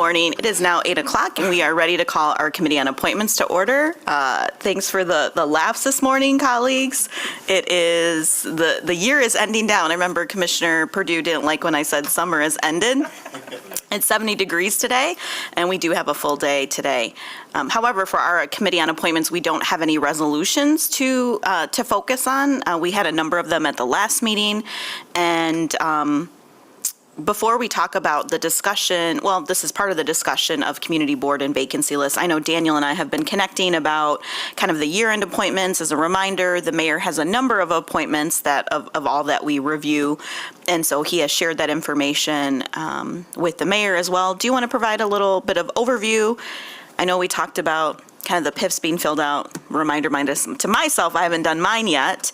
morning. It is now 8 o'clock, and we are ready to call our Committee on Appointments to order. Thanks for the laughs this morning, colleagues. It is, the year is ending down. I remember Commissioner Perdue didn't like when I said summer has ended. It's 70 degrees today, and we do have a full day today. However, for our Committee on Appointments, we don't have any resolutions to focus on. We had a number of them at the last meeting, and before we talk about the discussion, well, this is part of the discussion of community board and vacancy lists. I know Daniel and I have been connecting about kind of the year-end appointments. As a reminder, the mayor has a number of appointments that of all that we review, and so he has shared that information with the mayor as well. Do you want to provide a little bit of overview? I know we talked about kind of the PIFs being filled out. Reminder to myself, I haven't done mine yet.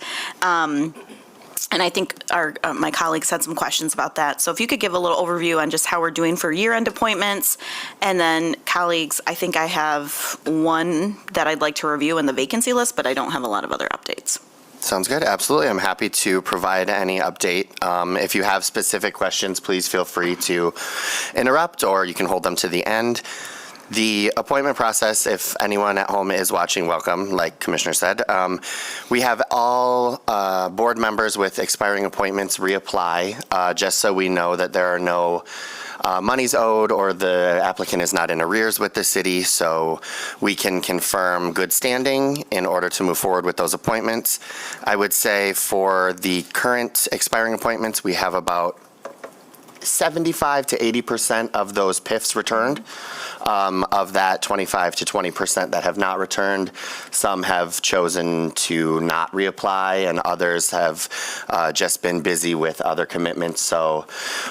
And I think my colleagues had some questions about that. So if you could give a little overview on just how we're doing for year-end appointments. And then colleagues, I think I have one that I'd like to review in the vacancy list, but I don't have a lot of other updates. Sounds good. Absolutely. I'm happy to provide any update. If you have specific questions, please feel free to interrupt, or you can hold them to the end. The appointment process, if anyone at home is watching, welcome, like Commissioner said. We have all board members with expiring appointments reapply, just so we know that there are no monies owed or the applicant is not in arrears with the city, so we can confirm good standing in order to move forward with those appointments. I would say for the current expiring appointments, we have about 75 to 80% of those PIFs returned. Of that 25 to 20% that have not returned, some have chosen to not reapply, and others have just been busy with other commitments. So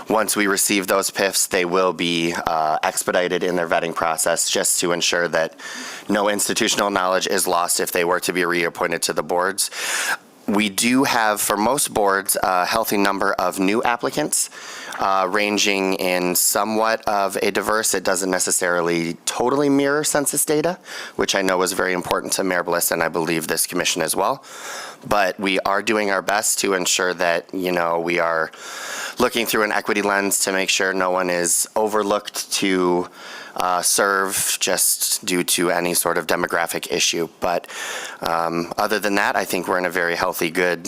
once we receive those PIFs, they will be expedited in their vetting process, just to ensure that no institutional knowledge is lost if they were to be reappointed to the boards. We do have, for most boards, a healthy number of new applicants, ranging in somewhat of a diverse. It doesn't necessarily totally mirror census data, which I know is very important to Mayor Bliss and I believe this commission as well. But we are doing our best to ensure that, we are looking through an equity lens to make sure no one is overlooked to serve just due to any sort of demographic issue. But other than that, I think we're in a very healthy, good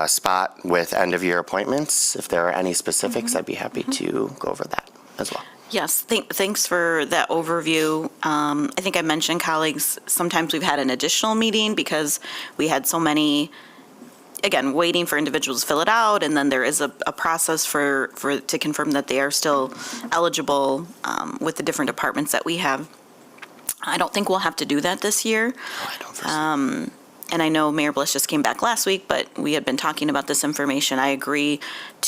spot with end-of-year appointments. If there are any specifics, I'd be happy to go over that as well. Yes, thanks for that overview. I think I mentioned, colleagues, sometimes we've had an additional meeting because we had so many, again, waiting for individuals to fill it out, and then there is a process to confirm that they are still eligible with the different departments that we have. I don't think we'll have to do that this year. Oh, I don't foresee. And I know Mayor Bliss just came back last week, but we had been talking about this information. I agree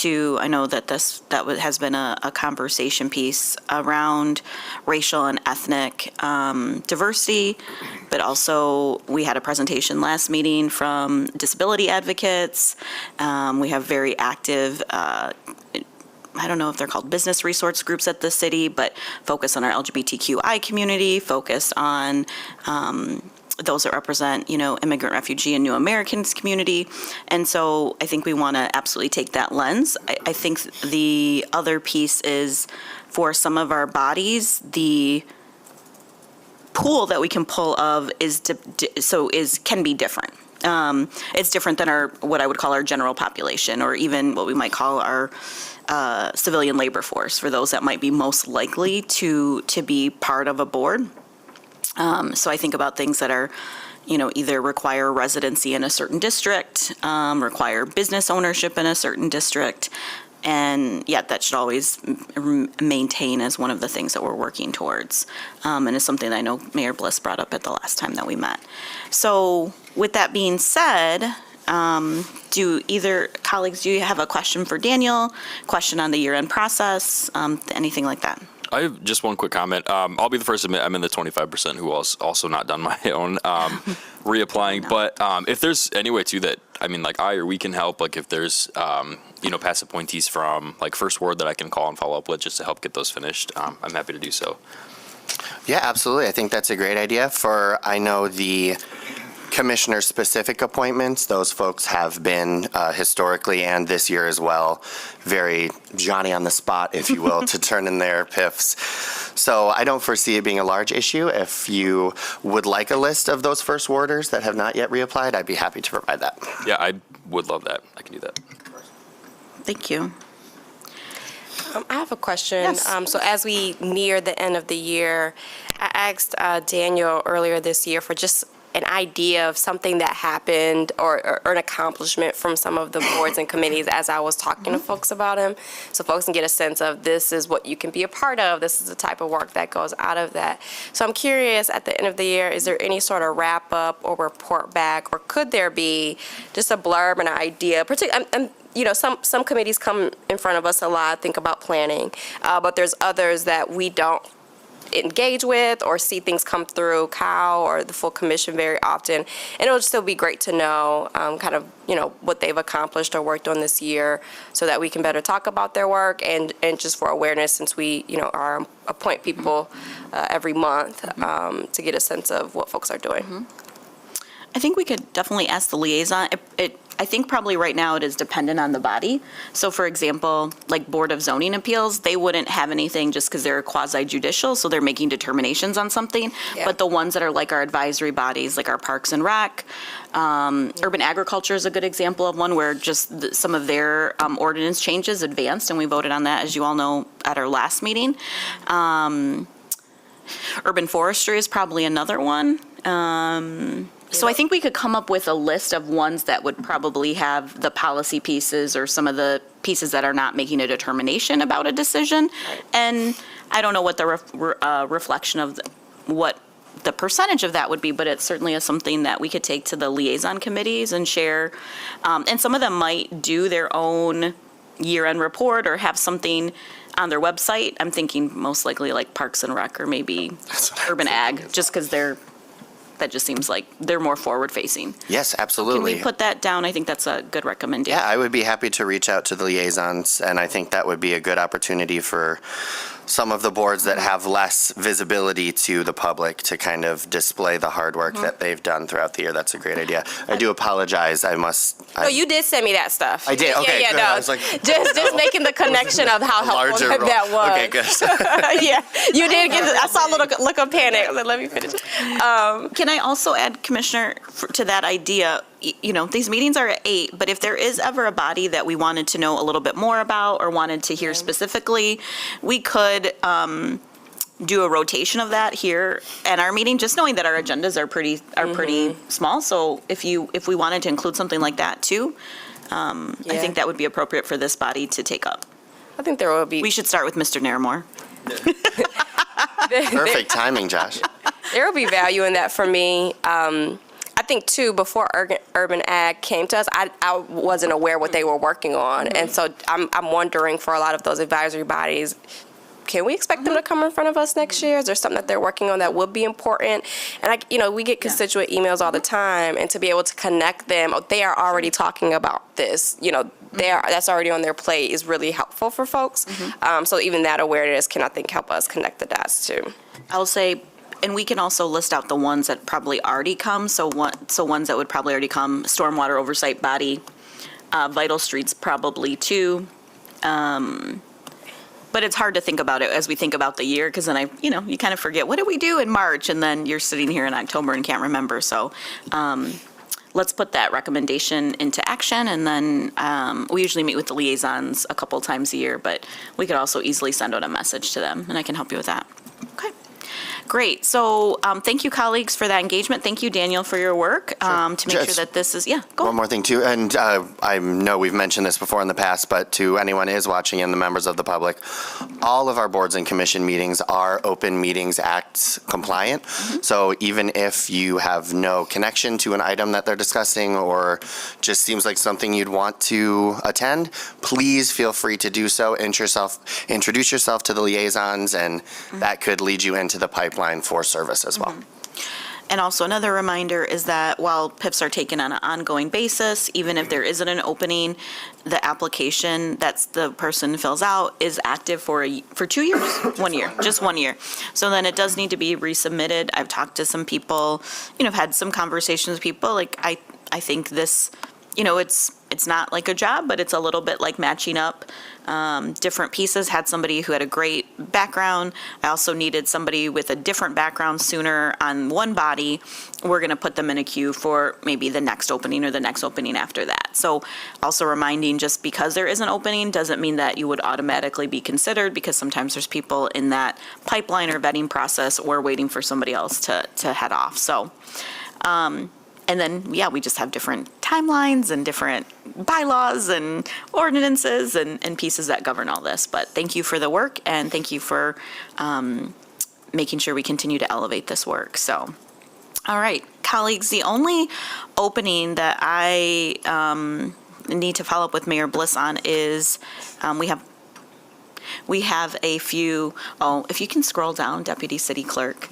I know that has been a conversation piece around racial and ethnic diversity, but also we had a presentation last meeting from disability advocates. We have very active, I don't know if they're called business resource groups at the city, but focus on our LGBTQI community, focus on those that represent, immigrant, refugee, and new Americans community. And so I think we want to absolutely take that lens. I think the other piece is for some of our bodies, the pool that we can pull of can be different. It's different than what I would call our general population, or even what we might call our civilian labor force, for those that might be most likely to be part of a board. So I think about things that are, either require residency in a certain district, require business ownership in a certain district, and yet that should always maintain as one of the things that we're working towards, and is something that I know Mayor Bliss brought up at the last time that we met. So with that being said, do either colleagues, do you have a question for Daniel, question on the year-end process, anything like that? I have just one quick comment. I'll be the first to admit I'm in the 25% who also not done my own reapplying. No. But if there's any way too that, I or we can help, if there's, past appointees from First Ward that I can call and follow up with just to help get those finished, I'm happy to do so. Yeah, absolutely. I think that's a great idea. I know the Commissioner-specific appointments, those folks have been historically and this year as well, very Johnny on the spot, if you will, to turn in their PIFs. So I don't foresee it being a large issue. If you would like a list of those first warders that have not yet reapplied, I'd be happy to provide that. Yeah, I would love that. I can do that. Thank you. I have a question. Yes. So as we near the end of the year, I asked Daniel earlier this year for just an idea of something that happened or an accomplishment from some of the boards and committees as I was talking to folks about him. So folks can get a sense of this is what you can be a part of. This is the type of work that goes out of that. So I'm curious, at the end of the year, is there any sort of wrap up or report back, or could there be just a blurb, an idea? You know, some committees come in front of us a lot, think about planning, but there's others that we don't engage with or see things come through Kyle or the full commission very often. And it'll still be great to know kind of, you know, what they've accomplished or worked on this year so that we can better talk about their work and just for awareness, since we, you know, appoint people every month to get a sense of what folks are doing. I think we could definitely ask the liaison. I think probably right now it is dependent on the body. So for example, like Board of Zoning Appeals, they wouldn't have anything just because they're quasi judicial, so they're making determinations on something. Yeah. But the ones that are like our advisory bodies, like our Parks and Rec, Urban Agriculture is a good example of one where just some of their ordinance changes advanced, and we voted on that, as you all know, at our last meeting. Urban Forestry is probably another one. So I think we could come up with a list of ones that would probably have the policy pieces or some of the pieces that are not making a determination about a decision. And I don't know what the reflection of what the percentage of that would be, but it certainly is something that we could take to the liaison committees and share. And some of them might do their own year-end report or have something on their website. I'm thinking most likely like Parks and Rec or maybe Urban Ag, just because that just seems like they're more forward-facing. Yes, Can absolutely. we put that down? I think that's a good recommendation. Yeah, I would be happy to reach out to the liaisons, and I think that would be a good opportunity for some of the boards that have less visibility to the public to kind of display the hard work that they've done throughout the year. That's a great idea. I do apologize. No, you did send me that stuff. I did? Okay, yeah, good. no. I was like, just making the connection of how helpful larger role. that was. Okay, good. Yeah, you did get. I saw a little look of panic. I was like, let me finish. Can I also add, Commissioner, to that idea, you know, these meetings are at 8, but if there is ever a body that we wanted to know a little bit more about or wanted to hear specifically, we could do a rotation of that here at our meeting, just knowing that our agendas are pretty small. So if we wanted to include something like that too, I think that would be appropriate for this body to take up. I think there will be. We should start with Mr. Naramore. Perfect timing, Josh. There will be value in that for me. I think, too, before Urban Ag came to us, I wasn't aware what they were working on. And so I'm wondering, for a lot of those advisory bodies, can we expect them to come in front of us next year? Is there something that they're working on that would be important? And, we get constituent emails all the time, and to be able to connect them, they are already talking about this, that's already on their plate is really helpful for folks. So even that awareness can, I think, help us connect the dots, too. I'll say, and we can also list out the ones that probably already come. So ones that would probably already come, Stormwater Oversight Body, Vital Streets probably too. But it's hard to think about it as we think about the year, because then you kind of forget, what did we do in March? And then you're sitting here in October and can't remember. So let's put that recommendation into action. And then we usually meet with the liaisons a couple times a year, but we could also easily send out a message to them, and I can help you with that. Okay. Great. So thank you, colleagues, for that engagement. Thank you, Daniel, for your work to make sure that this is, go One on. more thing, too, and I know we've mentioned this before in the past, but to anyone who is watching and the members of the public, all of our boards and commission meetings are Open Meetings Act compliant. So even if you have no connection to an item that they're discussing or just seems like something you'd want to attend, please feel free to do so. Introduce yourself to the liaisons, and that could lead you into the pipeline for service as well. And also another reminder is that while PIFs are taken on an ongoing basis, even if there isn't an opening, the application that's the person fills out is active for 2 years, 1 year, just 1 year. So then it does need to be resubmitted. I've talked to some people, I've had some conversations with people, like I think this, it's not like a job, but it's a little bit like matching up different pieces. Had somebody who had a great background. I also needed somebody with a different background sooner on one body. We're going to put them in a queue for maybe the next opening or the next opening after that. So also reminding, just because there is an opening doesn't mean that you would automatically be considered, because sometimes there's people in that pipeline or vetting process or waiting for somebody else to head off. So, and then, we just have different timelines and different bylaws and ordinances and pieces that govern all this. But thank you for the work, and thank you for making sure we continue to elevate this work. So, all right, colleagues, the only opening that I need to follow up with Mayor Bliss on is we have a few, if you can scroll down, Deputy City Clerk.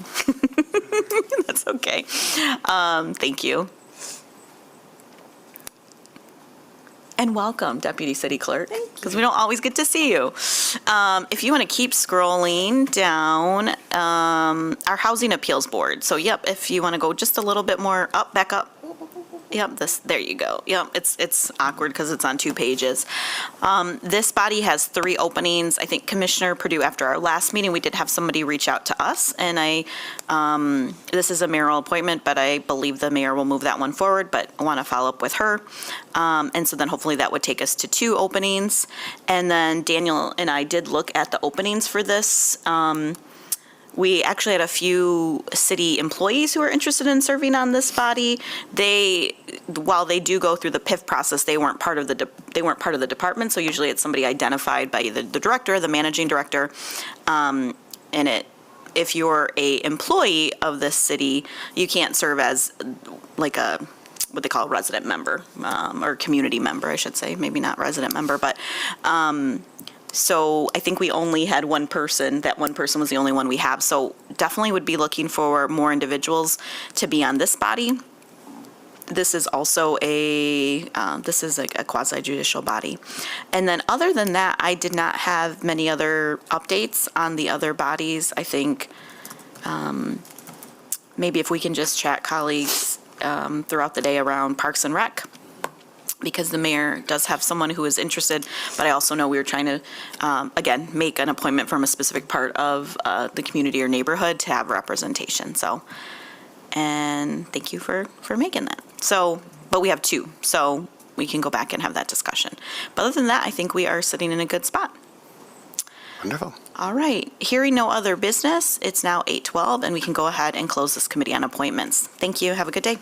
That's okay. Thank you. And welcome, Deputy City Clerk, because we don't always get to see you. If you want to keep scrolling down, our Housing Appeals Board. So, if you want to go just a little bit more up, back up. There you go. It's awkward because it's on 2 pages. This body has 3 openings. I think Commissioner Purdue, after our last meeting, we did have somebody reach out to us, and this is a mayoral appointment, but I believe the mayor will move that one forward, but I want to follow up with her. And so then hopefully that would take us to 2 openings. And then Daniel and I did look at the openings for this. We actually had a few city employees who were interested in serving on this body. While they do go through the PIF process, they weren't part of the department. So usually it's somebody identified by either the director or the managing director. If you're a employee of this city, you can't serve as like what they call a resident member, or community member, I should say. Maybe not resident member, but. So I think we only had one person. That one person was the only one we have. So definitely would be looking for more individuals to be on this body. This is also a quasi judicial body. And then other than that, I did not have many other updates on the other bodies. I think maybe if we can just chat, colleagues, throughout the day around Parks and Rec, because the mayor does have someone who is interested, but I also know we were trying to, again, make an appointment from a specific part of the community or neighborhood to have representation. So, and thank you for making that. So, but we have 2, so we can go back and have that discussion. But other than that, I think we are sitting in a good spot. Wonderful. All right. Hearing no other business, it's now 8:12, and we can go ahead and close this committee on appointments. Thank you. Have a good day.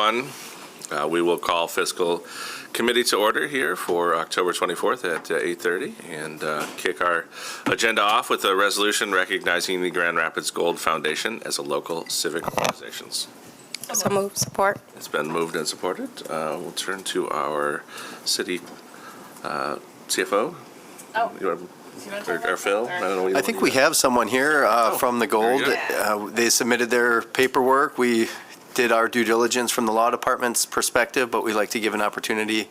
1, we will call fiscal committee to order here for October 24th at 8:30 and kick our agenda off with a resolution recognizing the Grand Rapids Gold Foundation as a local civic organization. So move. Support. It's been moved and supported. We'll turn to our city CFO. Or Phil? I don't know what you I want think to we do. have someone here from the Gold. very They submitted their paperwork. We did our due diligence from the law department's perspective, but we'd like to give an opportunity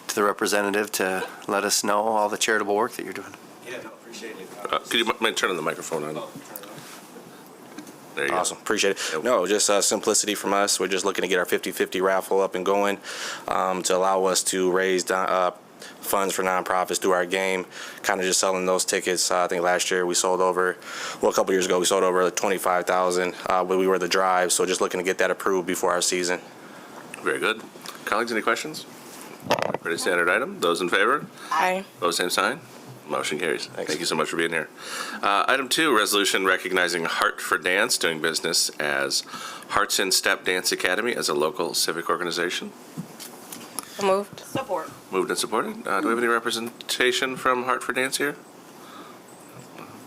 to the representative to let us know all the charitable work that you're doing. Yeah, no, appreciate it. Could you turn on the microphone on? There you go. Awesome, appreciate Yep. it. No, just simplicity from us. We're just looking to get our 50/50 raffle up and going to allow us to raise funds for nonprofits through our game. Kind of just selling those tickets. I think last year we sold over, a couple years ago we sold over 25,000, but we were the drive. So just looking to get that approved before our season. Very good. Colleagues, any questions? Pretty standard item. Those in favor? Aye. Opposed, same sign. Motion carries. Thank you so much for being here. Item 2, resolution recognizing Heart for Dance doing business as Hearts in Step Dance Academy as a local civic organization. So moved. Support. Moved and supported. Do we have any representation from Heart for Dance here?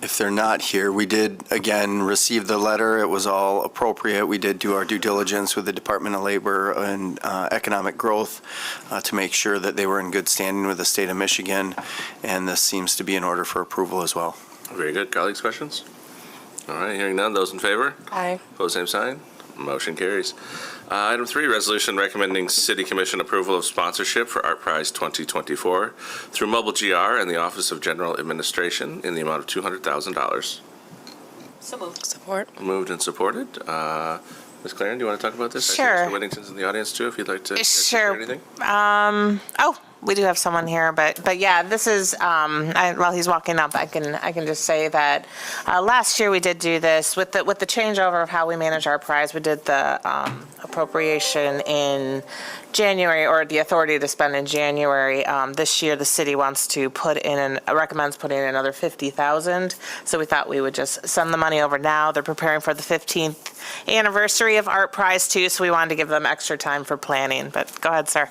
If they're not here, we did, again, receive the letter. It was all appropriate. We did do our due diligence with the Department of Labor and Economic Growth to make sure that they were in good standing with the state of Michigan, and this seems to be in order for approval as well. Very good. Colleagues, questions? All right, hearing none. Those in favor? Aye. Opposed, same sign. Motion carries. Item 3, resolution recommending City Commission approval of sponsorship for Art Prize 2024 through Mobile GR and the Office of General Administration in the amount of $200,000. So moved. Support. Moved and supported. Ms. Claren, do you want to talk about this? I Sure. see Mr. Whittington's in the audience too, if you'd like to Sure. anything. We do have someone here, but yeah, this is, while he's walking up, I can just say that last year we did do this with the changeover of how we manage our prize. We did the appropriation in January, or the authority to spend in January. This year, the city wants to recommends putting in another $50,000. So we thought we would just send the money over now. They're preparing for the 15th anniversary of Art Prize too, so we wanted to give them extra time for planning. But go ahead, sir.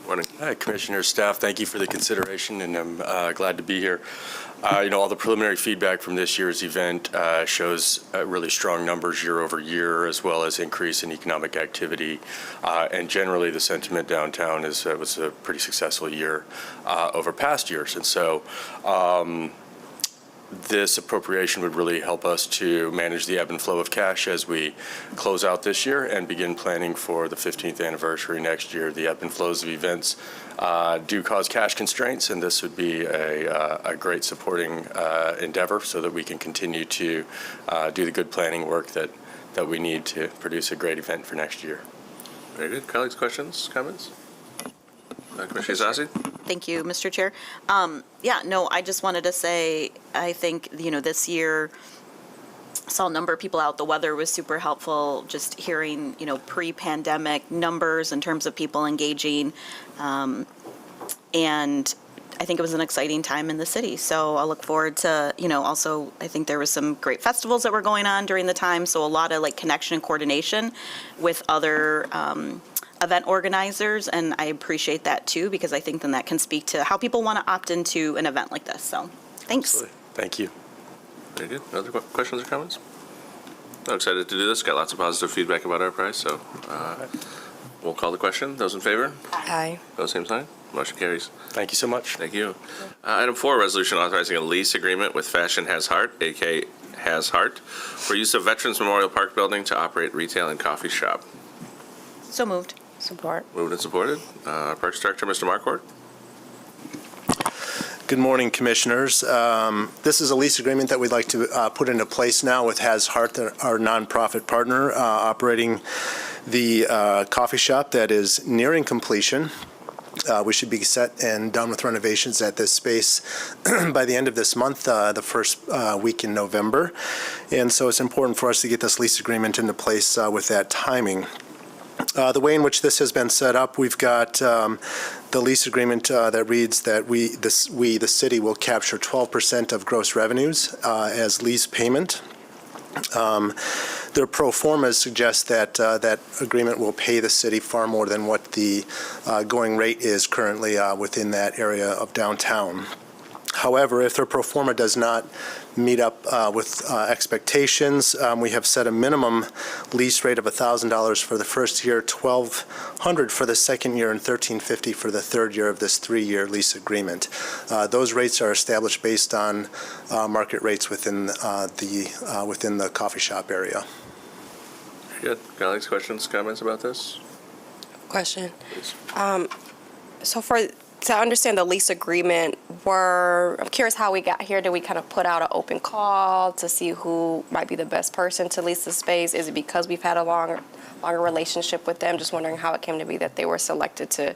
Morning. Hi, Commissioner, staff, thank you for the consideration, and I'm glad to be here. All the preliminary feedback from this year's event shows really strong numbers year over year, as well as increase in economic activity. And generally, the sentiment downtown was a pretty successful year over past years. And so this appropriation would really help us to manage the ebb and flow of cash as we close out this year and begin planning for the 15th anniversary next year. The ebb and flows of events do cause cash constraints, and this would be a great supporting endeavor so that we can continue to do the good planning work that we need to produce a great event for next year. Very good. Colleagues, questions, comments? Commissioner Zasi? Thank you, Mr. Chair. I just wanted to say, I think, this year saw a number of people out. The weather was super helpful, just hearing, pre-pandemic numbers in terms of people engaging. And I think it was an exciting time in the city. So I'll look forward to, also, I think there was some great festivals that were going on during the time. So a lot of connection and coordination with other event organizers, and I appreciate that too, because I think then that can speak to how people want to opt into an event like this. So, thanks. Absolutely. Thank you. Very good. Other questions or comments? I'm excited to do this. Got lots of positive feedback about our prize, so we'll call the question. Those in favor? Aye. Those same sign. Motion carries. Thank you so much. Thank you. Item 4, resolution authorizing a lease agreement with Fashion Has Heart, a.k.a. Has Heart, for use of Veterans Memorial Park building to operate retail and coffee shop. So moved. Support. Moved and supported. Parks Director, Mr. Marquardt. Good morning, Commissioners. This is a lease agreement that we'd like to put into place now with Has Heart, our nonprofit partner, operating the coffee shop that is nearing completion. We should be set and done with renovations at this space by the end of this month, the first week in November. And so it's important for us to get this lease agreement into place with that timing. The way in which this has been set up, we've got the lease agreement that reads that we, the city, will capture 12% of gross revenues as lease payment. their pro formas suggest that that agreement will pay the city far more than what the going rate is currently within that area of downtown. However, if their pro forma does not meet up with expectations, we have set a minimum lease rate of $1,000 for the first year, $1,200 for the second year, and $1,350 for the third year of this 3-year lease agreement. Those rates are established based on market rates within the coffee shop area. Good. Colleagues, questions, comments about this? Question. Please. So to understand the lease agreement, I'm curious how we got here. Did we kind of put out an open call to see who might be the best person to lease the space? Is it because we've had a longer relationship with them? Just wondering how it came to be that they were selected to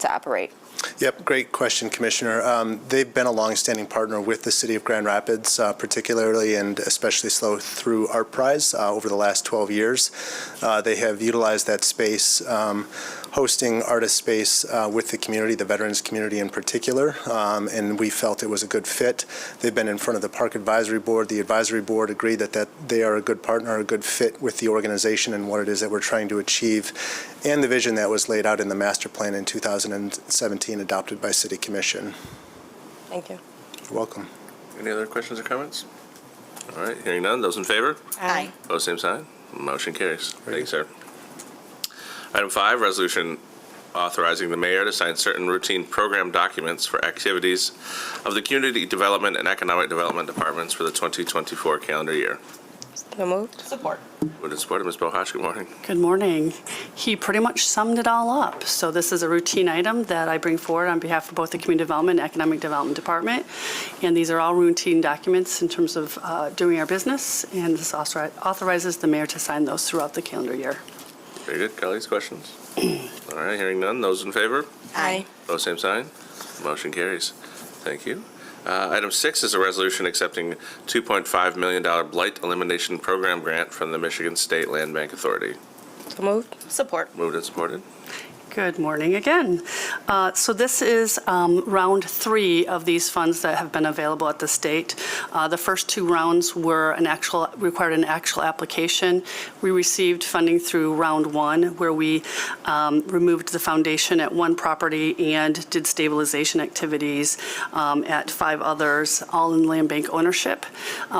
operate. Yep, great question, Commissioner. They've been a longstanding partner with the City of Grand Rapids, particularly and especially so through Art Prize over the last 12 years. They have utilized that space, hosting artist space with the community, the veterans community in particular, and we felt it was a good fit. They've been in front of the Park Advisory Board. The Advisory Board agreed that they are a good partner, a good fit with the organization and what it is that we're trying to achieve, and the vision that was laid out in the master plan in 2017 adopted by City Commission. Thank you. You're welcome. Any other questions or comments? All right, hearing none. Those in favor? Aye. Opposed, same sign. Motion carries. Thanks, sir. Item 5, resolution authorizing the mayor to sign certain routine program documents for activities of the Community Development and Economic Development Departments for the 2024 calendar year. So moved. Support. Moved and supported. Ms. Bohash, good morning. Good morning. He pretty much summed it all up. So this is a routine item that I bring forward on behalf of both the Community Development and Economic Development Department. And these are all routine documents in terms of doing our business. And this authorizes the mayor to sign those throughout the calendar year. Very good. Colleagues, questions? All right, hearing none. Those in favor? Aye. Opposed, same sign. Motion carries. Thank you. Item 6 is a resolution accepting $2.5 million Blight Elimination Program grant from the Michigan State Land Bank Authority. So moved. Support. Moved and supported. Good morning again. So this is round 3 of these funds that have been available at the state. The first 2 rounds were required an actual application. We received funding through round 1, where we removed the foundation at 1 property and did stabilization activities at 5 others, all in land bank ownership.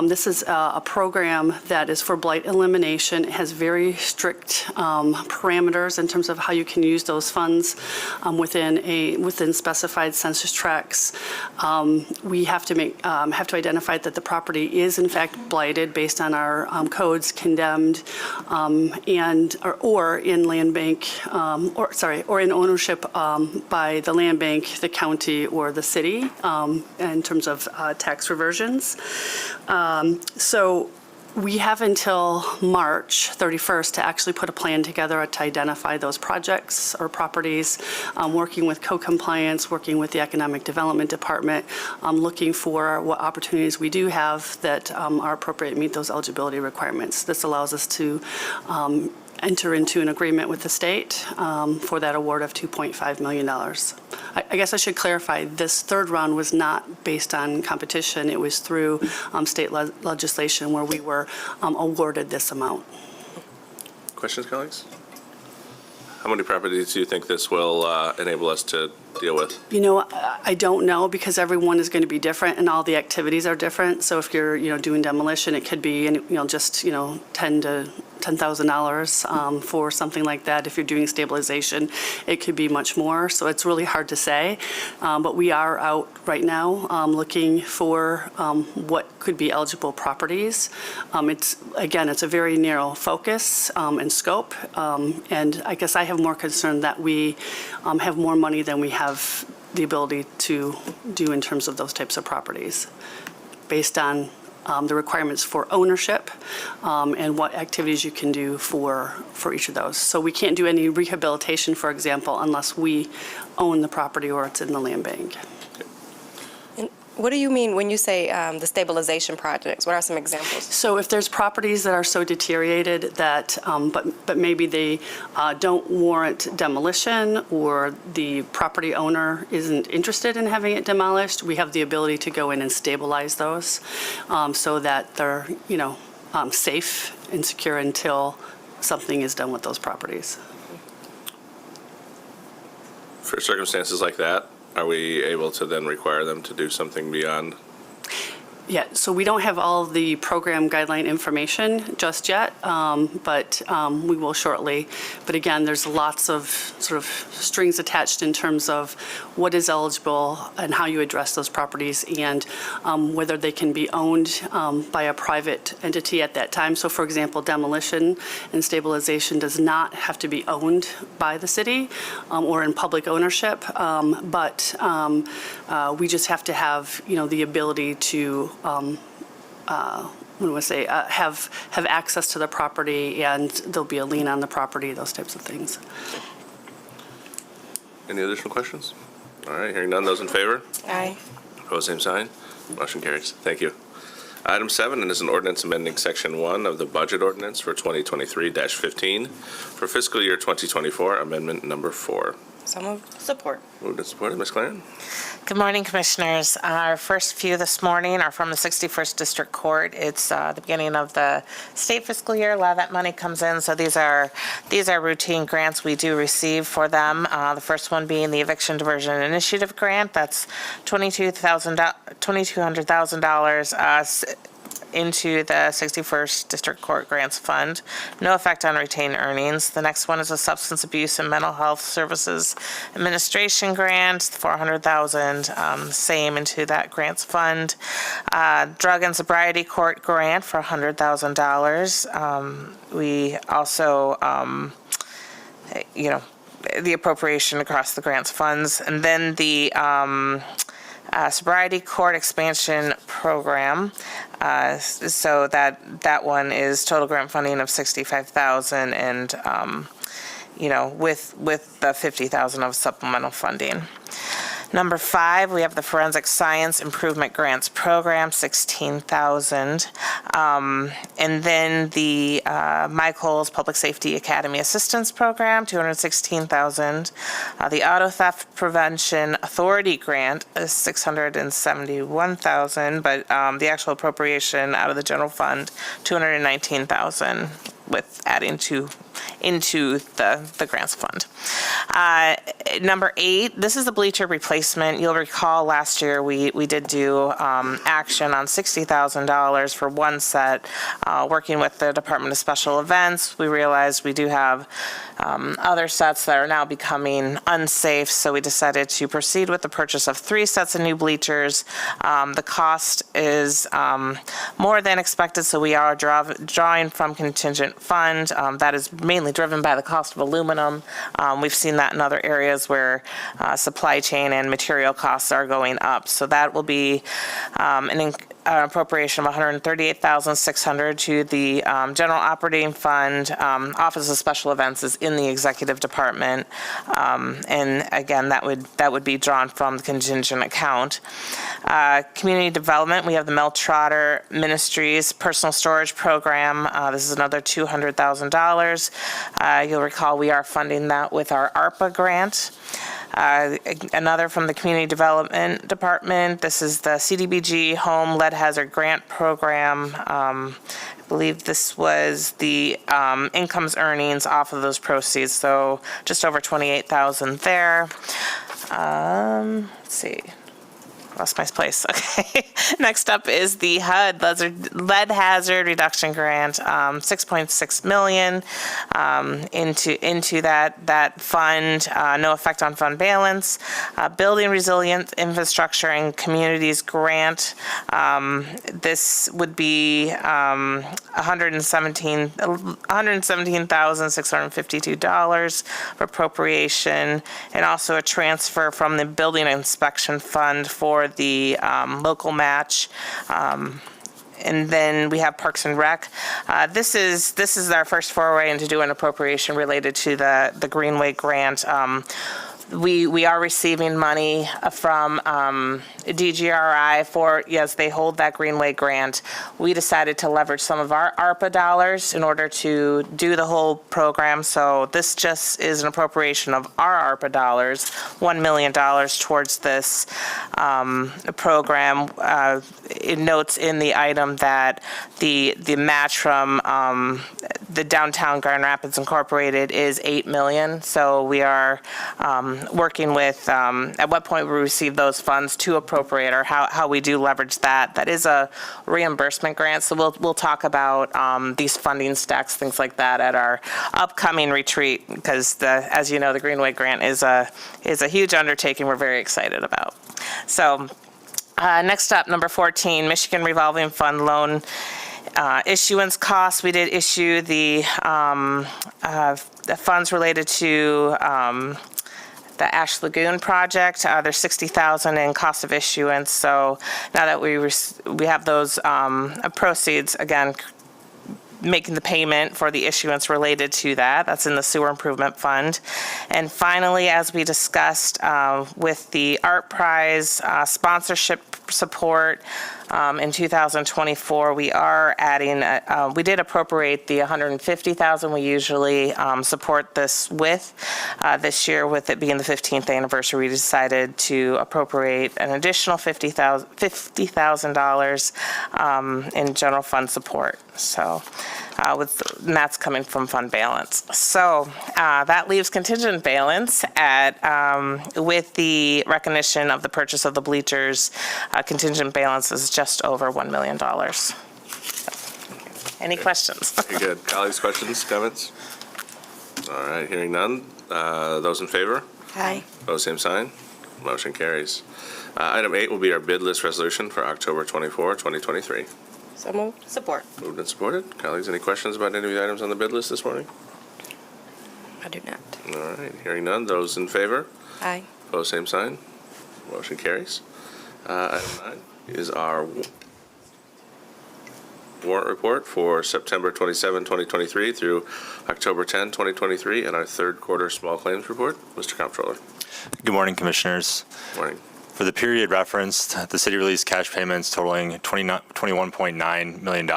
This is a program that is for blight elimination. It has very strict parameters in terms of how you can use those funds within specified census tracts. We have to identify that the property is in fact blighted based on our codes, condemned, or in land bank, or in ownership by the land bank, the county, or the city in terms of tax reversions. So we have until March 31st to actually put a plan together to identify those projects or properties, working with co-compliance, working with the Economic Development Department, looking for what opportunities we do have that are appropriate to meet those eligibility requirements. This allows us to enter into an agreement with the state for that award of $2.5 million. I guess I should clarify, this third round was not based on competition. It was through state legislation where we were awarded this amount. Questions, colleagues? How many properties do you think this will enable us to deal with? You know, I don't know, because everyone is going to be different and all the activities are different. So if you're, doing demolition, it could be, just, $10,000 to $10,000 for something like that. If you're doing stabilization, it could be much more. So it's really hard to say. But we are out right now looking for what could be eligible properties. It's a very narrow focus and scope. And I guess I have more concern that we have more money than we have the ability to do in terms of those types of properties, based on the requirements for ownership and what activities you can do for each of those. So we can't do any rehabilitation, for example, unless we own the property or it's in the land bank. And what do you mean when you say the stabilization projects? What are some examples? So if there's properties that are so deteriorated that, but maybe they don't warrant demolition, or the property owner isn't interested in having it demolished, we have the ability to go in and stabilize those so that they're, safe insecure until something is done with those properties. For circumstances like that, are we able to then require them to do something beyond? Yeah, so we don't have all of the program guideline information just yet, but we will shortly. But again, there's lots of sort of strings attached in terms of what is eligible and how you address those properties and whether they can be owned by a private entity at that time. So for example, demolition and stabilization does not have to be owned by the city or in public ownership, but we just have to have, the ability to have access to the property, and there'll be a lien on the property, those types of things. Any additional questions? All right, hearing none, those in favor? Aye. Opposed, same sign. Motion carries. Thank you. Item 7 is an ordinance amending Section 1 of the Budget Ordinance for 2023-15 for fiscal year 2024, Amendment Number 4. So moved. Support. Moved and supported. Ms. Claren? Good morning, Commissioners. Our first few this morning are from the 61st District Court. It's the beginning of the state fiscal year. A lot of that money comes in, so these are routine grants we do receive for them. The first one being the Eviction Diversion Initiative Grant. That's $2,200,000 into the 61st District Court Grants Fund. No effect on retained earnings. The next one is a Substance Abuse and Mental Health Services Administration Grant, $400,000, same into that Grants Fund. Drug and Sobriety Court Grant for $100,000. We also, the appropriation across the grants funds. And then the Sobriety Court Expansion Program. So that one is total grant funding of $65,000 and, with the $50,000 of supplemental funding. Number 5, we have the Forensic Science Improvement Grants Program, $16,000. And then the Michael's Public Safety Academy Assistance Program, $216,000. The Auto Theft Prevention Authority Grant is $671,000, but the actual appropriation out of the general fund, $219,000, with adding into the grants fund. Number 8, this is the bleacher replacement. You'll recall last year we did do action on $60,000 for one set. Working with the Department of Special Events, we realized we do have other sets that are now becoming unsafe, so we decided to proceed with the purchase of 3 sets of new bleachers. The cost is more than expected, so we are drawing from contingent fund. That is mainly driven by the cost of aluminum. We've seen that in other areas where supply chain and material costs are going up. So that will be an appropriation of $138,600 to the General Operating Fund. Office of Special Events is in the Executive Department, and again, that would be drawn from the contingent account. Community Development, we have the Mel Trotter Ministries Personal Storage Program. This is another $200,000. You'll recall we are funding that with our ARPA grant. Another from the Community Development Department. This is the CDBG Home Lead Hazard Grant Program. I believe this was the incomes earnings off of those proceeds, so just over $28,000 there. Let's see. Lost my place. Okay. Next up is the HUD Lead Hazard Reduction Grant, $6.6 million into that fund. No effect on fund balance. Building Resilient Infrastructure and Communities Grant. This would be $117,652 for appropriation, and also a transfer from the Building Inspection Fund for the local match. And then we have Parks and Rec. This is our first foray into doing appropriation related to the Greenway grant. We are receiving money from DGRI for, yes, they hold that Greenway grant. We decided to leverage some of our ARPA dollars in order to do the whole program. So this just is an appropriation of our ARPA dollars, $1 million towards this program. It notes in the item that the match from the Downtown Grand Rapids Incorporated is $8 million. So we are working with, at what point we receive those funds to appropriate, or how we do leverage that. That is a reimbursement grant, so we'll talk about these funding stacks, things like that at our upcoming retreat, because as you know, the Greenway grant is a huge undertaking we're very excited about. So next up, number 14, Michigan Revolving Fund loan issuance costs. We did issue the funds related to the Ash Lagoon project. There's $60,000 in cost of issuance. So now that we have those proceeds, again, making the payment for the issuance related to that. That's in the sewer improvement fund. And finally, as we discussed with the Art Prize sponsorship support in 2024, we are adding, we did appropriate the $150,000 we usually support this with. This year, with it being the 15th anniversary, we decided to appropriate an additional $50,000 in general fund support. So and that's coming from fund balance. So that leaves contingent balance at, with the recognition of the purchase of the bleachers, contingent balance is just over $1 million. Any questions? Very good. Colleagues, questions, comments? All right, hearing none. Those in favor? Aye. Opposed, same sign. Motion carries. Item 8 will be our bid list resolution for October 24, 2023. So moved. Support. Moved and supported. Colleagues, any questions about any of the items on the bid list this morning? I do not. All right, hearing none. Those in favor? Aye. Opposed, same sign. Motion carries. Item 9 is our warrant report for September 27, 2023 through October 10, 2023, and our third quarter small claims report. Mr. Comptroller. Good morning, Commissioners. Morning. For the period referenced, the city released cash payments totaling $21.9 million,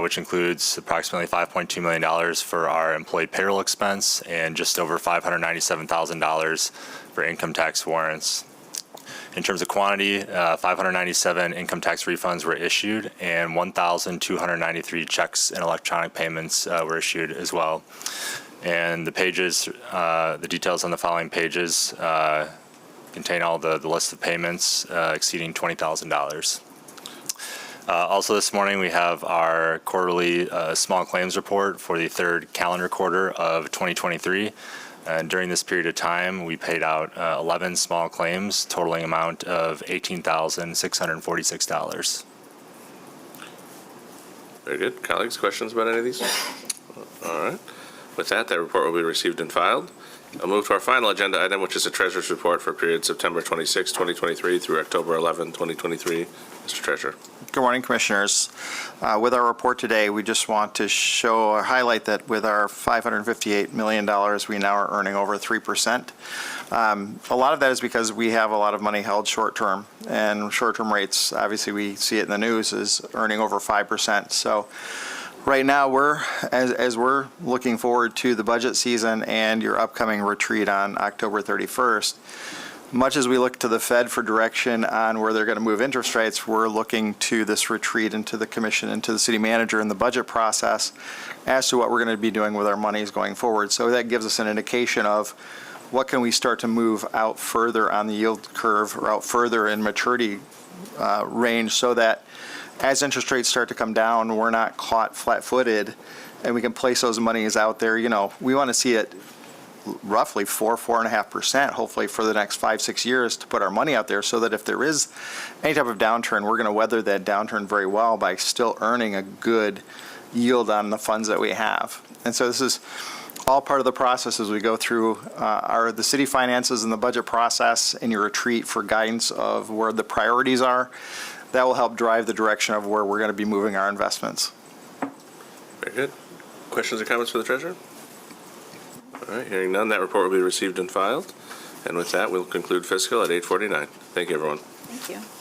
which includes approximately $5.2 million for our employee payroll expense and just over $597,000 for income tax warrants. In terms of quantity, 597 income tax refunds were issued and 1,293 checks and electronic payments were issued as well. And the pages, the details on the following pages contain all the list of payments exceeding $20,000. Also this morning we have our quarterly small claims report for the third calendar quarter of 2023. And during this period of time, we paid out 11 small claims, totaling amount of $18,646. Very good. Colleagues, questions about any of these? All right. With that report will be received and filed. I'll move to our final agenda item, which is the Treasurer's Report for period September 26, 2023 through October 11, 2023. Mr. Treasurer. Good morning, Commissioners. With our report today, we just want to show or highlight that with our $558 million, we now are earning over 3%. A lot of that is because we have a lot of money held short-term, and short-term rates, obviously we see it in the news, is earning over 5%. So right now, as we're looking forward to the budget season and your upcoming retreat on October 31st, much as we look to the Fed for direction on where they're going to move interest rates, we're looking to this retreat and to the commission and to the city manager in the budget process as to what we're going to be doing with our monies going forward. So that gives us an indication of what can we start to move out further on the yield curve or out further in maturity range, so that as interest rates start to come down, we're not caught flat-footed and we can place those monies out there. You know, we want to see it roughly 4.5%, hopefully for the next 5-6 years, to put our money out there, so that if there is any type of downturn, we're going to weather that downturn very well by still earning a good yield on the funds that we have. And so this is all part of the process as we go through the city finances and the budget process in your retreat for guidance of where the priorities are. That will help drive the direction of where we're going to be moving our investments. Very good. Questions or comments for the Treasurer? All right, hearing none, that report will be received and filed. And with that, we'll conclude fiscal at 8:49. Thank you, everyone. Thank you.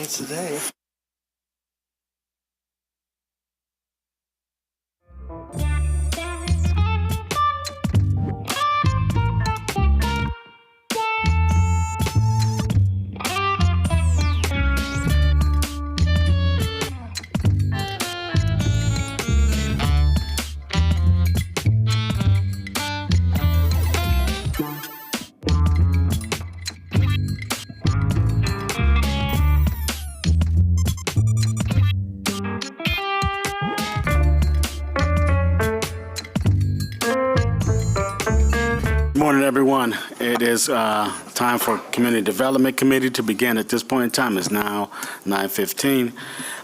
points today. Good morning, everyone. It is time for Community Development Committee to begin at this point in time. It's now 9:15.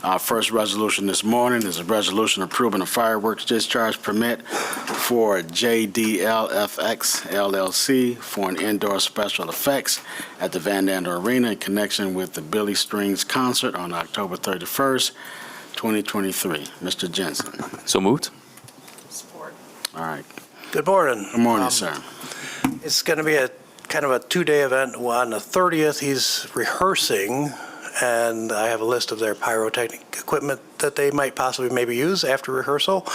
Our first resolution this morning is a resolution approving a fireworks discharge permit for JDLFX LLC for an indoor special effects at the Van Dander Arena in connection with the Billy Strings concert on October 31st, 2023. Mr. Jensen. So moved. All right. Good morning. Good morning, sir. It's going to be a kind of a two-day event. On the 30th, he's rehearsing, and I have a list of their pyrotechnic equipment that they might possibly maybe use after rehearsal.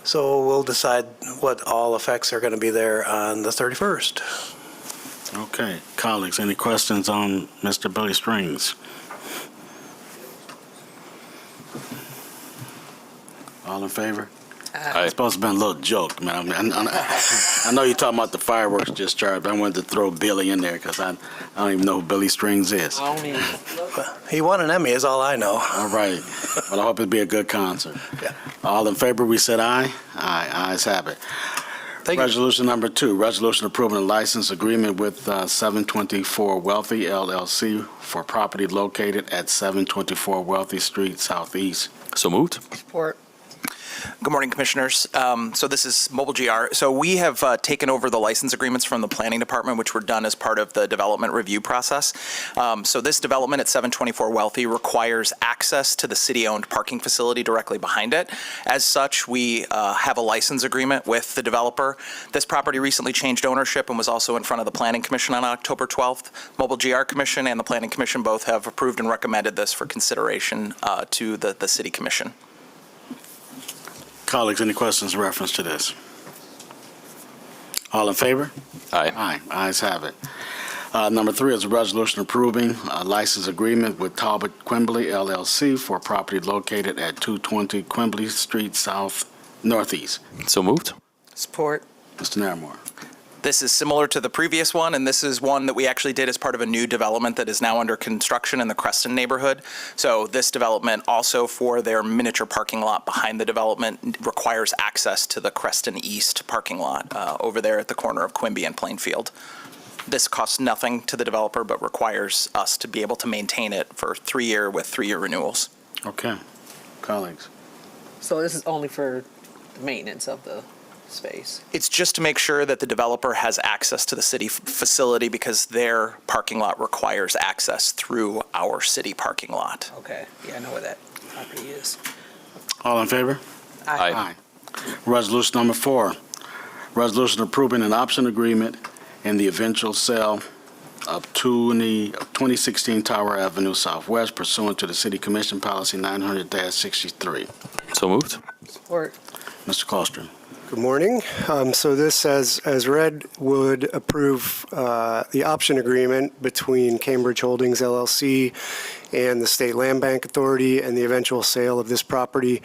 So we'll decide what all effects are going to be there on the 31st. Okay. Colleagues, any questions on Mr. Billy Strings? All in favor? Aye. It's supposed to be a little joke, man. I know you're talking about the fireworks discharge, but I wanted to throw Billy in there because I don't even know who Billy Strings is. He won an Emmy, is all I know. All right. Well, I hope it'll be a good concert. Yeah. All in favor, we said aye. Aye. Ayes have it. Thank you. Resolution number 2, resolution approving a license agreement with 724 Wealthy LLC for property located at 724 Wealthy Street Southeast. So moved. Support. Good morning, Commissioners. So this is Mobile GR. So we have taken over the license agreements from the Planning Department, which were done as part of the development review process. So this development at 724 Wealthy requires access to the city-owned parking facility directly behind it. As such, we have a license agreement with the developer. This property recently changed ownership and was also in front of the Planning Commission on October 12th. Mobile GR Commission and the Planning Commission both have approved and recommended this for consideration to the City Commission. Colleagues, any questions in reference to this? All in favor? Aye. Aye. Ayes have it. Number 3 is a resolution approving a license agreement with Talbot Quimbley LLC for property located at 220 Quimbley Street South Northeast. So moved. Support. Mr. Naramore. This is similar to the previous one, and this is one that we actually did as part of a new development that is now under construction in the Creston neighborhood. So this development also for their miniature parking lot behind the development requires access to the Creston East parking lot over there at the corner of Quimby and Plainfield. This costs nothing to the developer, but requires us to be able to maintain it for 3-year with 3-year renewals. Okay. Colleagues. So this is only for the maintenance of the space. It's just to make sure that the developer has access to the city facility because their parking lot requires access through our city parking lot. Okay, yeah, I know where that property is. All in favor? Aye. Resolution number 4, resolution approving an option agreement and the eventual sale of 2016 Tower Avenue Southwest pursuant to the City Commission Policy 900-63. So moved. Support. Mr. Colstrom. Good morning. So this, as read, would approve the option agreement between Cambridge Holdings LLC and the State Land Bank Authority and the eventual sale of this property.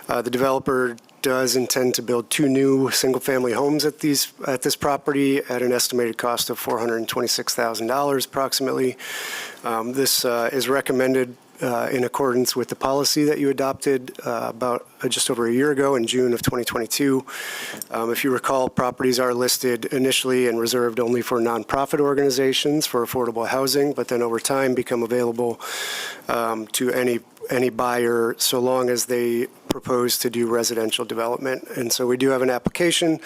The developer does intend to build 2 new single-family homes at this property at an estimated cost of $426,000 approximately. This is recommended in accordance with the policy that you adopted about just over a year ago in June of 2022. If you recall, properties are listed initially and reserved only for nonprofit organizations for affordable housing, but then over time become available to any buyer so long as they propose to do residential development. And so we do have an application.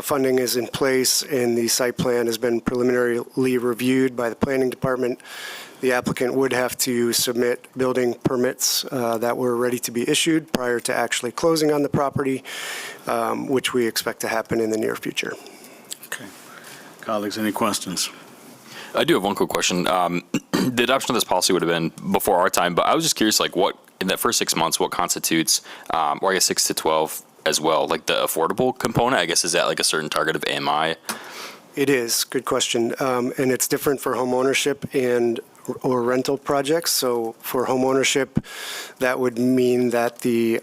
Funding is in place, and the site plan has been preliminarily reviewed by the Planning Department. The applicant would have to submit building permits that were ready to be issued prior to actually closing on the property, which we expect to happen in the near future. Okay. Colleagues, any questions? I do have one quick question. the adoption of this policy would have been before our time, but I was just curious, like, what, in that first 6 months, what constitutes, or I guess 6 to 12 as well, like the affordable component, I guess, is that like a certain target of AMI? It is, good question. And it's different for home ownership or rental projects. So for home ownership, that would mean that the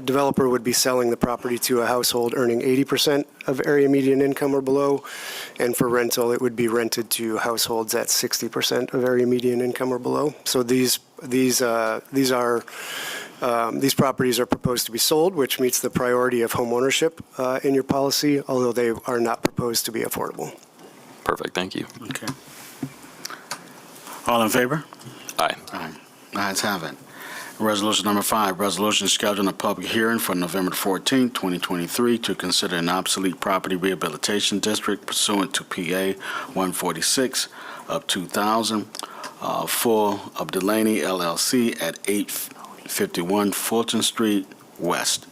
developer would be selling the property to a household earning 80% of area median income or below. And for rental, it would be rented to households at 60% of area median income or below. So these properties are proposed to be sold, which meets the priority of home ownership in your policy, although they are not proposed to be affordable. Perfect, thank you. Okay. All in favor? Aye. Aye. Ayes have it. Resolution number 5, resolution scheduling a public hearing for November 14, 2023, to consider an obsolete property rehabilitation district pursuant to PA 146 of 2000, full of Delaney LLC at 851 Fulton Street West.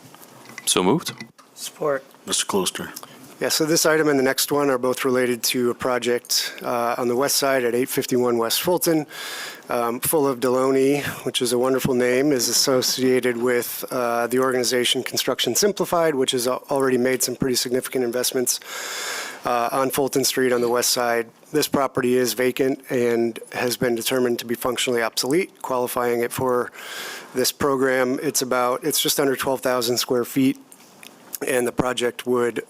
So moved. Support. Mr. Klooster. Yeah, so this item and the next one are both related to a project on the west side at 851 West Fulton. Full of Deloney, which is a wonderful name, is associated with the organization Construction Simplified, which has already made some pretty significant investments on Fulton Street on the west side. This property is vacant and has been determined to be functionally obsolete, qualifying it for this program. It's just under 12,000 square feet, and the project would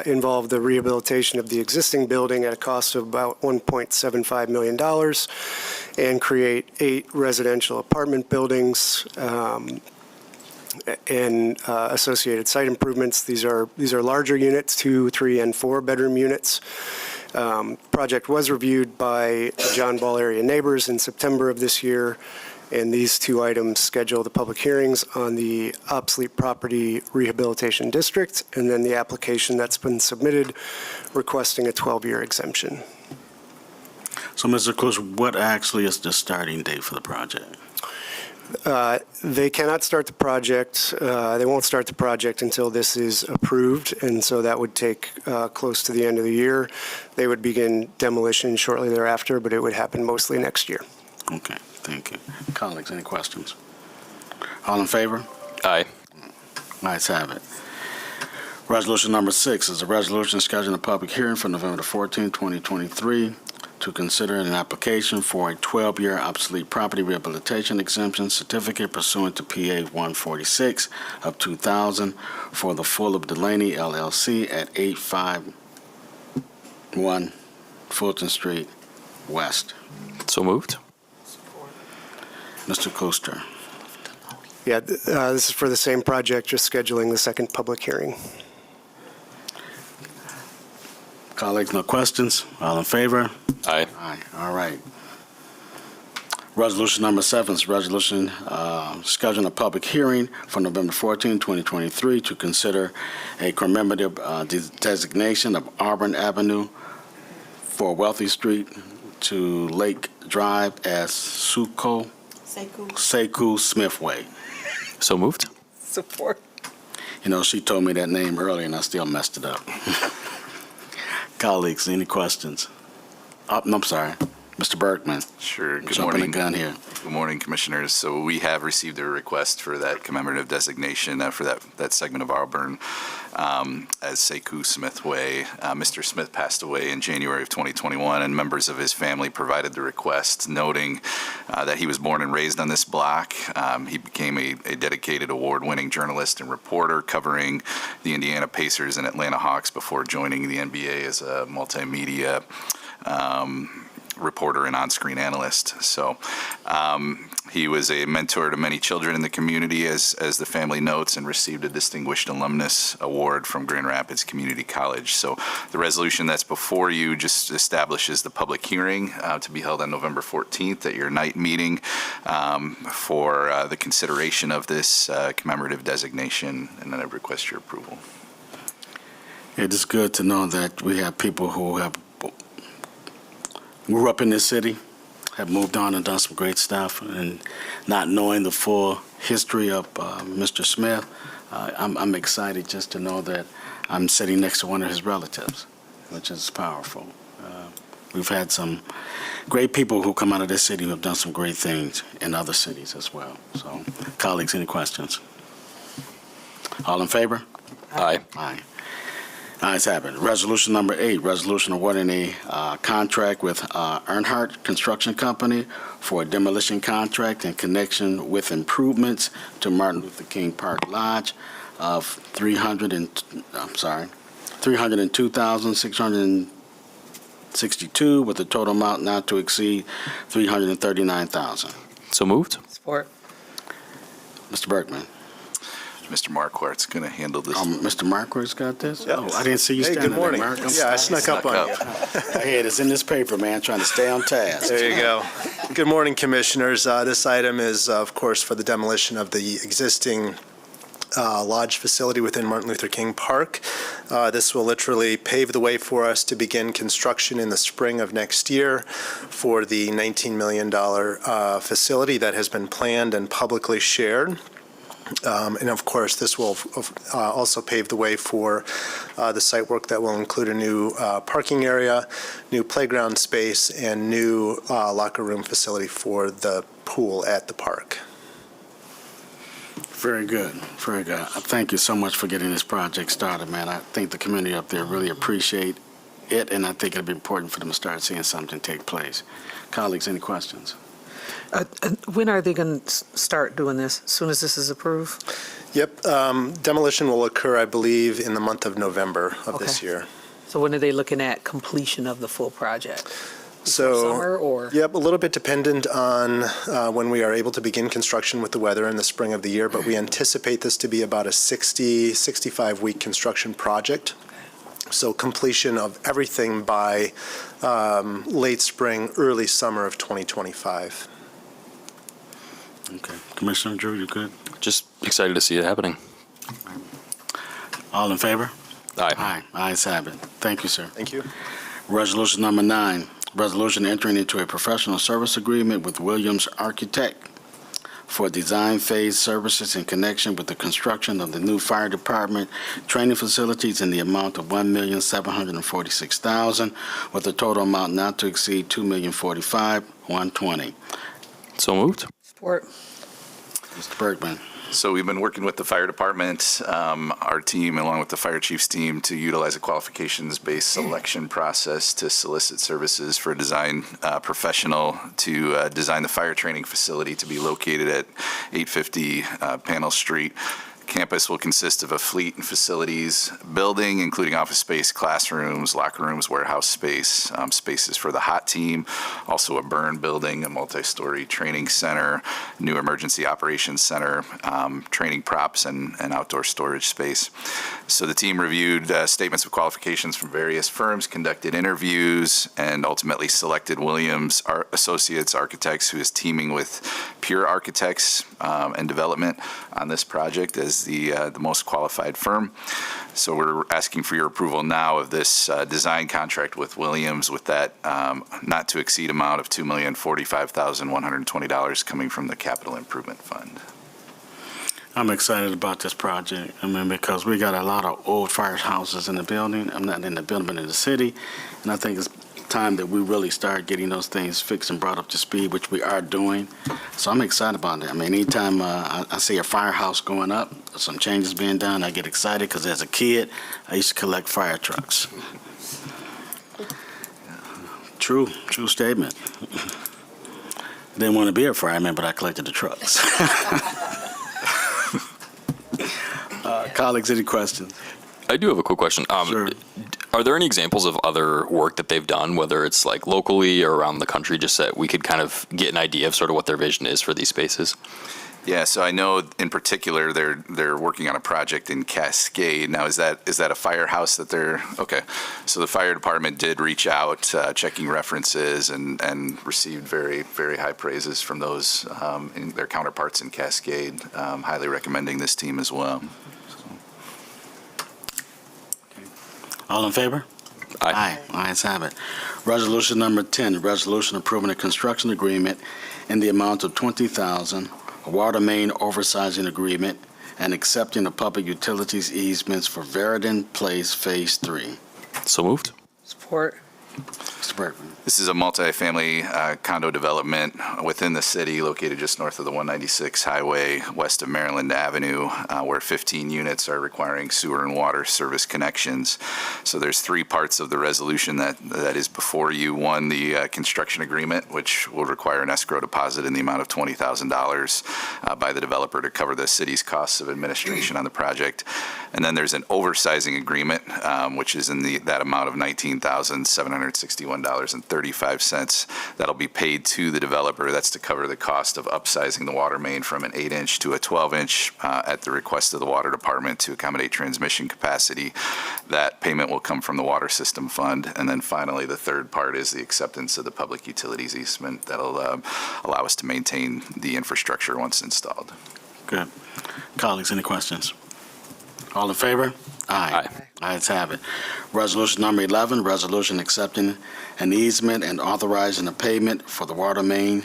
involve the rehabilitation of the existing building at a cost of about $1.75 million and create 8 residential apartment buildings and associated site improvements. These are larger units, 2, 3, and 4 bedroom units. Project was reviewed by John Ball Area Neighbors in September of this year, and these 2 items schedule the public hearings on the obsolete property rehabilitation district, and then the application that's been submitted requesting a 12-year exemption. So, Mr. Klooster, what actually is the starting date for the project? They cannot start the project, they won't start the project until this is approved, and so that would take close to the end of the year. They would begin demolition shortly thereafter, but it would happen mostly next year. Okay, thank you. Colleagues, any questions? All in favor? Aye. Ayes have it. Resolution number 6 is a resolution scheduling a public hearing for November 14, 2023, to consider an application for a 12-year obsolete property rehabilitation exemption certificate pursuant to PA 146 of 2000 for the Full of Delaney LLC at 851 Fulton Street West. So moved. Mr. Klooster. Yeah, this is for the same project, just scheduling the second public hearing. Colleagues, no questions? All in favor? Aye. Aye. All right. Resolution number 7 is resolution scheduling a public hearing for November 14, 2023 to consider a commemorative designation of Auburn Avenue for Wealthy Street to Lake Drive as Sekou Smith Way. So moved. Support. You know, she told me that name earlier and I still messed it up. Colleagues, any questions? No, I'm sorry. Mr. Berkman. Sure. Good Jumping morning. the gun here. Good morning, Commissioners. So we have received a request for that commemorative designation for that segment of Auburn as Sekou Smith Way. Mr. Smith passed away in January of 2021, and members of his family provided the request, noting that he was born and raised on this block. He became a dedicated award-winning journalist and reporter covering the Indiana Pacers and Atlanta Hawks before joining the NBA as a multimedia reporter and on-screen analyst. So he was a mentor to many children in the community, as the family notes, and received a Distinguished Alumnus Award from Grand Rapids Community College. So the resolution that's before you just establishes the public hearing to be held on November 14th at your night meeting for the consideration of this commemorative designation, and then I request your approval. It is good to know that we have people who have grew up in this city, have moved on and done some great stuff, and not knowing the full history of Mr. Smith, I'm excited just to know that I'm sitting next to one of his relatives, which is powerful. We've had some great people who come out of this city who have done some great things in other cities as well. So, colleagues, any questions? All in favor? Aye. Aye. Ayes have it. Resolution number 8, resolution awarding a contract with Earnhardt Construction Company for a demolition contract in connection with improvements to Martin Luther King Park Lodge of $302,662 with a total amount not to exceed $339,000. So moved. Support. Mr. Bergman. Mr. Marquardt's going to handle this. Mr. Marquardt's got this? Yep. Oh, I didn't see you Hey, standing good morning. there, Mark. I'm Yeah, I snuck up on you. Hey, it's in this paper, man, trying to stay on task. There you go. Good morning, Commissioners. This item is, of course, for the demolition of the existing lodge facility within Martin Luther King Park. This will literally pave the way for us to begin construction in the spring of next year for the $19 million facility that has been planned and publicly shared. And of course, this will also pave the way for the site work that will include a new parking area, new playground space, and new locker room facility for the pool at the park. Very good, very good. Thank you so much for getting this project started, man. I think the community up there really appreciate it, and I think it'll be important for them to start seeing something take place. Colleagues, any questions? When are they going to start doing this? As soon as this is approved? Yep, demolition will occur, I believe, in the month of November of this year. So when are they looking at completion of the full project? So, Summer or? Yep, a little bit dependent on when we are able to begin construction with the weather in the spring of the year, but we anticipate this to be about a 65-week construction project. So completion of everything by late spring, early summer of 2025. Okay. Commissioner Drew, you good? Just excited to see it happening. All in favor? Aye. Aye. Ayes have it. Thank you, sir. Thank you. Resolution number 9, resolution entering into a professional service agreement with Williams Architect for design phase services in connection with the construction of the new fire department training facilities in the amount of $1,746,000 with a total amount not to exceed $2,045,120. So moved. Support. Mr. Bergman. So we've been working with the fire department, our team, along with the fire chief's team, to utilize a qualifications-based selection process to solicit services for a design professional to design the fire training facility to be located at 850 Panel Street. Campus will consist of a fleet and facilities building, including office space, classrooms, locker rooms, warehouse space, spaces for the hot team, also a burn building, a multi-story training center, new emergency operations center, training props, and outdoor storage space. So the team reviewed statements of qualifications from various firms, conducted interviews, and ultimately selected Williams Associates Architects, who is teaming with Pure Architects and Development on this project as the most qualified firm. So we're asking for your approval now of this design contract with Williams with that not to exceed amount of $2,045,120 coming from the Capital Improvement Fund. I'm excited about this project. I mean, because we got a lot of old firehouses in the building. I'm not in the building, but in the city. And I think it's time that we really start getting those things fixed and brought up to speed, which we are doing. So I'm excited about it. I mean, anytime I see a firehouse going up, some changes being done, I get excited because as a kid, I used to collect fire trucks. True statement. Didn't want to be a fireman, but I collected the trucks. Colleagues, any questions? I do have a quick question. Sure. Are there any examples of other work that they've done, whether it's like locally or around the country, just so that we could kind of get an idea of sort of what their vision is for these spaces? Yeah, so I know in particular they're working on a project in Cascade. Now, is that a firehouse that they're okay? So the fire department did reach out, checking references, and received very, very high praises from those in their counterparts in Cascade, highly recommending this team as well. All in favor? Aye. Ayes have it. Resolution number 10, resolution approving a construction agreement in the amount of $20,000, a water main oversizing agreement, and accepting the public utilities easements for Veriden Place Phase 3. So moved. Support. Mr. Bergman. This is a multifamily condo development within the city located just north of the 196 highway, west of Maryland Avenue, where 15 units are requiring sewer and water service connections. So there's three parts of the resolution that is before you. One, the construction agreement, which will require an escrow deposit in the amount of $20,000 by the developer to cover the city's costs of administration on the project. And then there's an oversizing agreement, which is in that amount of $19,761.35 that'll be paid to the developer. That's to cover the cost of upsizing the water main from an 8-inch to a 12-inch at the request of the water department to accommodate transmission capacity. That payment will come from the water system fund. And then finally, the third part is the acceptance of the public utilities easement that'll allow us to maintain the infrastructure once installed. Good. Colleagues, any questions? All in favor? Aye. Ayes have it. Resolution number 11, resolution accepting an easement and authorizing a payment for the water main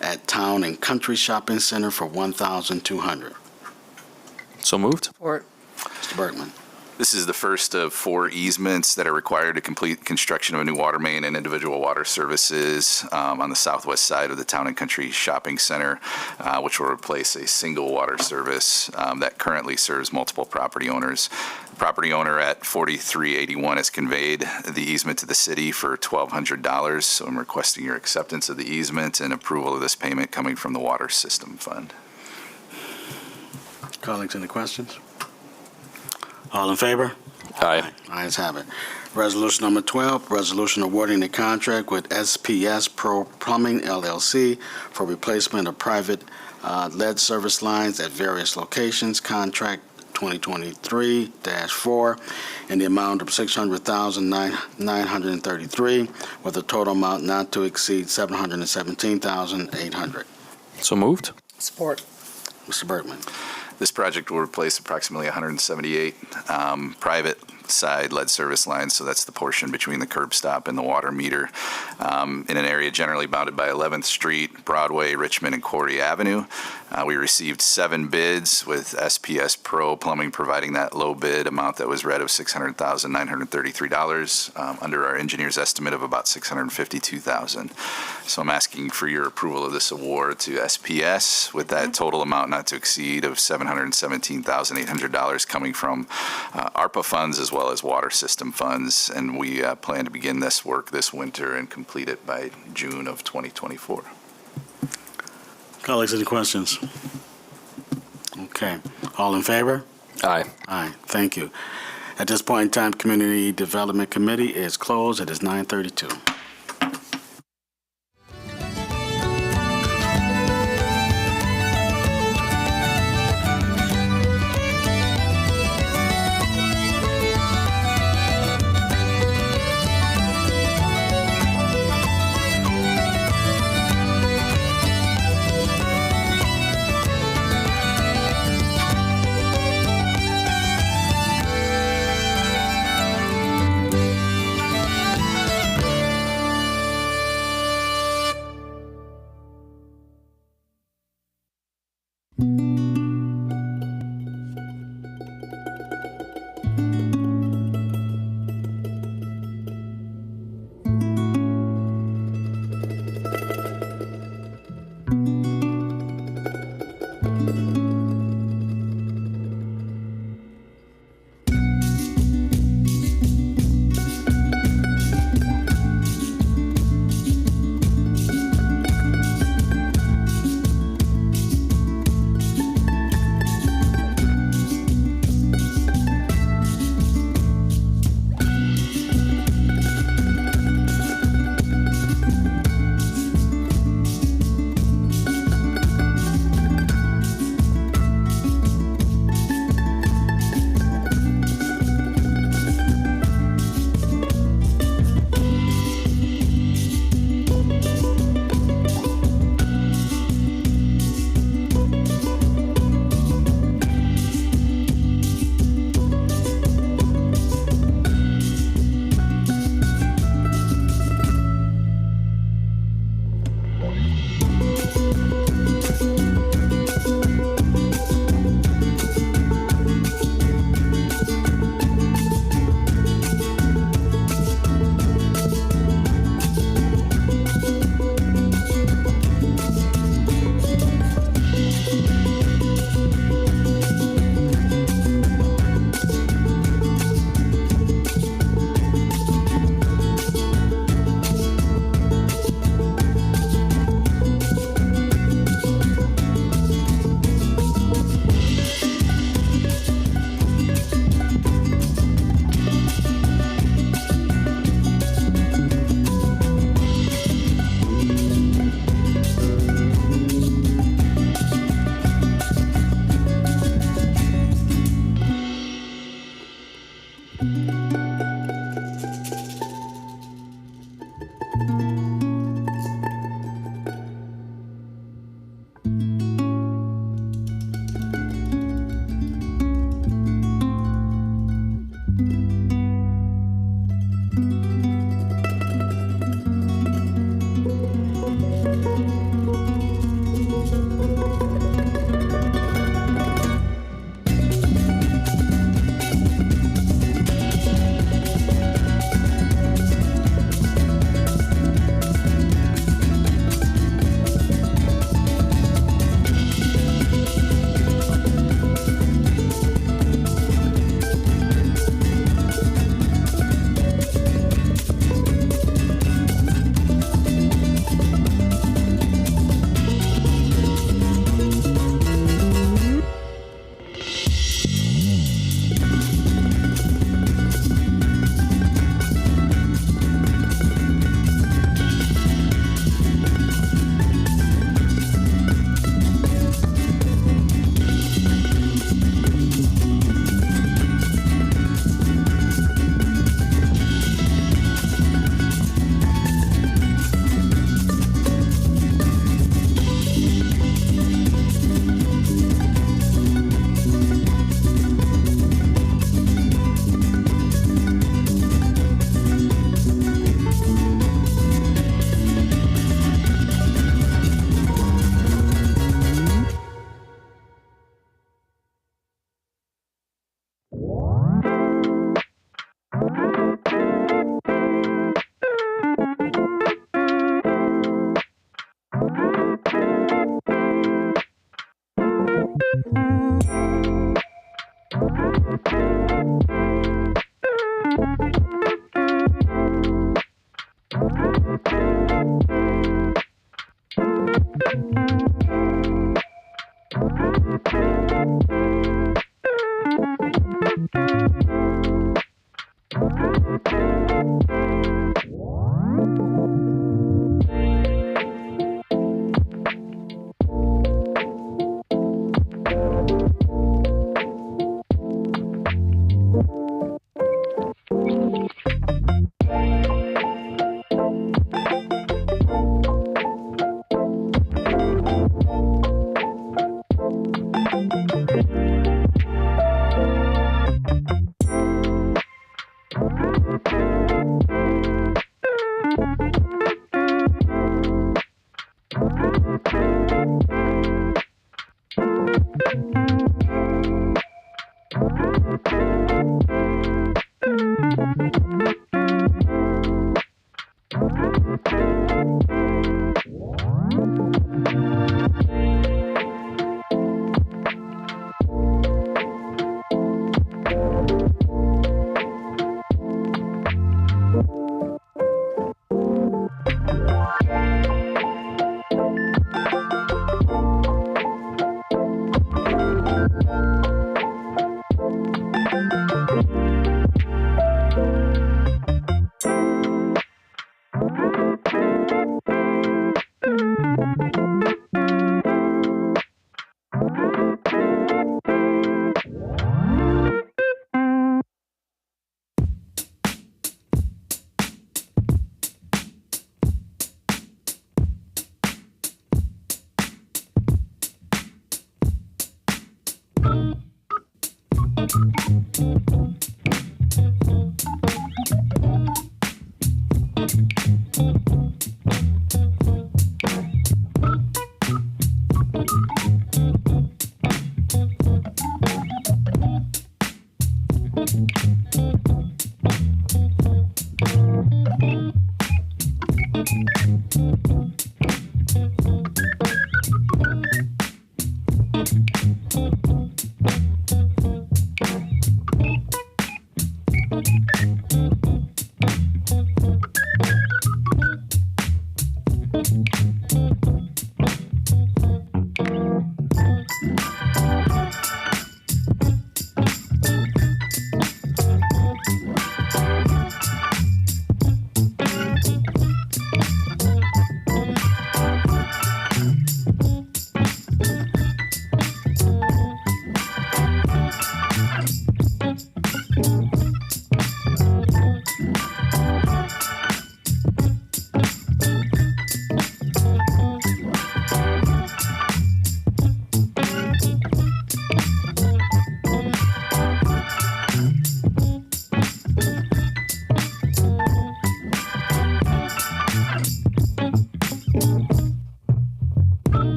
at Town and Country Shopping Center for $1,200. So moved. Support. Mr. Bergman. This is the first of 4 easements that are required to complete construction of a new water main and individual water services on the southwest side of the Town and Country Shopping Center, which will replace a single water service that currently serves multiple property owners. The property owner at 4381 has conveyed the easement to the city for $1,200, so I'm requesting your acceptance of the easement and approval of this payment coming from the Water System Fund. Colleagues, any questions? All in favor? Aye. Ayes have it. Resolution number 12, resolution awarding a contract with SPS Pro Plumbing LLC for replacement of private lead service lines at various locations. Contract 2023-4 in the amount of $600,933 with a total amount not to exceed $717,800. So moved. Support. Mr. Bergman. This project will replace approximately 178 private side lead service lines, so that's the portion between the curb stop and the water meter, in an area generally bounded by 11th Street, Broadway, Richmond, and Quarry Avenue. We received 7 bids with SPS Pro Plumbing providing that low bid amount that was read of $600,933 under our engineer's estimate of about $652,000. So I'm asking for your approval of this award to SPS with that total amount not to exceed of $717,800 coming from ARPA funds as well as water system funds, and we plan to begin this work this winter and complete it by June of 2024. Colleagues, any questions? Okay. All in favor? Aye. Aye. Thank you. At this point in time, Community Development Committee is closed. It is 9:32.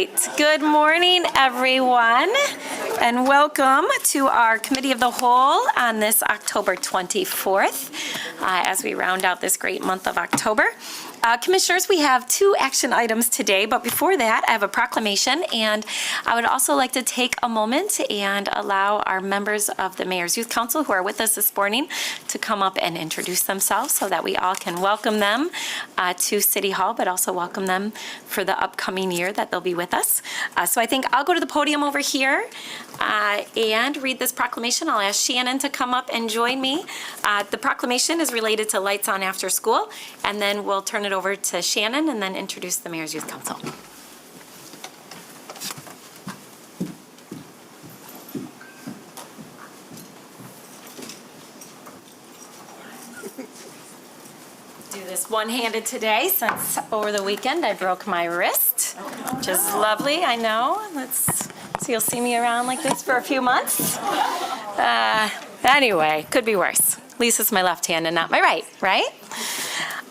right. Good morning, everyone, and welcome to our Committee of the Whole on this October 24th, as we round out this great month of October. Commissioners, we have 2 action items today, but before that, I have a proclamation, and I would also like to take a moment and allow our members of the Mayor's Youth Council who are with us this morning to come up and introduce themselves so that we all can welcome them to City Hall, but also welcome them for the upcoming year that they'll be with us. So I think I'll go to the podium over here and read this proclamation. I'll ask Shannon to come up and join me. The proclamation is related to Lights On After School, and then we'll turn it over to Shannon and then introduce the Mayor's Youth Council. Do this one-handed today since over the weekend I broke my wrist, which is lovely, I know. So you'll see me around like this for a few months. Anyway, could be worse. At least it's my left hand and not my right?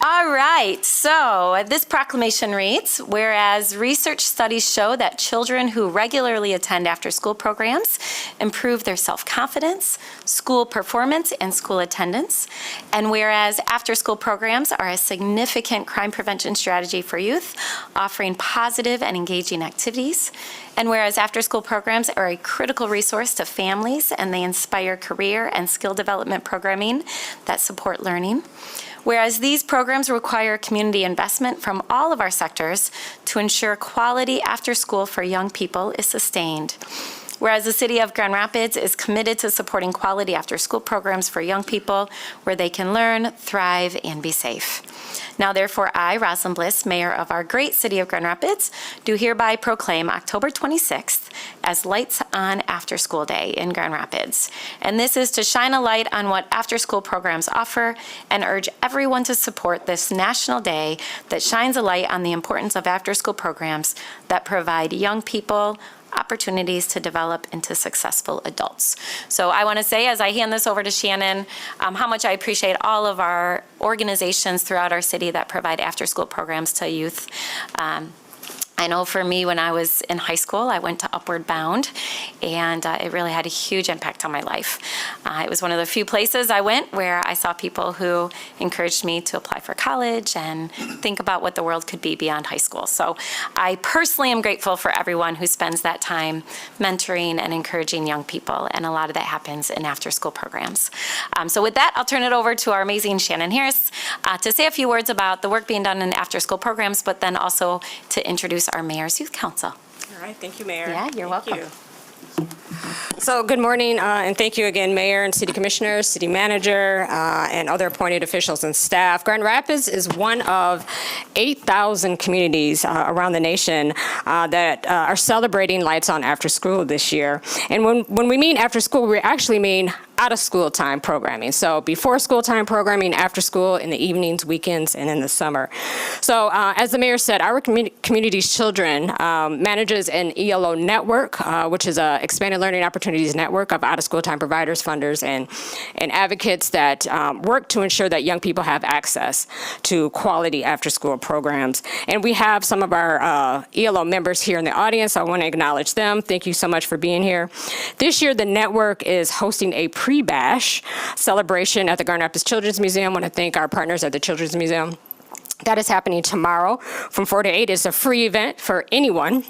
All right, so this proclamation reads, whereas research studies show that children who regularly attend after-school programs improve their self-confidence, school performance, and school attendance, and whereas after-school programs are a significant crime prevention strategy for youth, offering positive and engaging activities, and whereas after-school programs are a critical resource to families and they inspire career and skill development programming that support learning, whereas these programs require community investment from all of our sectors to ensure quality after school for young people is sustained. Whereas the City of Grand Rapids is committed to supporting quality after school programs for young people where they can learn, thrive, and be safe. Now therefore I, Rosalind Bliss, Mayor of our great City of Grand Rapids, do hereby proclaim October 26th as Lights On After School Day in Grand Rapids. And this is to shine a light on what after school programs offer and urge everyone to support this national day that shines a light on the importance of after school programs that provide young people opportunities to develop into successful adults. So I want to say, as I hand this over to Shannon, how much I appreciate all of our organizations throughout our city that provide after-school programs to youth. I know for me, when I was in high school, I went to Upward Bound, and it really had a huge impact on my life. It was one of the few places I went where I saw people who encouraged me to apply for college and think about what the world could be beyond high school. So I personally am grateful for everyone who spends that time mentoring and encouraging young people, and a lot of that happens in after-school programs. So with that, I'll turn it over to our amazing Shannon Harris to say a few words about the work being done in after-school programs, but then also to introduce our Mayor's Youth Council. All right, thank you, Mayor. Yeah, you're welcome. So good morning, and thank you again, Mayor and City Commissioners, City Manager, and other appointed officials and staff. Grand Rapids is one of 8,000 communities around the nation that are celebrating Lights On After School this year. And when we mean after school, we actually mean out of school time programming. So before school time programming, after school, in the evenings, weekends, and in the summer. So as the Mayor said, our community's children manages an ELO network, which is a Expanded Learning Opportunities Network of out-of-school time providers, funders, and advocates that work to ensure that young people have access to quality after-school programs. And we have some of our ELO members here in the audience. I want to acknowledge them. Thank you so much for being here. This year, the network is hosting a pre-bash celebration at the Grand Rapids Children's Museum. I want to thank our partners at the Children's Museum. That is happening tomorrow from 4 to 8. It's a free event for anyone,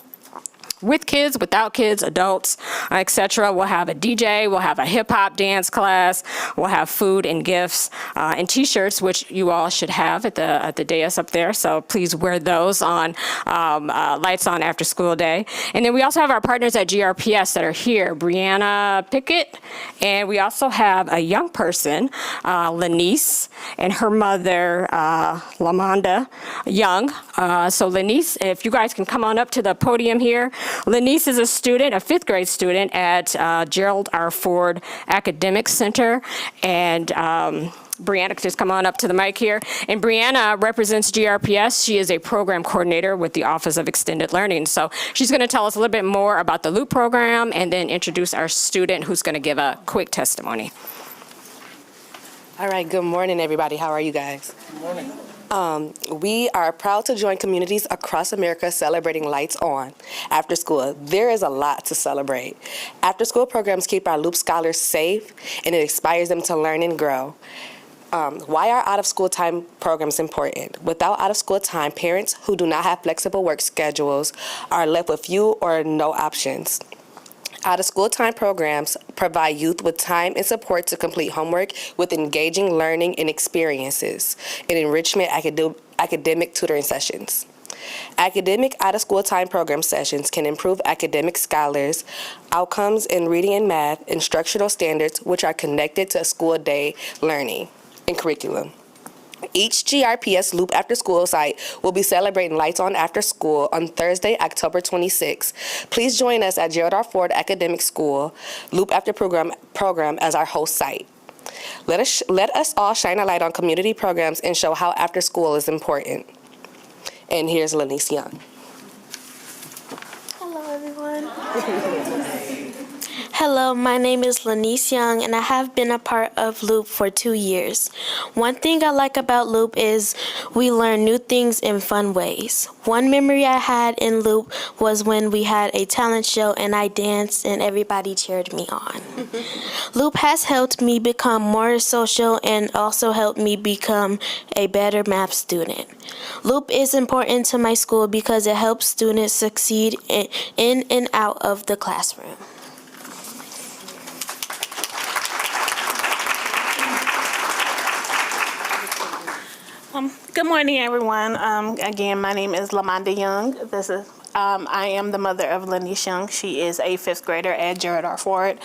with kids, without kids, adults, etc. We'll have a DJ, we'll have a hip-hop dance class, we'll have food and gifts and T-shirts, which you all should have at the dais up there. So please wear those on Lights On After School Day. And then we also have our partners at GRPS that are here, Brianna Pickett, and we also have a young person, Lanice, and her mother, Lamonda Young. So Lanice, if you guys can come on up to the podium here. Lanice is a student, a 5th grade student at Gerald R. Ford Academic Center, and Brianna, just come on up to the mic here. And Brianna represents GRPS. She is a program coordinator with the Office of Extended Learning. So she's going to tell us a little bit more about the LOOP program and then introduce our student who's going to give a quick testimony. All right, good morning, everybody. How are you guys? Good morning. We are proud to join communities across America celebrating Lights On after school. There is a lot to celebrate. After school programs keep our Loop scholars safe, and it inspires them to learn and grow. Why are out-of-school time programs important? Without out-of-school time, parents who do not have flexible work schedules are left with few or no options. Out-of-school time programs provide youth with time and support to complete homework with engaging learning and experiences and enrichment academic tutoring sessions. Academic out-of-school time program sessions can improve academic scholars' outcomes in reading and math, instructional standards, which are connected to school day learning and curriculum. Each GRPS Loop After School site will be celebrating Lights On After School on Thursday, October 26. Please join us at Gerald R. Ford Academic School Loop After program as our host site. Let us all shine a light on community programs and show how after school is important. And here's Lanice Young. Hello, everyone. Hello, my name is Lanice Young, and I have been a part of Loop for 2 years. One thing I like about Loop is we learn new things in fun ways. One memory I had in Loop was when we had a talent show and I danced and everybody cheered me on. Loop has helped me become more social and also helped me become a better math student. Loop is important to my school because it helps students succeed in and out of the classroom. Good morning, everyone. Again, my name is Lamonda Young. I am the mother of Lanice Young. She is a 5th grader at Gerald R. Ford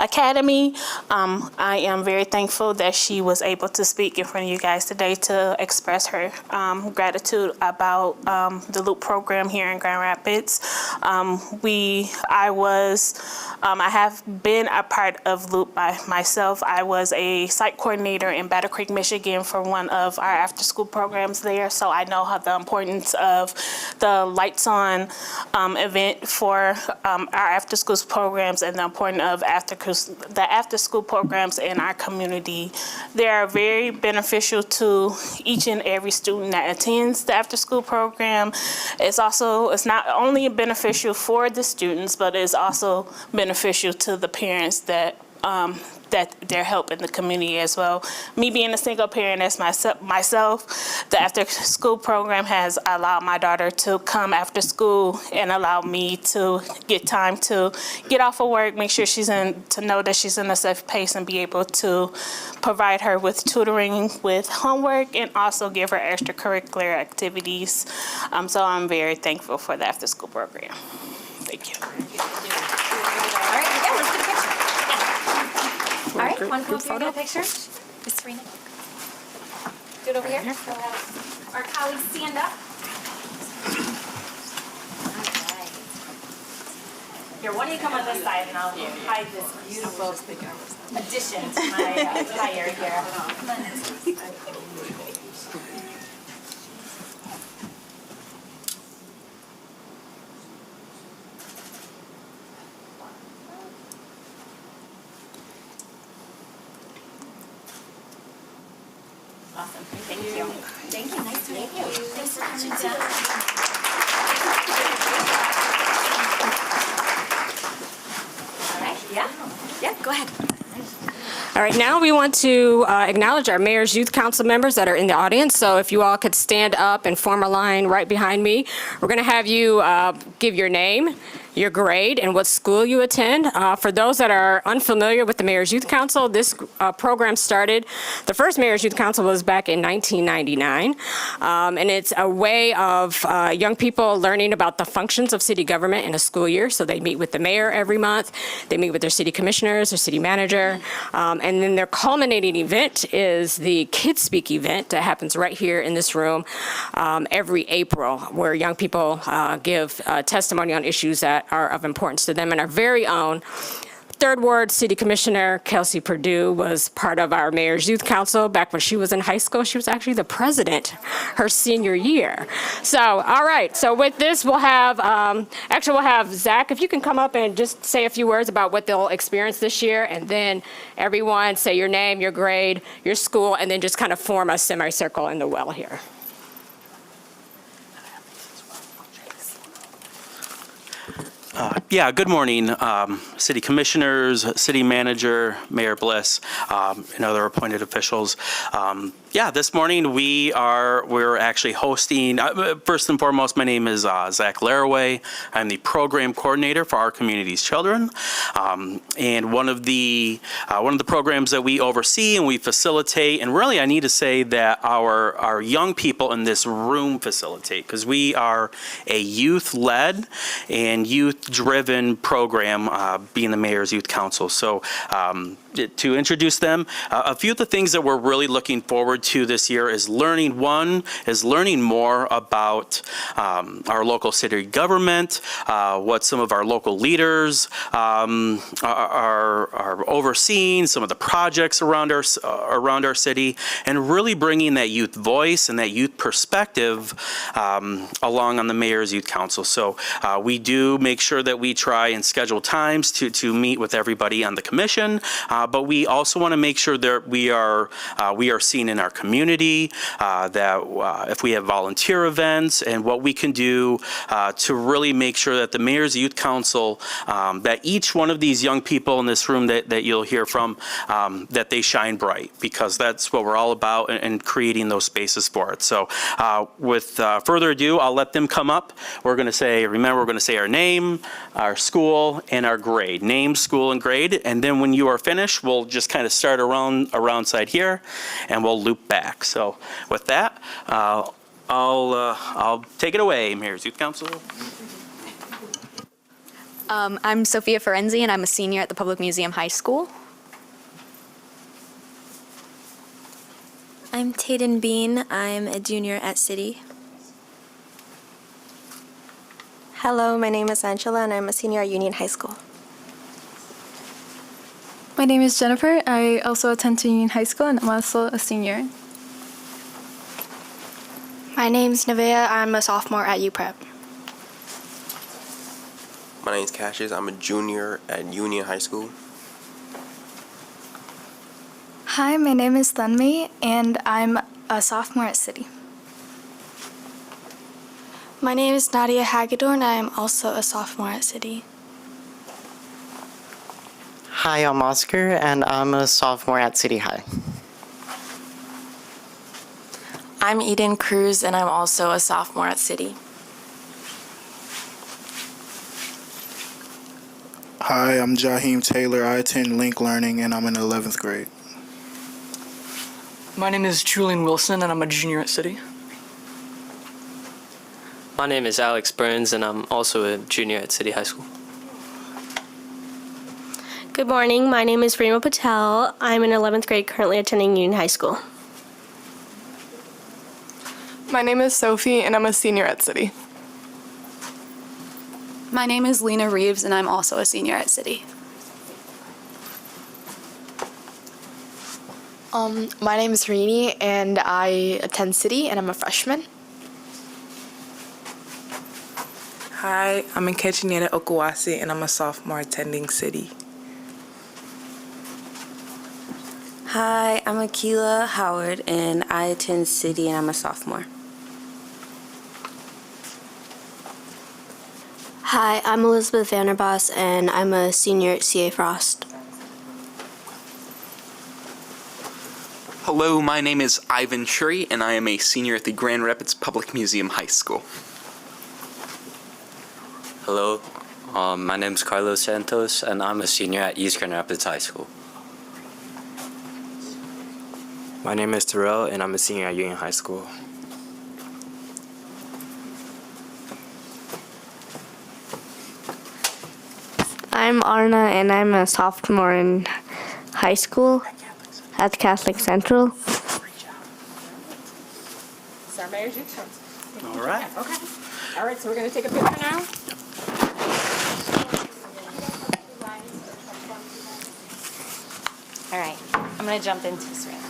Academy. I am very thankful that she was able to speak in front of you guys today to express her gratitude about the Loop program here in Grand Rapids. I have been a part of Loop by myself. I was a site coordinator in Battle Creek, Michigan for one of our after-school programs there, so I know how the importance of the Lights On event for our after-school programs and the importance of the after-school programs in our community. They are very beneficial to each and every student that attends the after-school program. It's not only beneficial for the students, but it's also beneficial to the parents that their help in the community as well. Me being a single parent as myself, the after school program has allowed my daughter to come after school and allow me to get time to get off of work, make sure to know that she's in a safe place and be able to provide her with tutoring, with homework, and also give her extracurricular activities. So I'm very thankful for the after school program. Thank you. All right, want to come up here and get a picture? Miss Serena. Do it over here. We'll have our colleagues stand up. All right. Here, why don't you come on this side and I'll hide this beautiful addition to my attire here. Awesome. Thank you. Thank you. Nice to meet you. Thanks for coming down. All right. Yeah. Yeah. Go ahead. All right, now we want to acknowledge our Mayor's Youth Council members that are in the audience. So if you all could stand up and form a line right behind me. We're going to have you give your name, your grade, and what school you attend. For those that are unfamiliar with the Mayor's Youth Council, this program started, the first Mayor's Youth Council was back in 1999. And it's a way of young people learning about the functions of city government in a school year. So they meet with the mayor every month. They meet with their city commissioners, their city manager. And then their culminating event is the Kids Speak event that happens right here in this room every April, where young people give testimony on issues that are of importance to them. And our very own Third Ward City Commissioner Kelsey Perdue was part of our Mayor's Youth Council back when she was in high school. She was actually the president her senior year. So, all right. So with this, we'll have, we'll have Zach, if you can come up and just say a few words about what they'll experience this year, and then everyone say your name, your grade, your school, and then just kind of form a semicircle in the well here. Yeah, good morning, City Commissioners, City Manager, Mayor Bliss, and other appointed officials. Yeah, this morning we're actually hosting, first and foremost, my name is Zach Laraway. I'm the program coordinator for Our Community's Children. And one of the programs that we oversee and we facilitate, and really I need to say that our young people in this room facilitate, because we are a youth-led and youth-driven program, being the Mayor's Youth Council. So to introduce them, a few of the things that we're really looking forward to this year is learning more about our local city government, what some of our local leaders are overseeing, some of the projects around our city, and really bringing that youth voice and that youth perspective along on the Mayor's Youth Council. So we do make sure that we try and schedule times to meet with everybody on the commission, but we also want to make sure that we are seen in our community, that if we have volunteer events and what we can do to really make sure that the Mayor's Youth Council, that each one of these young people in this room that you'll hear from, that they shine bright, because that's what we're all about, and creating those spaces for it. So with further ado, I'll let them come up. We're going to say our name, our school, and our grade. Name, school, and grade. And then when you are finished, we'll just kind of start around side here, and we'll loop back. So with that, I'll take it away, Mayor's Youth Council. I'm Sophia Ferenzi, and I'm a senior at the Public Museum High School. I'm Tayden Bean. I'm a junior at City. Hello, my name is Angela, and I'm a senior at Union High School. My name is Jennifer. I also attend Union High School, and I'm also a senior. My name's Nevaeh. I'm a sophomore at UPrep. My name's Cassius. I'm a junior at Union High School. Hi, my name is Thunmi, and I'm a sophomore at City. My name is Nadia Hagedorn, and I am also a sophomore at City. Hi, I'm Oscar, and I'm a sophomore at City High. I'm Eden Cruz, and I'm also a sophomore at City. Hi, I'm Jaheim Taylor. I attend Link Learning, and I'm in 11th grade. My name is Julian Wilson, and I'm a junior at City. My name is Alex Burns, and I'm also a junior at City High School. Good morning. My name is Rima Patel. I'm in 11th grade, currently attending Union High School. My name is Sophie, and I'm a senior at City. My name is Lena Reeves, and I'm also a senior at City. My name is Rini, and I attend City, and I'm a freshman. Hi, I'm Nkechinene Okuwasi, and I'm a sophomore attending City. Hi, I'm Akila Howard, and I attend City, and I'm a sophomore. Hi, I'm Elizabeth Vanderbos, and I'm a senior at CA Frost. Hello, my name is Ivan Shuri, and I am a senior at the Grand Rapids Public Museum High School. Hello, my name is Carlos Santos, and I'm a senior at East Grand Rapids High School. My name is Terrell, and I'm a senior at Union High School. I'm Arna, and I'm a sophomore in high school at Catholic Central. It's our Mayor's Youth Council. All right. Okay. All right, so we're going to take a picture now. All right, I'm going to jump into this right now.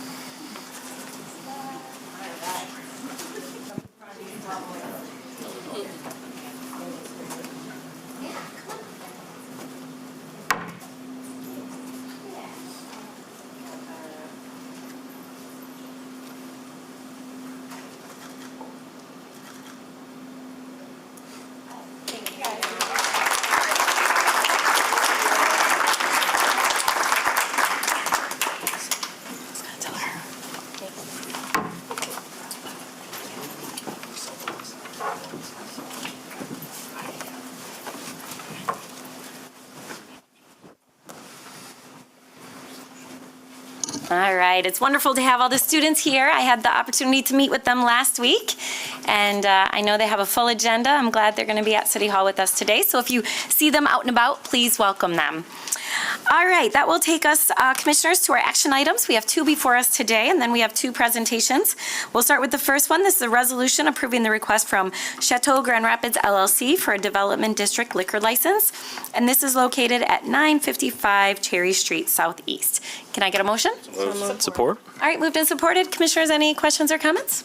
All right, it's wonderful to have all the students here. I had the opportunity to meet with them last week, and I know they have a full agenda. I'm glad they're going to be at City Hall with us today. So if you see them out and about, please welcome them. All right, that will take us, commissioners, to our action items. We have 2 before us today, and then we have 2 presentations. We'll start with the first one. This is a resolution approving the request from Chateau Grand Rapids LLC for a development district liquor license, and this is located at 955 Cherry Street Southeast. Can I get a motion? Support. All right, moved and supported. Commissioners, any questions or comments?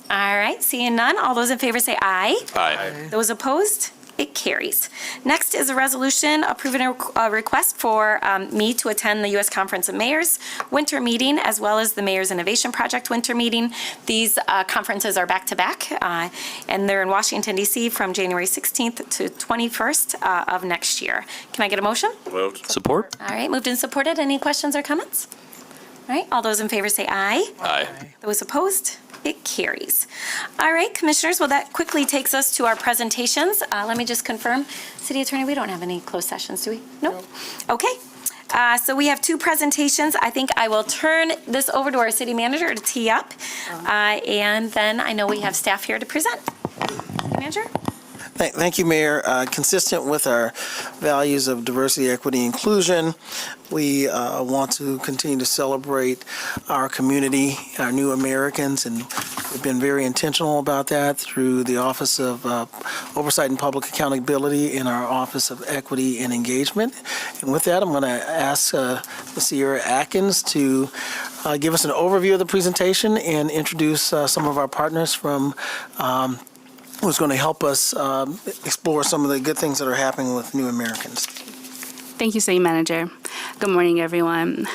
All right, seeing none. All those in favor say aye. Aye. Those opposed? It carries. Next is a resolution approving a request for me to attend the U.S. Conference of Mayors winter meeting, as well as the Mayors Innovation Project winter meeting. These conferences are back-to-back, and they're in Washington, D.C. from January 16th to 21st of next year. Can I get a motion? Moved. Support. All right, moved and supported. Any questions or comments? All right, all those in favor say aye. Aye. Those opposed? It carries. All right, commissioners, well, that quickly takes us to our presentations. Let me just confirm, City Attorney, we don't have any closed sessions, do we? No? Okay. So we have 2 presentations. I think I will turn this over to our city manager to tee up. And then I know we have staff here to present. Manager? Thank you, Mayor. Consistent with our values of diversity, equity, inclusion, we want to continue to celebrate our community, our new Americans, and we've been very intentional about that through the Office of Oversight and Public Accountability and our Office of Equity and Engagement. And with that, I'm going to ask Sierra Atkins to give us an overview of the presentation and introduce some of our partners from who's going to help us explore some of the good things that are happening with New Americans. Thank you, City Manager. Good morning, everyone.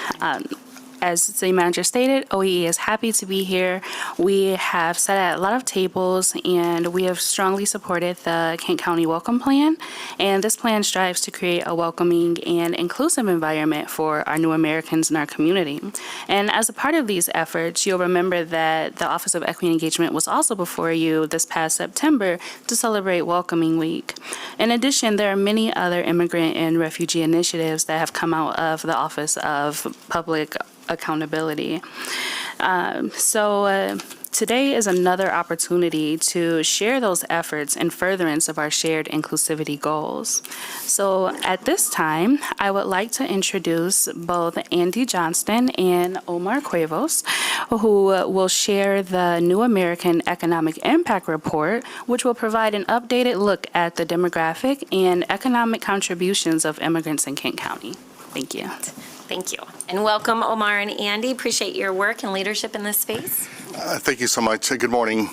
As City Manager stated, OEE is happy to be here. We have sat at a lot of tables, and we have strongly supported the Kent County Welcome Plan. And this plan strives to create a welcoming and inclusive environment for our new Americans in our community. And as a part of these efforts, you'll remember that the Office of Equity and Engagement was also before you this past September to celebrate Welcoming Week. In addition, there are many other immigrant and refugee initiatives that have come out of the Office of Public Accountability. Today is another opportunity to share those efforts in furtherance of our shared inclusivity goals. So at this time, I would like to introduce both Andy Johnston and Omar Cuevas, who will share the New American Economic Impact Report, which will provide an updated look at the demographic and economic contributions of immigrants in Kent County. Thank you. Thank you. And welcome, Omar and Andy. Appreciate your work and leadership in this space. Thank you so much. Good morning.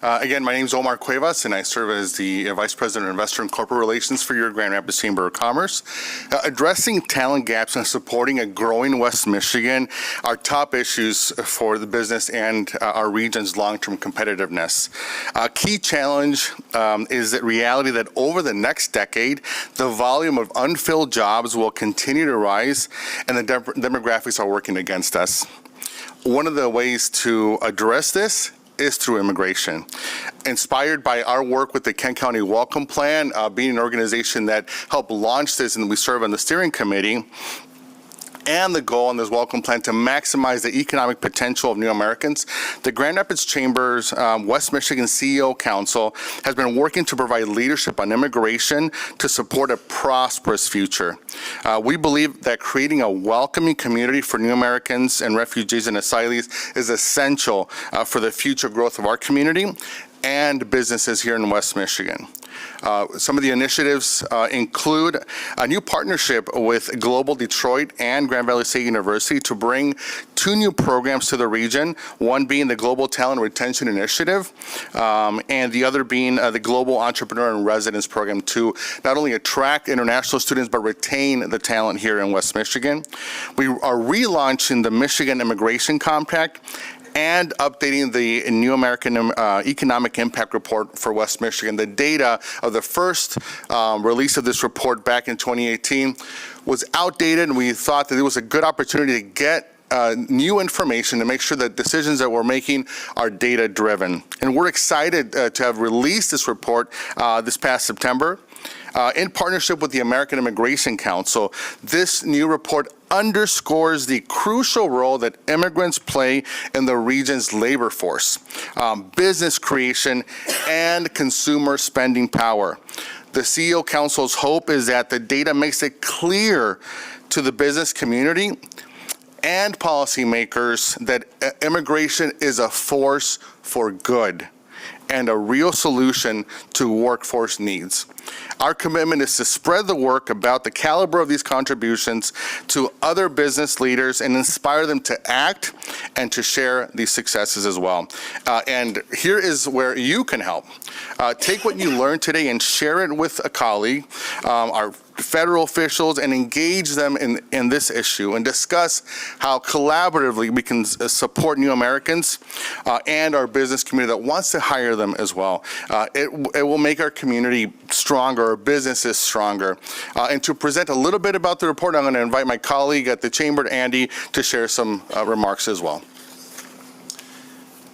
Again, my name is Omar Cuevas, and I serve as the Vice President of Investor and Corporate Relations for your Grand Rapids Chamber of Commerce. Addressing talent gaps and supporting a growing West Michigan are top issues for the business and our region's long-term competitiveness. A key challenge is the reality that over the next decade, the volume of unfilled jobs will continue to rise, and the demographics are working against us. One of the ways to address this is through immigration. Inspired by our work with the Kent County Welcome Plan, being an organization that helped launch this, and we serve on the steering committee, and the goal on this Welcome Plan to maximize the economic potential of New Americans, the Grand Rapids Chamber's West Michigan CEO Council has been working to provide leadership on immigration to support a prosperous future. We believe that creating a welcoming community for New Americans and refugees and asylees is essential for the future growth of our community and businesses here in West Michigan. Some of the initiatives include a new partnership with Global Detroit and Grand Valley State University to bring 2 new programs to the region, one being the Global Talent Retention Initiative, and the other being the Global Entrepreneur in Residence Program to not only attract international students, but retain the talent here in West Michigan. We are relaunching the Michigan Immigration Compact and updating the New American Economic Impact Report for West Michigan. The data of the first release of this report back in 2018 was outdated, and we thought that it was a good opportunity to get new information to make sure that decisions that we're making are data-driven. And we're excited to have released this report this past September. In partnership with the American Immigration Council, this new report underscores the crucial role that immigrants play in the region's labor force, business creation, and consumer spending power. The CEO Council's hope is that the data makes it clear to the business community and policymakers that immigration is a force for good and a real solution to workforce needs. Our commitment is to spread the word about the caliber of these contributions to other business leaders and inspire them to act and to share these successes as well. And here is where you can help. Take what you learned today and share it with a colleague, our federal officials, and engage them in this issue and discuss how collaboratively we can support new Americans and our business community that wants to hire them as well. It will make our community stronger, our businesses stronger. And to present a little bit about the report, I'm going to invite my colleague at the Chamber, Andy, to share some remarks as well.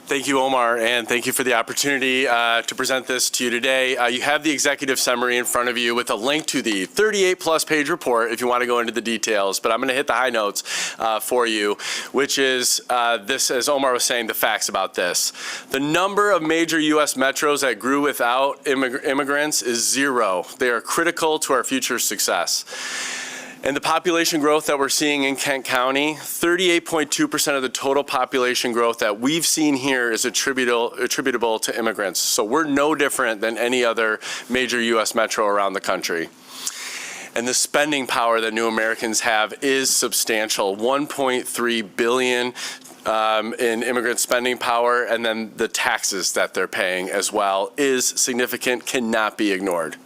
Thank you, Omar, and thank you for the opportunity to present this to you today. You have the executive summary in front of you with a link to the 38-plus page report if you want to go into the details, but I'm going to hit the high notes for you, which is this, as Omar was saying, the facts about this. The number of major U.S. metros that grew without immigrants is 0. They are critical to our future success. And the population growth that we're seeing in Kent County, 38.2% of the total population growth that we've seen here is attributable to immigrants. So we're no different than any other major U.S. metro around the country. And the spending power that new Americans have is substantial, $1.3 billion in immigrant spending power, and then the taxes that they're paying as well is significant, cannot be ignored.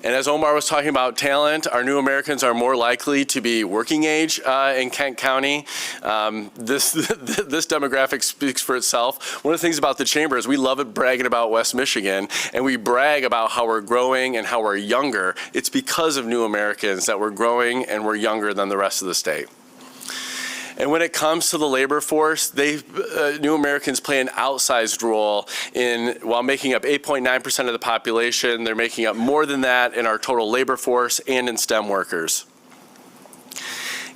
And as Omar was talking about talent, our new Americans are more likely to be working age in Kent County. This demographic speaks for itself. One of the things about the Chamber is we love it bragging about West Michigan, and we brag about how we're growing and how we're younger. It's because of new Americans that we're growing and we're younger than the rest of the state. And when it comes to the labor force, new Americans play an outsized role while making up 8.9% of the population, they're making up more than that in our total labor force and in STEM workers.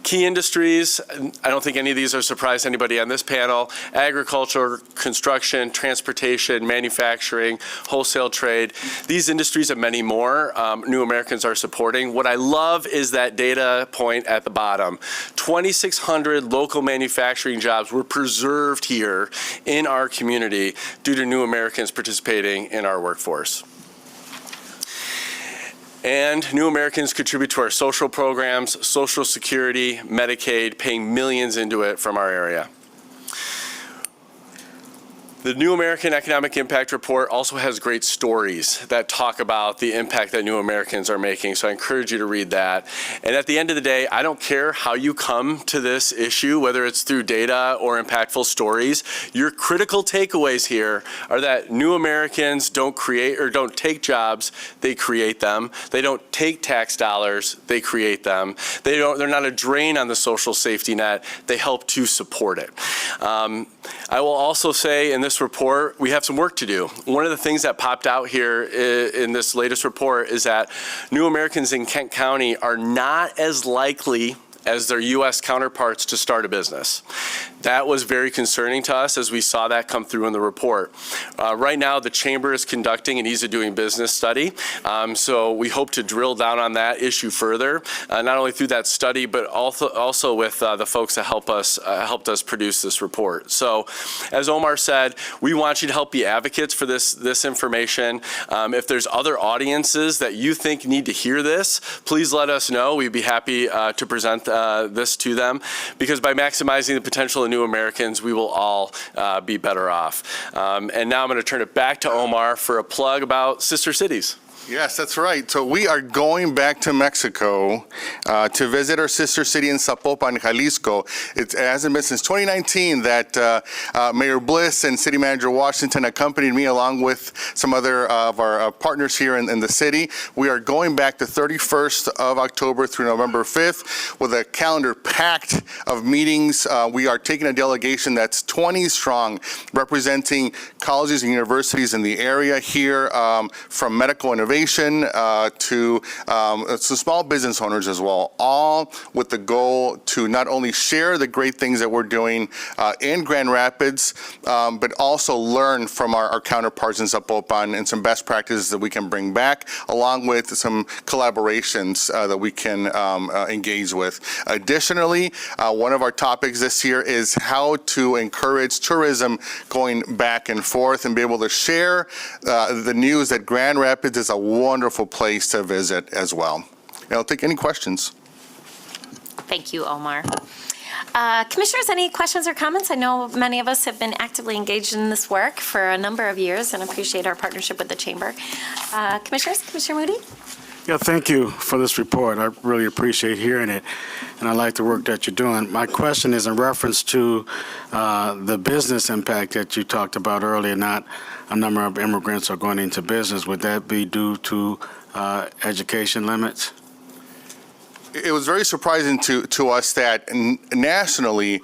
Key industries, I don't think any of these are surprise to anybody on this panel: agriculture, construction, transportation, manufacturing, wholesale trade. These industries and many more new Americans are supporting. What I love is that data point at the bottom. 2,600 local manufacturing jobs were preserved here in our community due to new Americans participating in our workforce. And new Americans contribute to our social programs, Social Security, Medicaid, paying millions into it from our area. The New American Economic Impact Report also has great stories that talk about the impact that new Americans are making, so I encourage you to read that. And at the end of the day, I don't care how you come to this issue, whether it's through data or impactful stories. Your critical takeaways here are that new Americans don't create or don't take jobs, they create them. They don't take tax dollars, they create them. They're not a drain on the social safety net, they help to support it. I will also say in this report, we have some work to do. One of the things that popped out here in this latest report is that new Americans in Kent County are not as likely as their U.S. counterparts to start a business. That was very concerning to us as we saw that come through in the report. Right now, the Chamber is conducting an ease of doing business study, so we hope to drill down on that issue further, not only through that study, but also with the folks that helped us produce this report. So, as Omar said, we want you to help be advocates for this information. If there's other audiences that you think need to hear this, please let us know. We'd be happy to present this to them, because by maximizing the potential of new Americans, we will all be better off. And now I'm going to turn it back to Omar for a plug about Sister Cities. Yes, that's right. So we are going back to Mexico to visit our sister city in Zapopan, Jalisco. It hasn't been since 2019 that Mayor Bliss and City Manager Washington accompanied me along with some other of our partners here in the city. We are going back the 31st of October through November 5th with a calendar packed of meetings. We are taking a delegation that's 20 strong, representing colleges and universities in the area here, from medical innovation information to small business owners as well, all with the goal to not only share the great things that we're doing in Grand Rapids, but also learn from our counterparts in Zapopan and some best practices that we can bring back, along with some collaborations that we can engage with. Additionally, one of our topics this year is how to encourage tourism going back and forth and be able to share the news that Grand Rapids is a wonderful place to visit as well. And I'll take any questions. Thank you, Omar. Commissioners, any questions or comments? I know many of us have been actively engaged in this work for a number of years and appreciate our partnership with the Chamber. Commissioners, Commissioner Moody? Yeah, thank you for this report. I really appreciate hearing it, and I like the work that you're doing. My question is in reference to the business impact that you talked about earlier, not a number of immigrants are going into business. Would that be due to education limits? It was very surprising to us that nationally,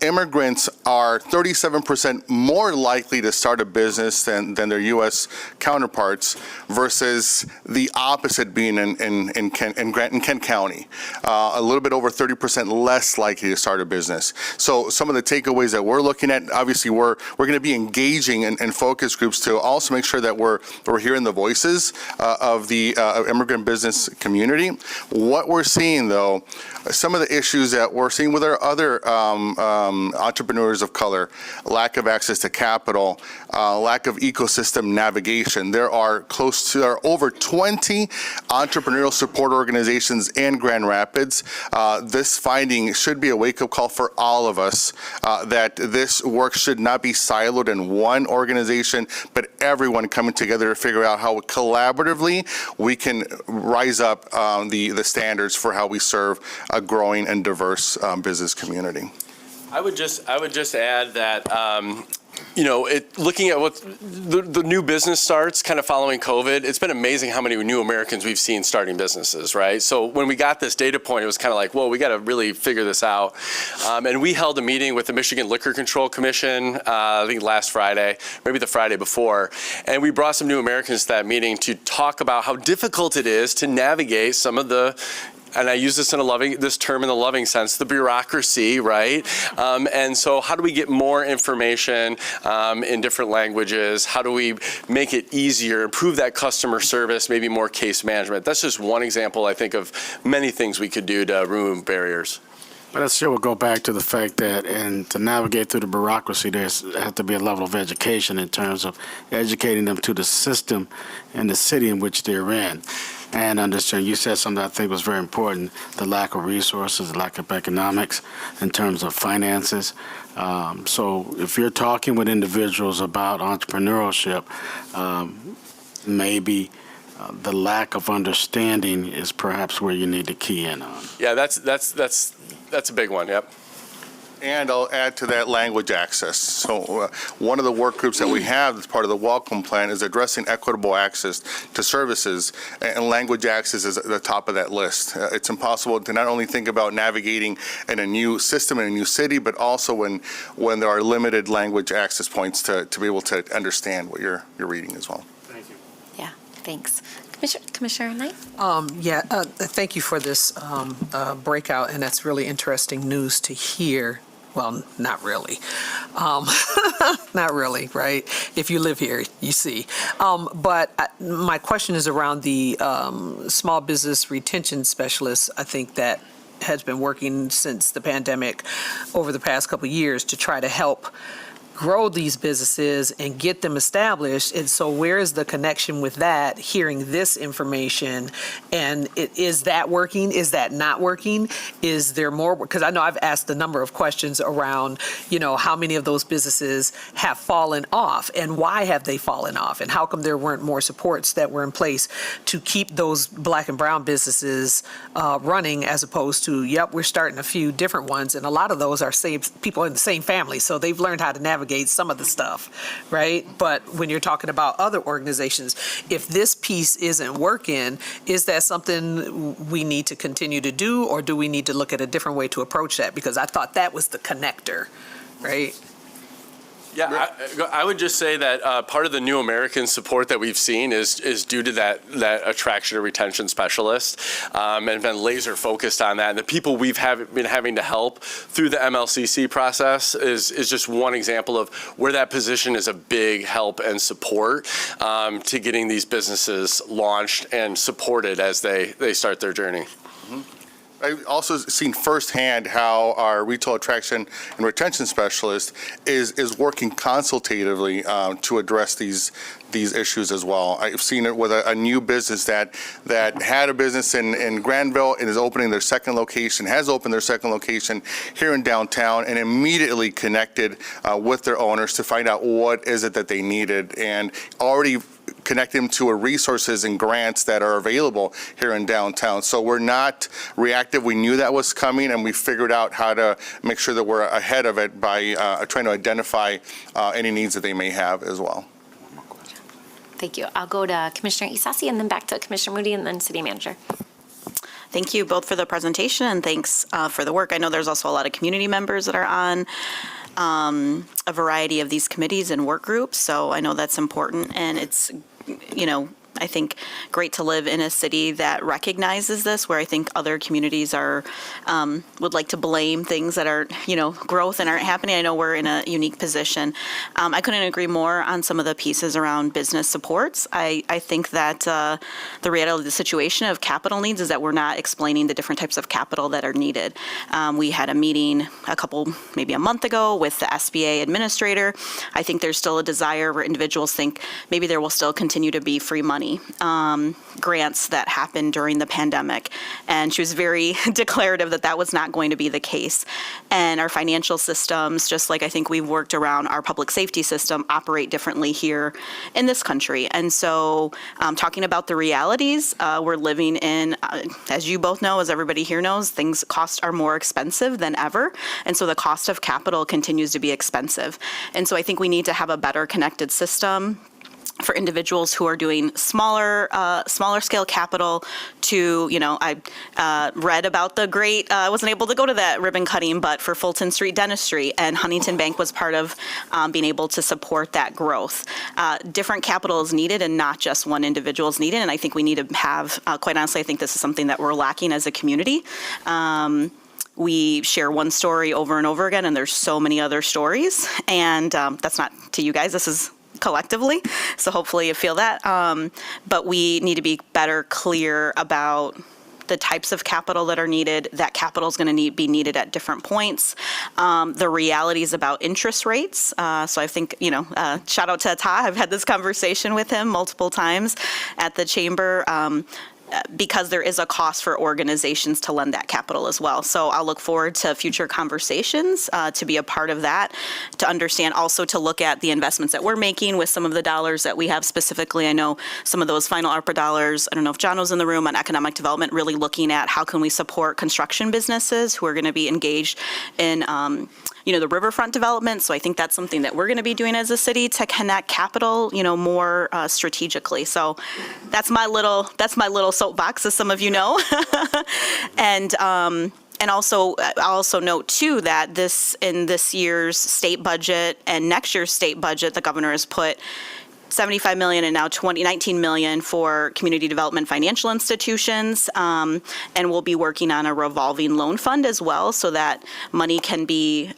immigrants are 37% more likely to start a business than their U.S. counterparts, versus the opposite being in Kent County. A little bit over 30% less likely to start a business. So some of the takeaways that we're looking at, obviously we're going to be engaging in focus groups to also make sure that we're hearing the voices of the immigrant business community. What we're seeing, though, some of the issues that we're seeing with our other entrepreneurs of color: lack of access to capital, lack of ecosystem navigation. There are over 20 entrepreneurial support organizations in Grand Rapids. This finding should be a wake-up call for all of us, that this work should not be siloed in one organization, but everyone coming together to figure out how collaboratively we can rise up the standards for how we serve a growing and diverse business community. I would just add that, looking at what the new business starts kind of following COVID, it's been amazing how many new Americans we've seen starting businesses, right? So when we got this data point, it was kind of like, whoa, we got to really figure this out. And we held a meeting with the Michigan Liquor Control Commission, I think last Friday, maybe the Friday before. And we brought some new Americans to that meeting to talk about how difficult it is to navigate some of the, and I use this term in the loving sense, the bureaucracy, right? And so how do we get more information in different languages? How do we make it easier, improve that customer service, maybe more case management? That's just one example, I think, of many things we could do to remove barriers. But that still will go back to the fact that, and to navigate through the bureaucracy, there has to be a level of education in terms of educating them to the system and the city in which they're in. And understand, you said something I think was very important: the lack of resources, the lack of economics in terms of finances. So if you're talking with individuals about entrepreneurship, maybe the lack of understanding is perhaps where you need to key in on. Yeah, that's a big one. Yep. And I'll add to that language access. So one of the work groups that we have as part of the Welcome Plan is addressing equitable access to services, and language access is at the top of that list. It's impossible to not only think about navigating in a new system in a new city, but also when there are limited language access points to be able to understand what you're reading as well. Thank you. Yeah, thanks. Commissioner Knight? Thank you for this breakout, and that's really interesting news to hear. Well, not really. Not really, right? If you live here, you see. But my question is around the small business retention specialist. I think that has been working since the pandemic over the past couple of years to try to help grow these businesses and get them established. And so where is the connection with that, hearing this information? And is that working? Is that not working? Is there more? Because I know I've asked a number of questions around, how many of those businesses have fallen off and why have they fallen off? And how come there weren't more supports that were in place to keep those Black and brown businesses running, as opposed to, we're starting a few different ones. And a lot of those are people in the same family. So they've learned how to navigate some of the stuff, right? But when you're talking about other organizations, if this piece isn't working, is that something we need to continue to do, or do we need to look at a different way to approach that? Because I thought that was the connector, right? Yeah, I would just say that part of the New American support that we've seen is due to that attraction and retention specialist, and been laser focused on that. And the people we've been having to help through the MLCC process is just one example of where that position is a big help and support to getting these businesses launched and supported as they start their journey. I've also seen firsthand how our retail attraction and retention specialist is working consultatively to address these issues as well. I've seen it with a new business that had a business in Granville and is opening their second location, has opened their second location here in downtown, and immediately connected with their owners to find out what is it that they needed, and already connect them to resources and grants that are available here in downtown. So we're not reactive. We knew that was coming, and we figured out how to make sure that we're ahead of it by trying to identify any needs that they may have as well. Thank you. I'll go to Commissioner Isasi and then back to Commissioner Moody and then City Manager. Thank you both for the presentation, and thanks for the work. I know there's also a lot of community members that are on a variety of these committees and work groups, so I know that's important, and it's, I think, great to live in a city that recognizes this, where I think other communities would like to blame things that are, growth and aren't happening. I know we're in a unique position. I couldn't agree more on some of the pieces around business supports. I think that the reality of the situation of capital needs is that we're not explaining the different types of capital that are needed. We had a meeting maybe a month ago with the SBA administrator. I think there's still a desire where individuals think maybe there will still continue to be free money grants that happened during the pandemic. And she was very declarative that was not going to be the case. And our financial systems, just like I think we've worked around our public safety system, operate differently here in this country. And so talking about the realities, we're living in, as you both know, as everybody here knows, costs are more expensive than ever. And so the cost of capital continues to be expensive. And so I think we need to have a better connected system for individuals who are doing smaller scale capital to, I read about the great, I wasn't able to go to that ribbon cutting, but for Fulton Street Dentistry, and Huntington Bank was part of being able to support that growth. Different capital is needed and not just one individual is needed. And I think we need to have, quite honestly, I think this is something that we're lacking as a community. We share one story over and over again, and there's so many other stories. And that's not to you guys, this is collectively, so hopefully you feel that. But we need to be clear about the types of capital that are needed. That capital is going to be needed at different points. The realities about interest rates. So I think, shout out to Ata. I've had this conversation with him multiple times at the chamber. Because there is a cost for organizations to lend that capital as well. So I'll look forward to future conversations to be a part of that, to understand, also to look at the investments that we're making with some of the dollars that we have specifically. I know some of those final ARPA dollars, I don't know if John was in the room, on economic development, really looking at how can we support construction businesses who are going to be engaged in the riverfront development. So I think that's something that we're going to be doing as a city to connect capital, more strategically. So that's my little soapbox, as some of you know. And also, I'll also note too that in this year's state budget and next year's state budget, the governor has put $75 million and now $19 million for community development financial institutions, and we'll be working on a revolving loan fund as well, so that money can be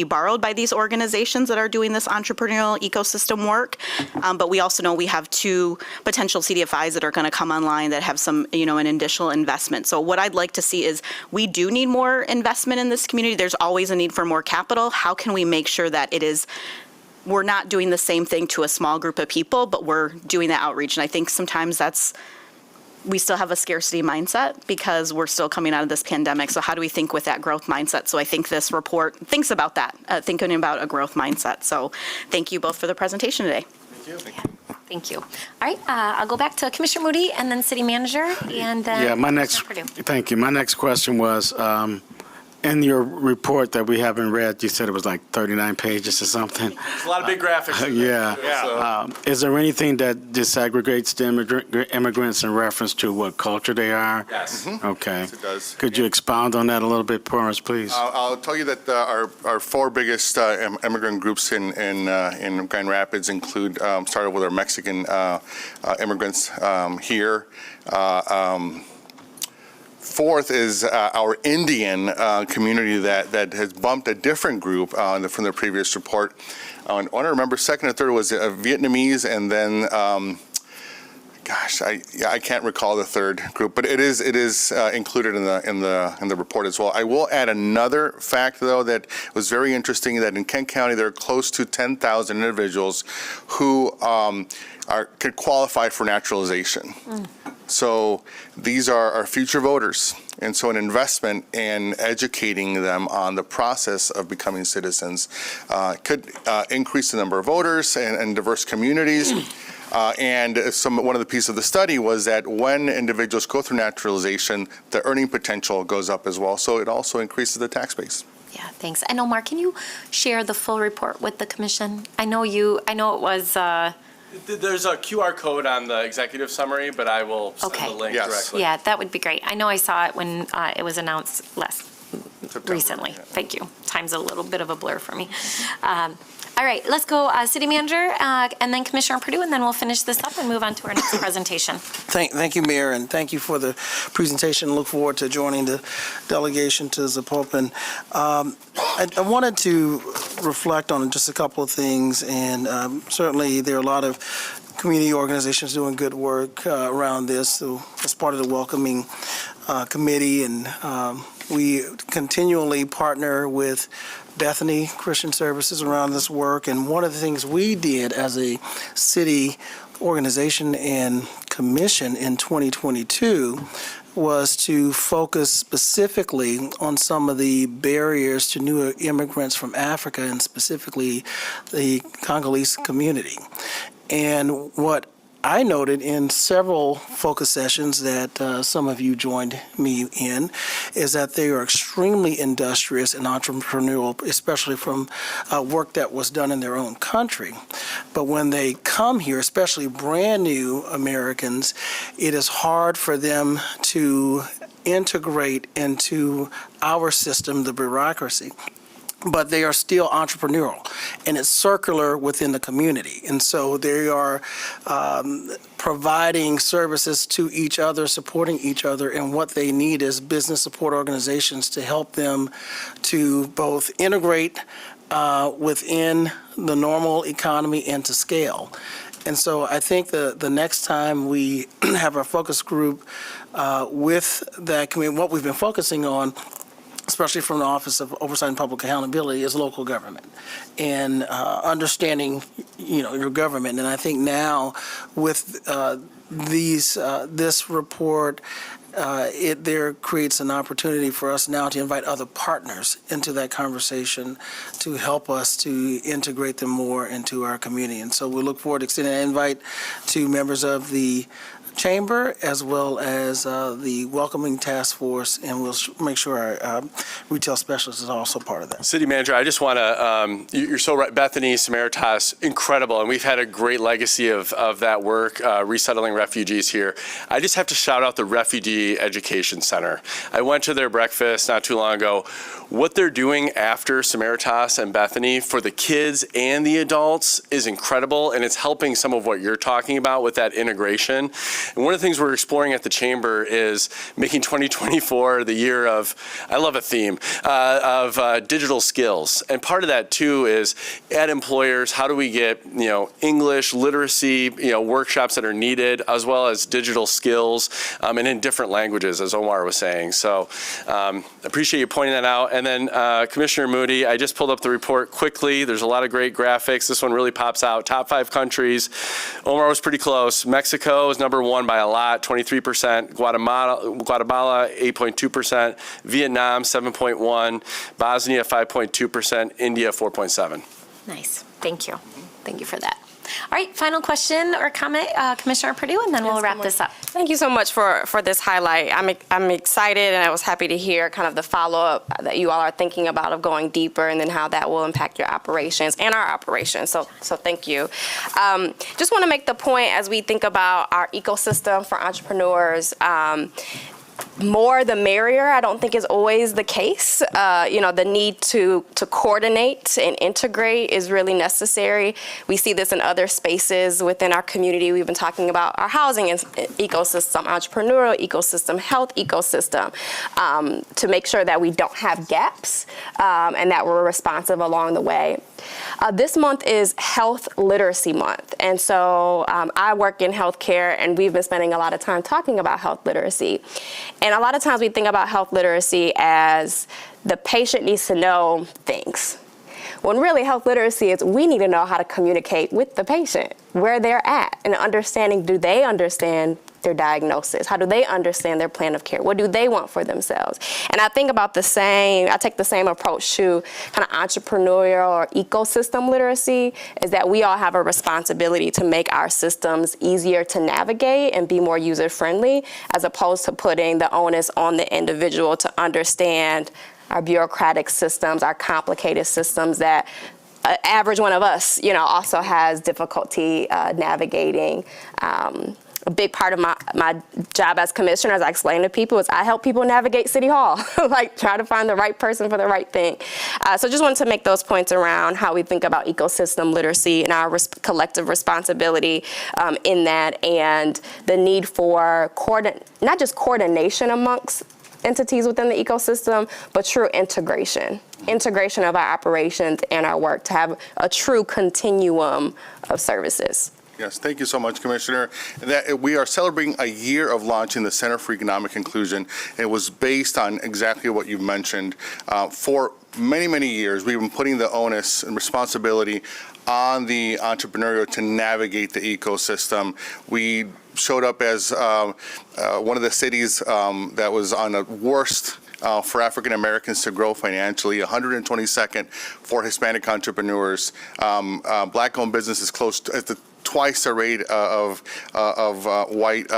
borrowed by these organizations that are doing this entrepreneurial ecosystem work. But we also know we have 2 potential CDFIs that are going to come online that have some, an additional investment. So what I'd like to see is we do need more investment in this community. There's always a need for more capital. How can we make sure that we're not doing the same thing to a small group of people, but we're doing that outreach? And I think sometimes we still have a scarcity mindset because we're still coming out of this pandemic. So how do we think with that growth mindset? So I think this report thinks about that, thinking about a growth mindset. So thank you both for the presentation today. Thank you. Thank you. All right, I'll go back to Commissioner Moody and then City Manager, and then thank you. My next question was, In your report that we haven't read, you said it was like 39 pages or something. There's a lot of big graphics. in there, Yeah. too, so. Is there anything that disaggregates the immigrants in reference to what culture they are? Yes. Okay. Yes, it does. Could you expound on that a little bit for us, please? I'll tell you that our four biggest immigrant groups in Grand Rapids include, started with our Mexican immigrants here. Fourth is our Indian community that has bumped a different group from the previous report. I want to remember second and third was Vietnamese, and then I can't recall the third group, but it is included in the report as well. I will add another fact though that was very interesting, that in Kent County there are close to 10,000 individuals who could qualify for naturalization. So these are our future voters. And so an investment in educating them on the process of becoming citizens could increase the number of voters and diverse communities. And one of the pieces of the study was that when individuals go through naturalization, the earning potential goes up as well. So it also increases the tax base. Yeah, thanks. And Omar, can you share the full report with the commission? I know it was, There's a QR code on the executive summary, but I will send the link directly. yeah, that would be great. I know I saw it when it was announced recently. Yeah. Thank you. Time's a little bit of a blur for me. All right, let's go City Manager and then Commissioner Perdue, and then we'll finish this up and move on to our next presentation. Thank you, Mayor, and thank you for the presentation. Look forward to joining the delegation to Zapopan. I wanted to reflect on just a couple of things, and certainly there are a lot of community organizations doing good work around this. So as part of the welcoming committee, and we continually partner with Bethany Christian Services around this work. And one of the things we did as a city organization and commission in 2022 was to focus specifically on some of the barriers to new immigrants from Africa, and specifically the Congolese community. And what I noted in several focus sessions that some of you joined me in is that they are extremely industrious and entrepreneurial, especially from work that was done in their own country. But when they come here, especially brand new Americans, it is hard for them to integrate into our system, the bureaucracy. But they are still entrepreneurial, and it's circular within the community. And so they are providing services to each other, supporting each other, and what they need is business support organizations to help them to both integrate within the normal economy and to scale. And so I think the next time we have our focus group with that community, what we've been focusing on, especially from the Office of Oversight and Public Accountability, is local government and understanding, your government. And I think now with this report, there creates an opportunity for us now to invite other partners into that conversation to help us to integrate them more into our community. And so we look forward to extending an invite to members of the Chamber as well as the Welcoming Task Force, and we'll make sure our retail specialist is also part of that. City Manager, I just want to, you're so right, Bethany, Samaritas, incredible, and we've had a great legacy of that work, resettling refugees here. I just have to shout out the Refugee Education Center. I went to their breakfast not too long ago. What they're doing after Samaritas and Bethany for the kids and the adults is incredible, and it's helping some of what you're talking about with that integration. And one of the things we're exploring at the Chamber is making 2024 the year of, I love a theme, of digital skills. And part of that too is at employers, how do we get, English literacy, workshops that are needed, as well as digital skills, and in different languages, as Omar was saying. So appreciate you pointing that out. And then Commissioner Moody, I just pulled up the report quickly. There's a lot of great graphics. This one really pops out. Top 5 countries. Omar was pretty close. Mexico is number 1 by a lot, 23%. Guatemala 8.2%. Vietnam 7.1%. Bosnia 5.2%. India 4.7%. Nice. Thank you. Thank you for that. All right, final question or comment, Commissioner Perdue, and then we'll wrap this up. Thank you so much for this highlight. I'm excited, and I was happy to hear kind of the follow-up that you all are thinking about of going deeper and then how that will impact your operations and our operations. So thank you. Just want to make the point as we think about our ecosystem for entrepreneurs. More the merrier, I don't think is always the case. The need to coordinate and integrate is really necessary. We see this in other spaces within our community. We've been talking about our housing ecosystem, entrepreneurial ecosystem, health ecosystem, to make sure that we don't have gaps and that we're responsive along the way. This month is Health Literacy Month, and so I work in healthcare, and we've been spending a lot of time talking about health literacy. And a lot of times we think about health literacy as the patient needs to know things, when really health literacy is we need to know how to communicate with the patient, where they're at, and understanding, do they understand their diagnosis? How do they understand their plan of care? What do they want for themselves? And I think about I take the same approach to kind of entrepreneurial or ecosystem literacy, is that we all have a responsibility to make our systems easier to navigate and be more user-friendly, as opposed to putting the onus on the individual to understand our bureaucratic systems, our complicated systems that an average one of us, also has difficulty navigating. A big part of my job as commissioner, as I explain to people, is I help people navigate City Hall, like try to find the right person for the right thing. So just wanted to make those points around how we think about ecosystem literacy and our collective responsibility in that, and the need for not just coordination amongst entities within the ecosystem, but true integration of our operations and our work to have a true continuum of services. Yes, thank you so much, Commissioner. We are celebrating a year of launching the Center for Economic Inclusion. It was based on exactly what you mentioned. For many, many years, we've been putting the onus and responsibility on the entrepreneur to navigate the ecosystem. We showed up as one of the cities that was on the worst for African Americans to grow financially, 122nd for Hispanic entrepreneurs. Black-owned businesses close to twice the rate of white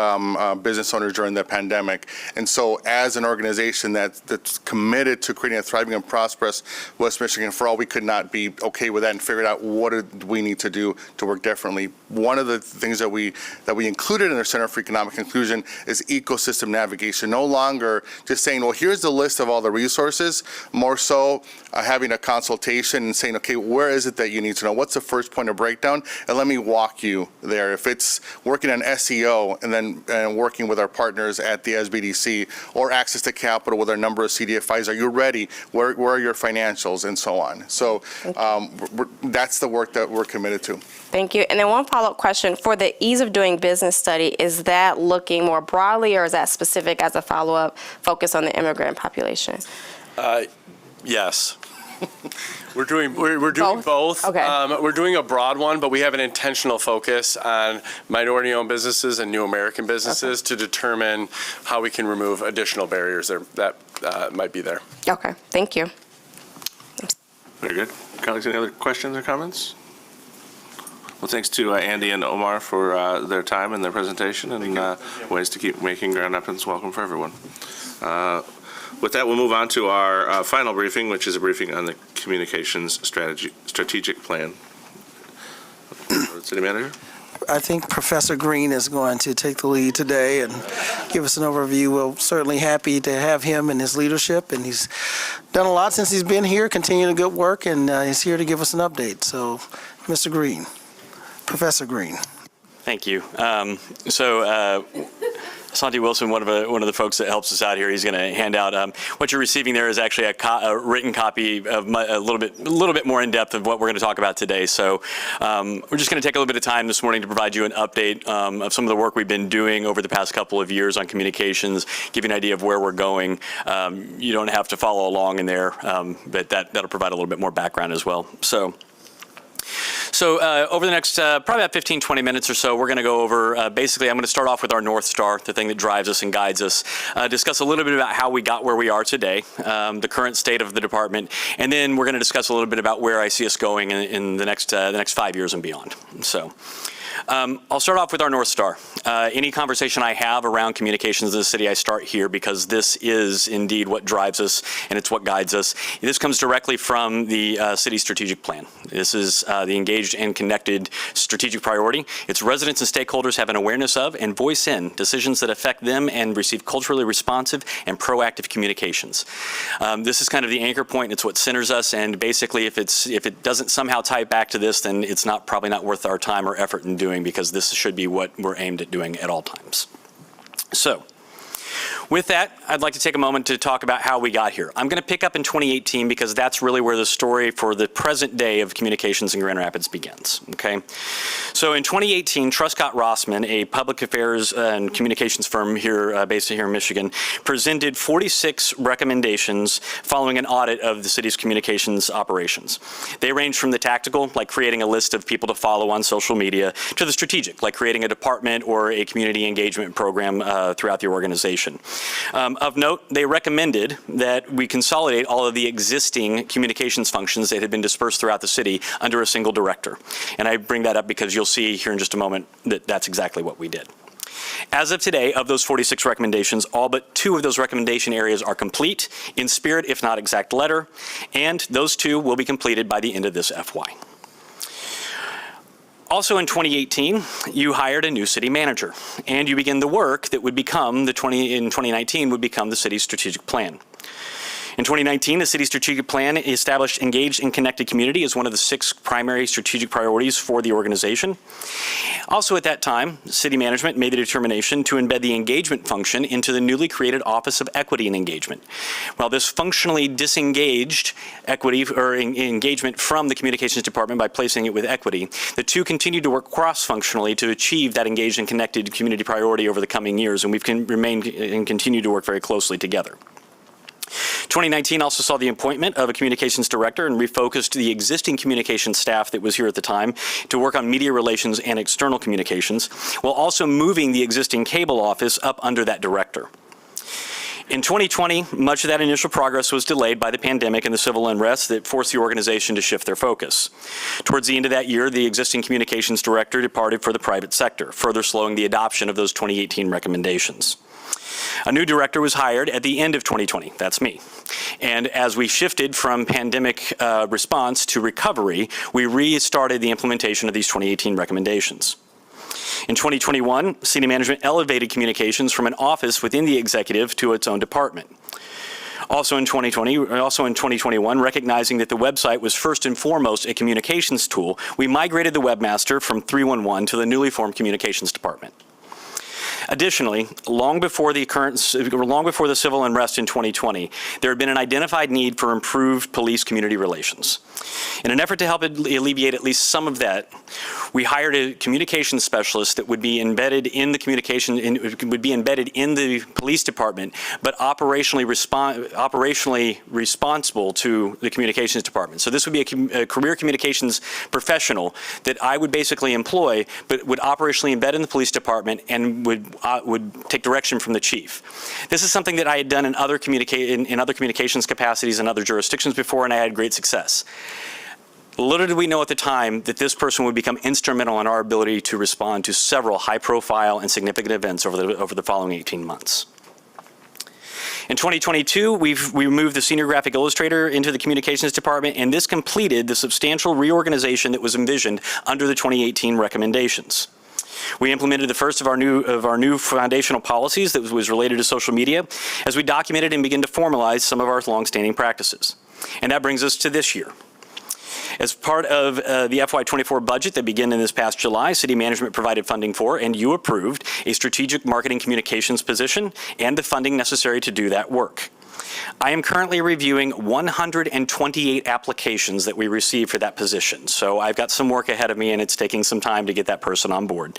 business owners during the pandemic. And so as an organization that's committed to creating a thriving and prosperous West Michigan for all, we could not be okay with that and figured out what do we need to do to work differently. One of the things that we included in our Center for Economic Inclusion is ecosystem navigation. No longer just saying, well, here's the list of all the resources, more so having a consultation and saying, okay, where is it that you need to know? What's the first point of breakdown? And let me walk you there. If it's working on SEO and then working with our partners at the SBDC, or access to capital with our number of CDFIs, are you ready? Where are your financials, and so on. So that's the work that we're committed to. Thank you. And then one follow-up question. For the ease of doing business study, is that looking more broadly, or is that specific as a follow-up focus on the immigrant population? Yes. We're doing both. Okay. We're doing a broad one, but we have an intentional focus on minority-owned businesses and new American businesses to determine how we can remove additional barriers that might be there. Okay. Thank you. Very good. Colleagues, any other questions or comments? Well, thanks to Andy and Omar for their time and their presentation, and ways to keep making Grand Rapids welcome for everyone. With that, we'll move on to our final briefing, which is a briefing on the communications strategic plan. City Manager? I think Professor Green is going to take the lead today and give us an overview. We're certainly happy to have him and his leadership, and he's done a lot since he's been here, continuing good work, and he's here to give us an update. So, Mr. Green, Professor Green. Thank you. Santi Wilson, one of the folks that helps us out here, he's going to hand out what you're receiving there is actually a written copy of a little bit more in depth of what we're going to talk about today. So we're just going to take a little bit of time this morning to provide you an update of some of the work we've been doing over the past couple of years on communications, give you an idea of where we're going. You don't have to follow along in there, but that'll provide a little bit more background as well. So over the next probably about 15, 20 minutes or so, we're going to go over, basically, I'm going to start off with our North Star, the thing that drives us and guides us, discuss a little bit about how we got where we are today, the current state of the department, and then we're going to discuss a little bit about where I see us going in the next 5 years and beyond. So. I'll start off with our North Star. Any conversation I have around communications in the city, I start here because this is indeed what drives us and it's what guides us. This comes directly from the city strategic plan. This is the engaged and connected strategic priority. Its residents and stakeholders have an awareness of and voice in decisions that affect them and receive culturally responsive and proactive communications. This is kind of the anchor point. It's what centers us, and basically if it doesn't somehow tie back to this, then it's probably not worth our time or effort in doing, because this should be what we're aimed at doing at all times. So, with that, I'd like to take a moment to talk about how we got here. I'm going to pick up in 2018 because that's really where the story for the present day of communications in Grand Rapids begins, okay? So in 2018, Truscott Rossman, a public affairs and communications firm here, based here in Michigan, presented 46 recommendations following an audit of the city's communications operations. They range from the tactical, like creating a list of people to follow on social media, to the strategic, like creating a department or a community engagement program throughout the organization. Of note, they recommended that we consolidate all of the existing communications functions that had been dispersed throughout the city under a single director. And I bring that up because you'll see here in just a moment that that's exactly what we did. As of today, of those 46 recommendations, all but 2 of those recommendation areas are complete, in spirit if not exact letter, and those 2 will be completed by the end of this FY. Also in 2018, you hired a new city manager, and you began the work that would become in 2019 would become the city's strategic plan. In 2019, the city's strategic plan established engaged and connected community as one of the 6 primary strategic priorities for the organization. Also at that time, city management made the determination to embed the engagement function into the newly created Office of Equity and Engagement. While this functionally disengaged equity or engagement from the communications department by placing it with equity, the 2 continued to work cross-functionally to achieve that engaged and connected community priority over the coming years, and we've remained and continued to work very closely together. 2019 also saw the appointment of a communications director and refocused the existing communications staff that was here at the time to work on media relations and external communications, while also moving the existing cable office up under that director. In 2020, much of that initial progress was delayed by the pandemic and the civil unrest that forced the organization to shift their focus. Towards the end of that year, the existing communications director departed for the private sector, further slowing the adoption of those 2018 recommendations. A new director was hired at the end of 2020. That's me. And as we shifted from pandemic response to recovery, we restarted the implementation of these 2018 recommendations. In 2021, city management elevated communications from an office within the executive to its own department. Also in 2021, recognizing that the website was first and foremost a communications tool, we migrated the webmaster from 311 to the newly formed communications department. Additionally, long before the civil unrest in 2020, there had been an identified need for improved police community relations. In an effort to help alleviate at least some of that, we hired a communications specialist that would be embedded in the police department, but operationally responsible to the communications department. So this would be a career communications professional that I would basically employ, but would operationally embed in the police department and would take direction from the chief. This is something that I had done in other communications capacities in other jurisdictions before, and I had great success. Little did we know at the time that this person would become instrumental in our ability to respond to several high-profile and significant events over the following 18 months. In 2022, we moved the senior graphic illustrator into the communications department, and this completed the substantial reorganization that was envisioned under the 2018 recommendations. We implemented the first of our new foundational policies that was related to social media, as we documented and began to formalize some of our longstanding practices. And that brings us to this year. As part of the FY24 budget that began in this past July, city management provided funding for, and you approved, a strategic marketing communications position and the funding necessary to do that work. I am currently reviewing 128 applications that we received for that position. So I've got some work ahead of me, and it's taking some time to get that person on board.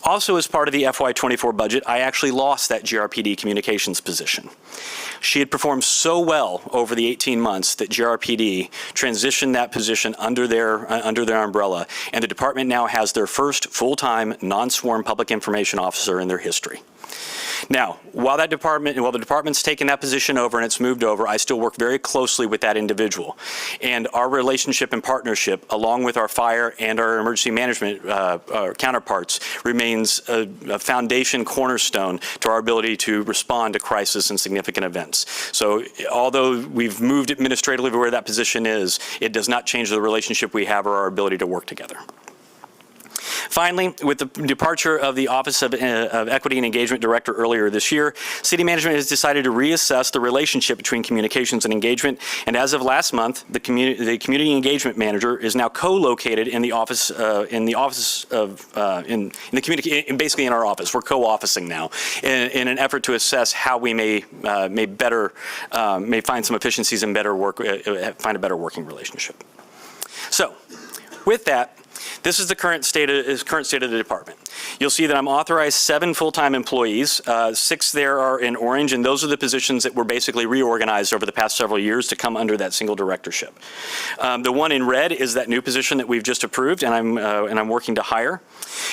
Also, as part of the FY24 budget, I actually lost that GRPD communications position. She had performed so well over the 18 months that GRPD transitioned that position under their umbrella, and the department now has their first full-time, non-sworn public information officer in their history. Now, while the department's taken that position over and it's moved over, I still work very closely with that individual. And our relationship and partnership, along with our fire and our emergency management counterparts, remains a foundation cornerstone to our ability to respond to crisis and significant events. So although we've moved administratively where that position is, it does not change the relationship we have or our ability to work together. Finally, with the departure of the Office of Equity and Engagement Director earlier this year, City Management has decided to reassess the relationship between communications and engagement. And as of last month, the Community Engagement Manager is now co-located in the office basically in our office. We're co-officing now in an effort to assess how we may find some efficiencies and find a better working relationship. So, with that, this is the current state of the department. You'll see that I'm authorized 7 full-time employees. 6 there are in orange, and those are the positions that were basically reorganized over the past several years to come under that single directorship. The one in red is that new position that we've just approved, and I'm working to hire.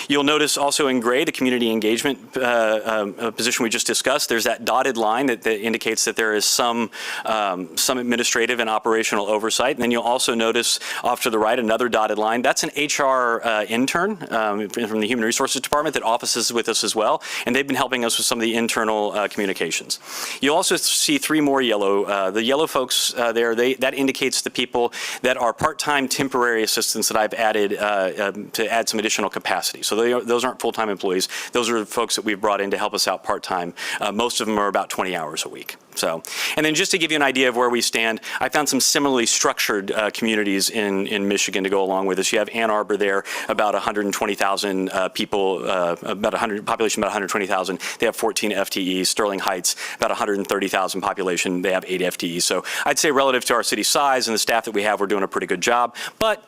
You'll notice also in gray the community engagement position we just discussed. There's that dotted line that indicates that there is some administrative and operational oversight. And then you'll also notice off to the right another dotted line. That's an HR intern from the Human Resources Department that offices with us as well, and they've been helping us with some of the internal communications. You'll also see 3 more yellow. The yellow folks there, that indicates the people that are part-time temporary assistants that I've added to add some additional capacity. So those aren't full-time employees. Those are the folks that we've brought in to help us out part-time. Most of them are about 20 hours a week. So, and then just to give you an idea of where we stand, I found some similarly structured communities in Michigan to go along with us. You have Ann Arbor there, about 120,000 people, population about 120,000. They have 14 FTEs. Sterling Heights, about 130,000 population. They have 8 FTEs. So I'd say relative to our city size and the staff that we have, we're doing a pretty good job. But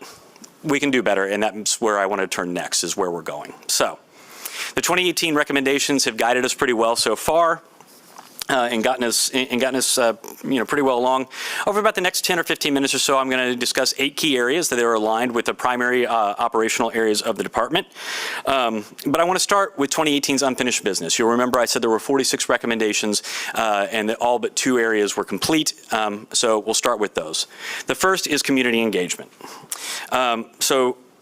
we can do better, and that's where I want to turn next, is where we're going. So the 2018 recommendations have guided us pretty well so far. And gotten us pretty well along. Over about the next 10 or 15 minutes or so, I'm going to discuss 8 key areas that are aligned with the primary operational areas of the department. But I want to start with 2018's unfinished business. You'll remember I said there were 46 recommendations, and that all but 2 areas were complete. So we'll start with those. The first is community engagement.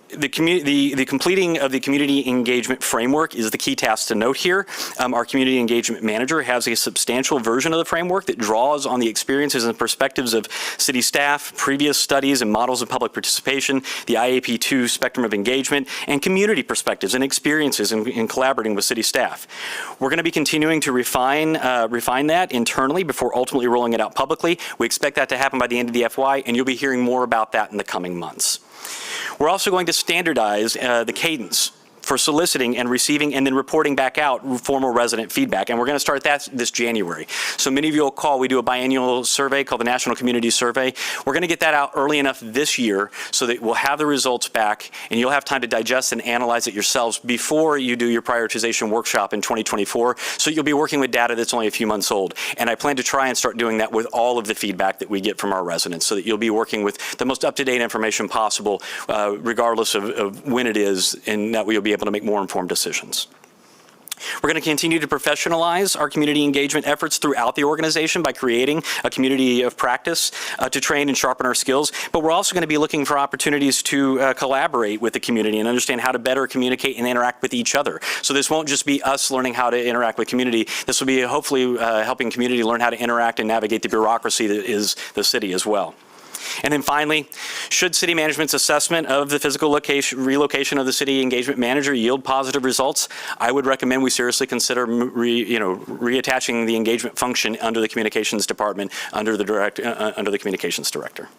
The completing of the community engagement framework is the key task to note here. Our community engagement manager has a substantial version of the framework that draws on the experiences and perspectives of city staff, previous studies and models of public participation, the IAP2 spectrum of engagement, and community perspectives and experiences in collaborating with city staff. We're going to be continuing to refine that internally before ultimately rolling it out publicly. We expect that to happen by the end of the FY, and you'll be hearing more about that in the coming months. We're also going to standardize the cadence for soliciting and receiving and then reporting back out formal resident feedback. And we're going to start that this January. So many of you will recall we do a biannual survey called the National Community Survey. We're going to get that out early enough this year so that we'll have the results back and you'll have time to digest and analyze it yourselves before you do your prioritization workshop in 2024. So you'll be working with data that's only a few months old. And I plan to try and start doing that with all of the feedback that we get from our residents so that you'll be working with the most up-to-date information possible regardless of when it is, and that we'll be able to make more informed decisions. We're going to continue to professionalize our community engagement efforts throughout the organization by creating a community of practice to train and sharpen our skills. But we're also going to be looking for opportunities to collaborate with the community and understand how to better communicate and interact with each other. So this won't just be us learning how to interact with community. This will be hopefully helping community learn how to interact and navigate the bureaucracy that is the city as well. And then finally, should city management's assessment of the physical relocation of the city engagement manager yield positive results, I would recommend we seriously consider reattaching the engagement function under the communications department, under the communications director.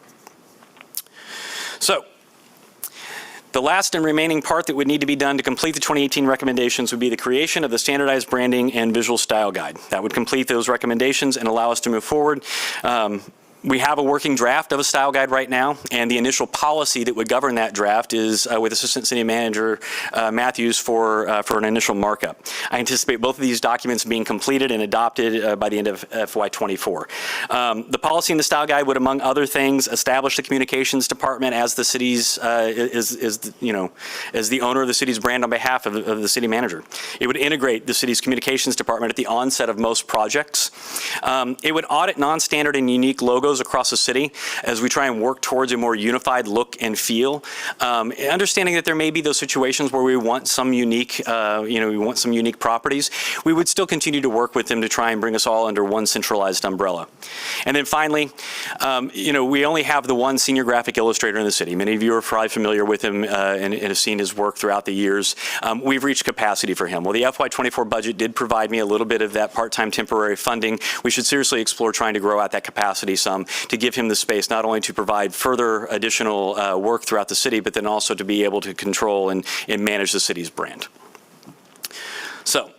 So, the last and remaining part that would need to be done to complete the 2018 recommendations would be the creation of the standardized branding and visual style guide. That would complete those recommendations and allow us to move forward. We have a working draft of a style guide right now, and the initial policy that would govern that draft is with Assistant City Manager Matthews for an initial markup. I anticipate both of these documents being completed and adopted by the end of FY24. The policy in the style guide would, among other things, establish the communications department as the city's as the owner of the city's brand on behalf of the city manager. It would integrate the city's communications department at the onset of most projects. It would audit non-standard and unique logos across the city as we try and work towards a more unified look and feel. Understanding that there may be those situations where we want some unique, unique properties, we would still continue to work with them to try and bring us all under one centralized umbrella. And then finally, we only have the one senior graphic illustrator in the city. Many of you are probably familiar with him and have seen his work throughout the years. We've reached capacity for him. Well, the FY24 budget did provide me a little bit of that part-time temporary funding. We should seriously explore trying to grow out that capacity some to give him the space not only to provide further additional work throughout the city, but then also to be able to control and manage the city's brand. So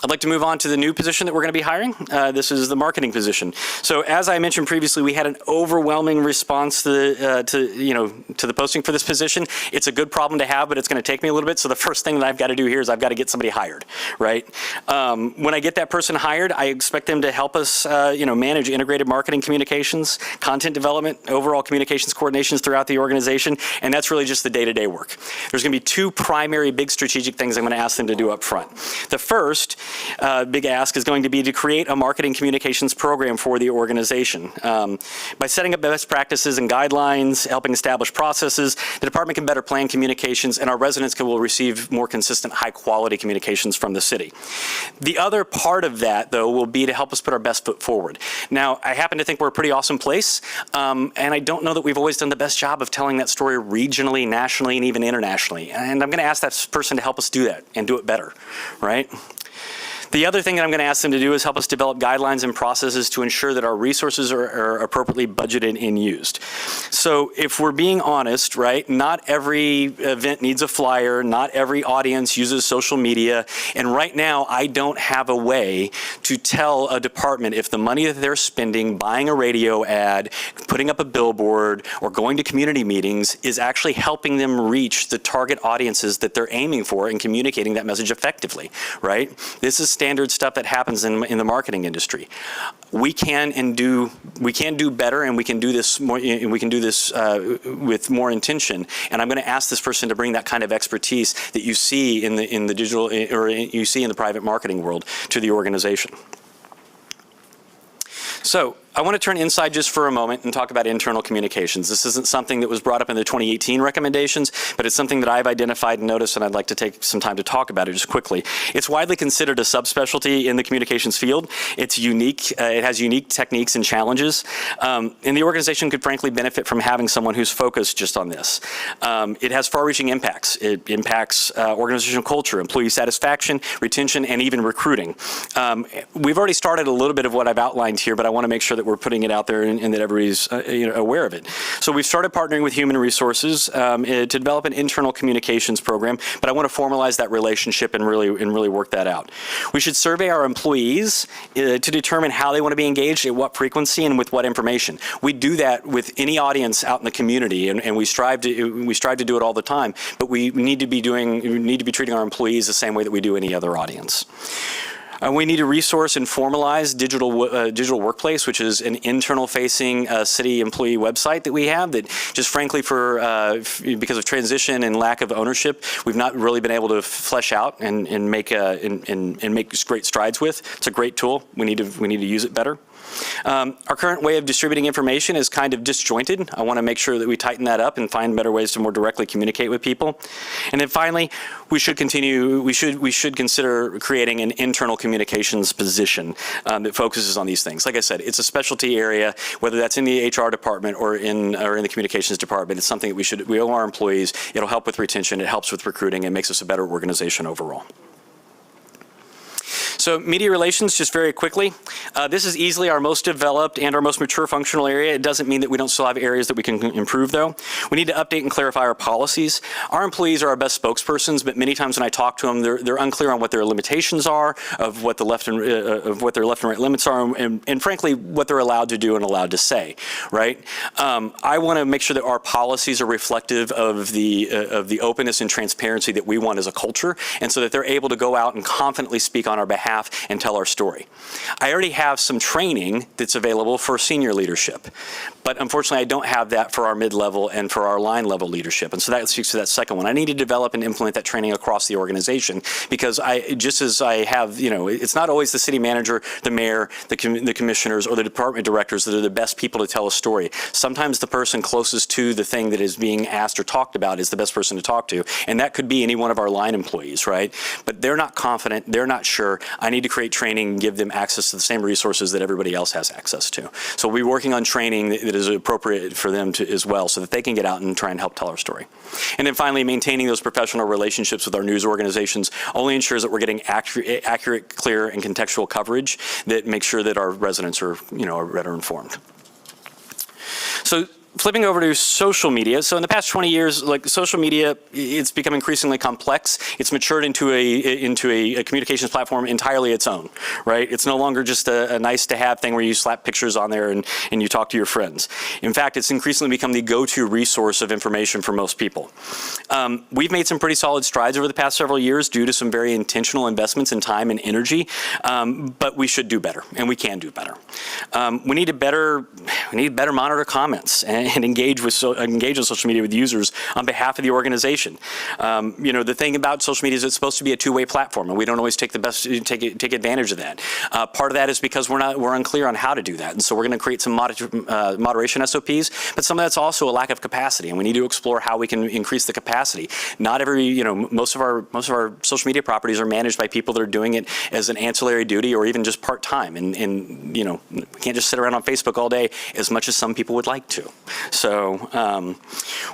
I'd like to move on to the new position that we're going to be hiring. This is the marketing position. So as I mentioned previously, we had an overwhelming response to the posting for this position. It's a good problem to have, but it's going to take me a little bit. So the first thing that I've got to do here is I've got to get somebody hired, right? When I get that person hired, I expect them to help us, manage integrated marketing communications, content development, overall communications coordinations throughout the organization, and that's really just the day-to-day work. There's going to be two primary big strategic things I'm going to ask them to do up front. The first big ask is going to be to create a marketing communications program for the organization. By setting up best practices and guidelines, helping establish processes, the department can better plan communications, and our residents will receive more consistent, high-quality communications from the city. The other part of that, though, will be to help us put our best foot forward. Now, I happen to think we're a pretty awesome place, and I don't know that we've always done the best job of telling that story regionally, nationally, and even internationally. And I'm going to ask that person to help us do that and do it better, right? The other thing that I'm going to ask them to do is help us develop guidelines and processes to ensure that our resources are appropriately budgeted and used. So if we're being honest, right, not every event needs a flyer, not every audience uses social media, and right now I don't have a way to tell a department if the money that they're spending buying a radio ad, putting up a billboard, or going to community meetings is actually helping them reach the target audiences that they're aiming for and communicating that message effectively, right? This is standard stuff that happens in the marketing industry. We can do better, and we can do this more. We can do this with more intention. And I'm going to ask this person to bring that kind of expertise that you see in the digital or you see in the private marketing world to the organization. So I want to turn inside just for a moment and talk about internal communications. This isn't something that was brought up in the 2018 recommendations, but it's something that I've identified and noticed, and I'd like to take some time to talk about it just quickly. It's widely considered a subspecialty in the communications field. It's unique. It has unique techniques and challenges, and the organization could frankly benefit from having someone who's focused just on this. It has far-reaching impacts. It impacts organizational culture, employee satisfaction, retention, and even recruiting. We've already started a little bit of what I've outlined here, but I want to make sure that we're putting it out there and that everybody's aware of it. So we've started partnering with Human Resources to develop an internal communications program, but I want to formalize that relationship and really work that out. We should survey our employees to determine how they want to be engaged, at what frequency, and with what information. We do that with any audience out in the community, and we strive to do it all the time. But we need to be treating our employees the same way that we do any other audience. We need to resource and formalize digital workplace, which is an internal-facing city employee website that we have that just frankly because of transition and lack of ownership, we've not really been able to flesh out and make great strides with. It's a great tool. We need to use it better. Our current way of distributing information is kind of disjointed. I want to make sure that we tighten that up and find better ways to more directly communicate with people. And then finally, we should consider creating an internal communications position that focuses on these things. Like I said, it's a specialty area, whether that's in the HR department or in the communications department. It's something that we owe our employees. It'll help with retention. It helps with recruiting. It makes us a better organization overall. So media relations, just very quickly. This is easily our most developed and our most mature functional area. It doesn't mean that we don't still have areas that we can improve, though. We need to update and clarify our policies. Our employees are our best spokespersons, but many times when I talk to them, they're unclear on what their limitations are, of what their left and right limits are, and frankly, what they're allowed to do and allowed to say, right? I want to make sure that our policies are reflective of the openness and transparency that we want as a culture, and so that they're able to go out and confidently speak on our behalf and tell our story. I already have some training that's available for senior leadership, but unfortunately I don't have that for our mid-level and for our line level leadership, and so that speaks to that second one. I need to develop and implement that training across the organization, because just as I have, it's not always the city manager, the mayor, the commissioners, or the department directors that are the best people to tell a story. Sometimes the person closest to the thing that is being asked or talked about is the best person to talk to, and that could be any one of our line employees, right? But they're not confident, they're not sure. I need to create training and give them access to the same resources that everybody else has access to. So we're working on training that is appropriate for them to as well, so that they can get out and try and help tell our story. And then finally, maintaining those professional relationships with our news organizations only ensures that we're getting accurate, clear, and contextual coverage that makes sure that our residents are, are better informed. So flipping over to social media. So in the past 20 years, social media, it's become increasingly complex. It's matured into a communications platform entirely its own, right? It's no longer just a nice to have thing where you slap pictures on there and you talk to your friends. In fact, it's increasingly become the go-to resource of information for most people. We've made some pretty solid strides over the past several years due to some very intentional investments in time and energy, but we should do better, and we can do better. We need to better monitor comments and engage with social media with users on behalf of the organization. The thing about social media is it's supposed to be a two-way platform, and we don't always take advantage of that. Part of that is because we're unclear on how to do that, and so we're going to create some moderation SOPs. But some of that's also a lack of capacity, and we need to explore how we can increase the capacity. Not every, most of our social media properties are managed by people that are doing it as an ancillary duty or even just part-time, and we can't just sit around on Facebook all day as much as some people would like to. So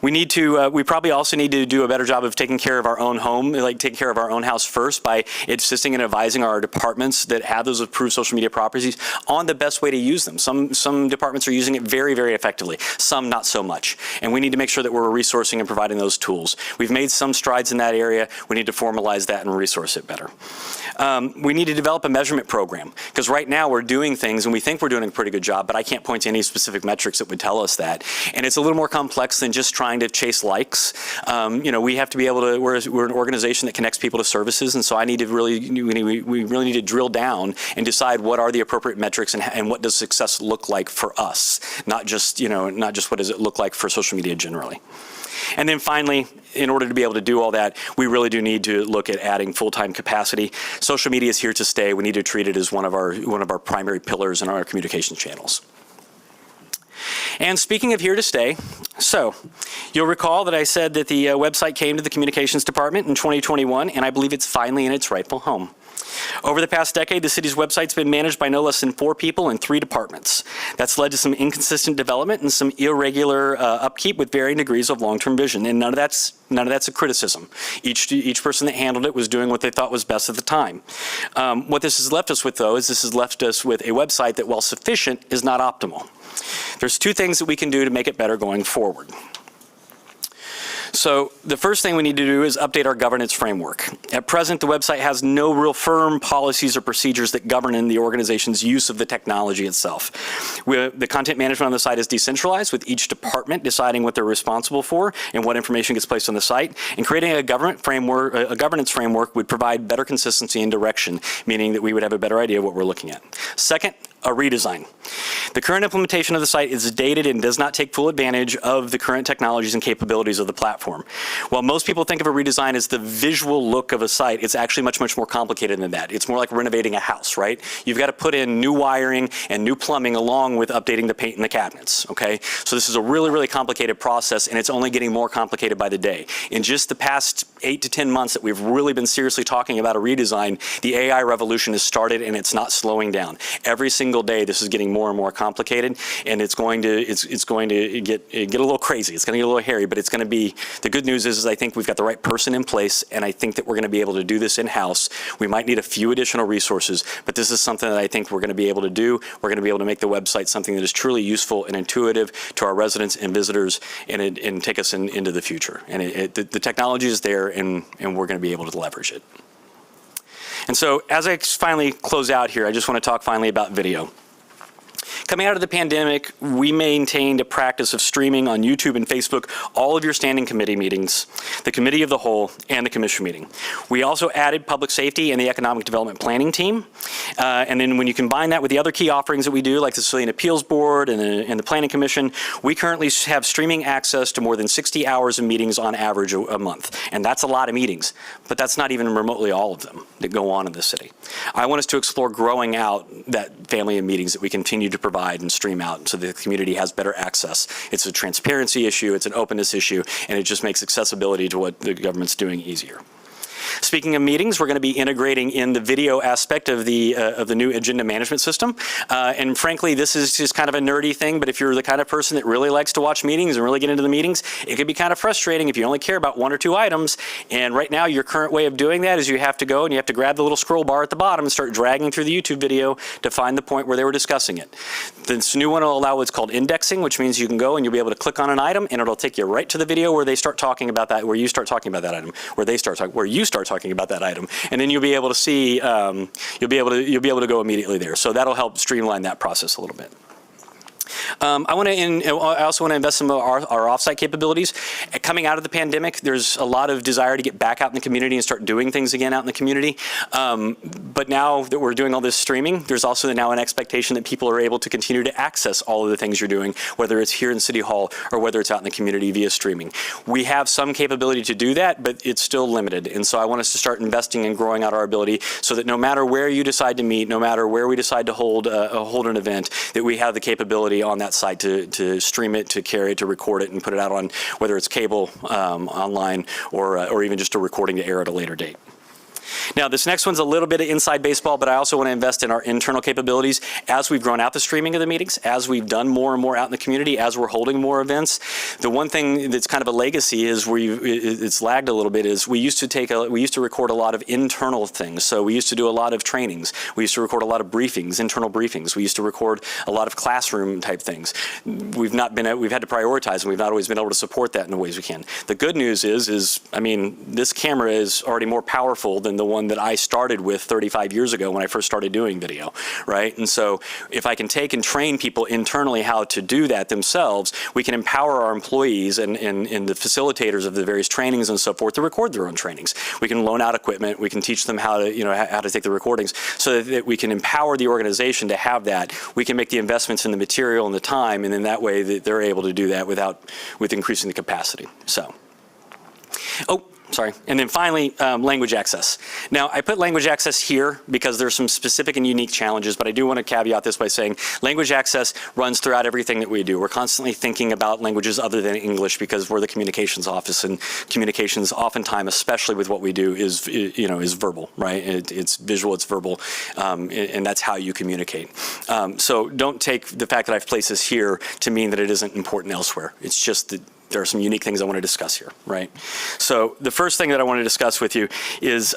we probably also need to do a better job of taking care of our own home, taking care of our own house first by assisting and advising our departments that have those approved social media properties on the best way to use them. Some departments are using it very, very effectively, some not so much. And we need to make sure that we're resourcing and providing those tools. We've made some strides in that area. We need to formalize that and resource it better. We need to develop a measurement program, because right now we're doing things and we think we're doing a pretty good job, but I can't point to any specific metrics that would tell us that. And it's a little more complex than just trying to chase likes. We have to be able to, we're an organization that connects people to services, and so we really need to drill down and decide what are the appropriate metrics and what does success look like for us, not just what does it look like for social media generally. And then finally, in order to be able to do all that, we really do need to look at adding full-time capacity. Social media is here to stay. We need to treat it as one of our primary pillars in our communications channels. And speaking of here to stay, so you'll recall that I said that the website came to the communications department in 2021, and I believe it's finally in its rightful home. Over the past decade, the city's website's been managed by no less than 4 people in 3 departments. That's led to some inconsistent development and some irregular upkeep with varying degrees of long-term vision, and none of that's a criticism. Each person that handled it was doing what they thought was best at the time. What this has left us with, though, is this has left us with a website that, while sufficient, is not optimal. There's 2 things that we can do to make it better going forward. So the first thing we need to do is update our governance framework. At present, the website has no real firm policies or procedures that govern in the organization's use of the technology itself. The content management on the site is decentralized, with each department deciding what they're responsible for and what information gets placed on the site. And creating a governance framework would provide better consistency and direction, meaning that we would have a better idea of what we're looking at. Second, a redesign. The current implementation of the site is dated and does not take full advantage of the current technologies and capabilities of the platform. While most people think of a redesign as the visual look of a site, it's actually much, much more complicated than that. It's more like renovating a house, right? You've got to put in new wiring and new plumbing along with updating the paint in the cabinets, okay? So this is a really, really complicated process, and it's only getting more complicated by the day. In just the past 8 to 10 months that we've really been seriously talking about a redesign, the AI revolution has started, and it's not slowing down. Every single single day, this is getting more and more complicated, and it's going to get a little crazy. It's going to get a little hairy, but it's going to be, the good news is I think we've got the right person in place, and I think that we're going to be able to do this in-house. We might need a few additional resources, but this is something that I think we're going to be able to do. We're going to be able to make the website something that is truly useful and intuitive to our residents and visitors, and take us into the future. And the technology is there, and we're going to be able to leverage it. And so as I finally close out here, I just want to talk finally about video. Coming out of the pandemic, we maintained a practice of streaming on YouTube and Facebook all of your standing committee meetings, the committee of the whole, and the commission meeting. We also added public safety and the economic development planning team. And then when you combine that with the other key offerings that we do, like the Civilian Appeals Board and the Planning Commission, we currently have streaming access to more than 60 hours of meetings on average a month. And that's a lot of meetings, but that's not even remotely all of them that go on in the city. I want us to explore growing out that family of meetings that we continue to provide and stream out so the community has better access. It's a transparency issue, it's an openness issue, and it just makes accessibility to what the government's doing easier. Speaking of meetings, we're going to be integrating in the video aspect of the new agenda management system. And frankly, this is just kind of a nerdy thing, but if you're the kind of person that really likes to watch meetings and really get into the meetings, it can be kind of frustrating if you only care about one or two items. And right now, your current way of doing that is you have to go and you have to grab the little scroll bar at the bottom and start dragging through the YouTube video to find the point where they were discussing it. This new one will allow what's called indexing, which means you can go and you'll be able to click on an item and it'll take you right to the video where they start talking about that, where you start talking about that item, where they start talking, where you start talking about that item, and then you'll be able to see, you'll be able to go immediately there. So that'll help streamline that process a little bit. I also want to invest in our offsite capabilities. Coming out of the pandemic, there's a lot of desire to get back out in the community and start doing things again out in the community. But now that we're doing all this streaming, there's also now an expectation that people are able to continue to access all of the things you're doing, whether it's here in City Hall or whether it's out in the community via streaming. We have some capability to do that, but it's still limited. And so I want us to start investing and growing out our ability so that no matter where you decide to meet, no matter where we decide to hold an event, that we have the capability on that site to stream it, to carry it, to record it, and put it out on whether it's cable, online, or even just a recording to air at a later date. Now, this next one's a little bit of inside baseball, but I also want to invest in our internal capabilities as we've grown out the streaming of the meetings, as we've done more and more out in the community, as we're holding more events. The one thing that's kind of a legacy is where it's lagged a little bit is we used to record a lot of internal things. So we used to do a lot of trainings. We used to record a lot of briefings, internal briefings. We used to record a lot of classroom type things. We've had to prioritize, and we've not always been able to support that in the ways we can. The good news is, I mean, this camera is already more powerful than the one that I started with 35 years ago when I first started doing video, right? And so if I can take and train people internally how to do that themselves, we can empower our employees and the facilitators of the various trainings and so forth to record their own trainings. We can loan out equipment. We can teach them how to take the recordings so that we can empower the organization to have that. We can make the investments in the material and the time, and then that way that they're able to do that with increasing the capacity. So, sorry. And then finally, language access. Now, I put language access here because there's some specific and unique challenges, but I do want to caveat this by saying language access runs throughout everything that we do. We're constantly thinking about languages other than English because we're the communications office, and communications oftentimes, especially with what we do, is verbal, right? It's visual, it's verbal, and that's how you communicate. So don't take the fact that I've placed this here to mean that it isn't important elsewhere. It's just that there are some unique things I want to discuss here, right? So the first thing that I want to discuss with you is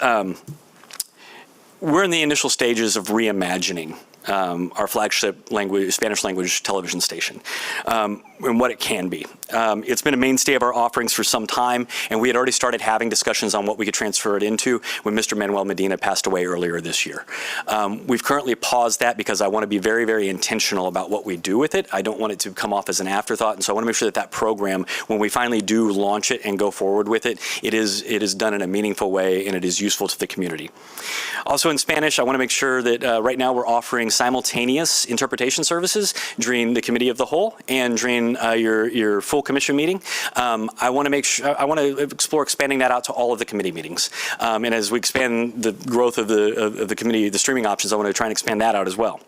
we're in the initial stages of reimagining our flagship Spanish language television station and what it can be. It's been a mainstay of our offerings for some time, and we had already started having discussions on what we could transfer it into when Mr. Manuel Medina passed away earlier this year. We've currently paused that because I want to be very, very intentional about what we do with it. I don't want it to come off as an afterthought, and so I want to make sure that program, when we finally do launch it and go forward with it, it is done in a meaningful way and it is useful to the community. Also in Spanish, I want to make sure that right now we're offering simultaneous interpretation services during the committee of the whole and during your full commission meeting. I want to explore expanding that out to all of the committee meetings. And as we expand the growth of the committee, the streaming options, I want to try and expand that out as well.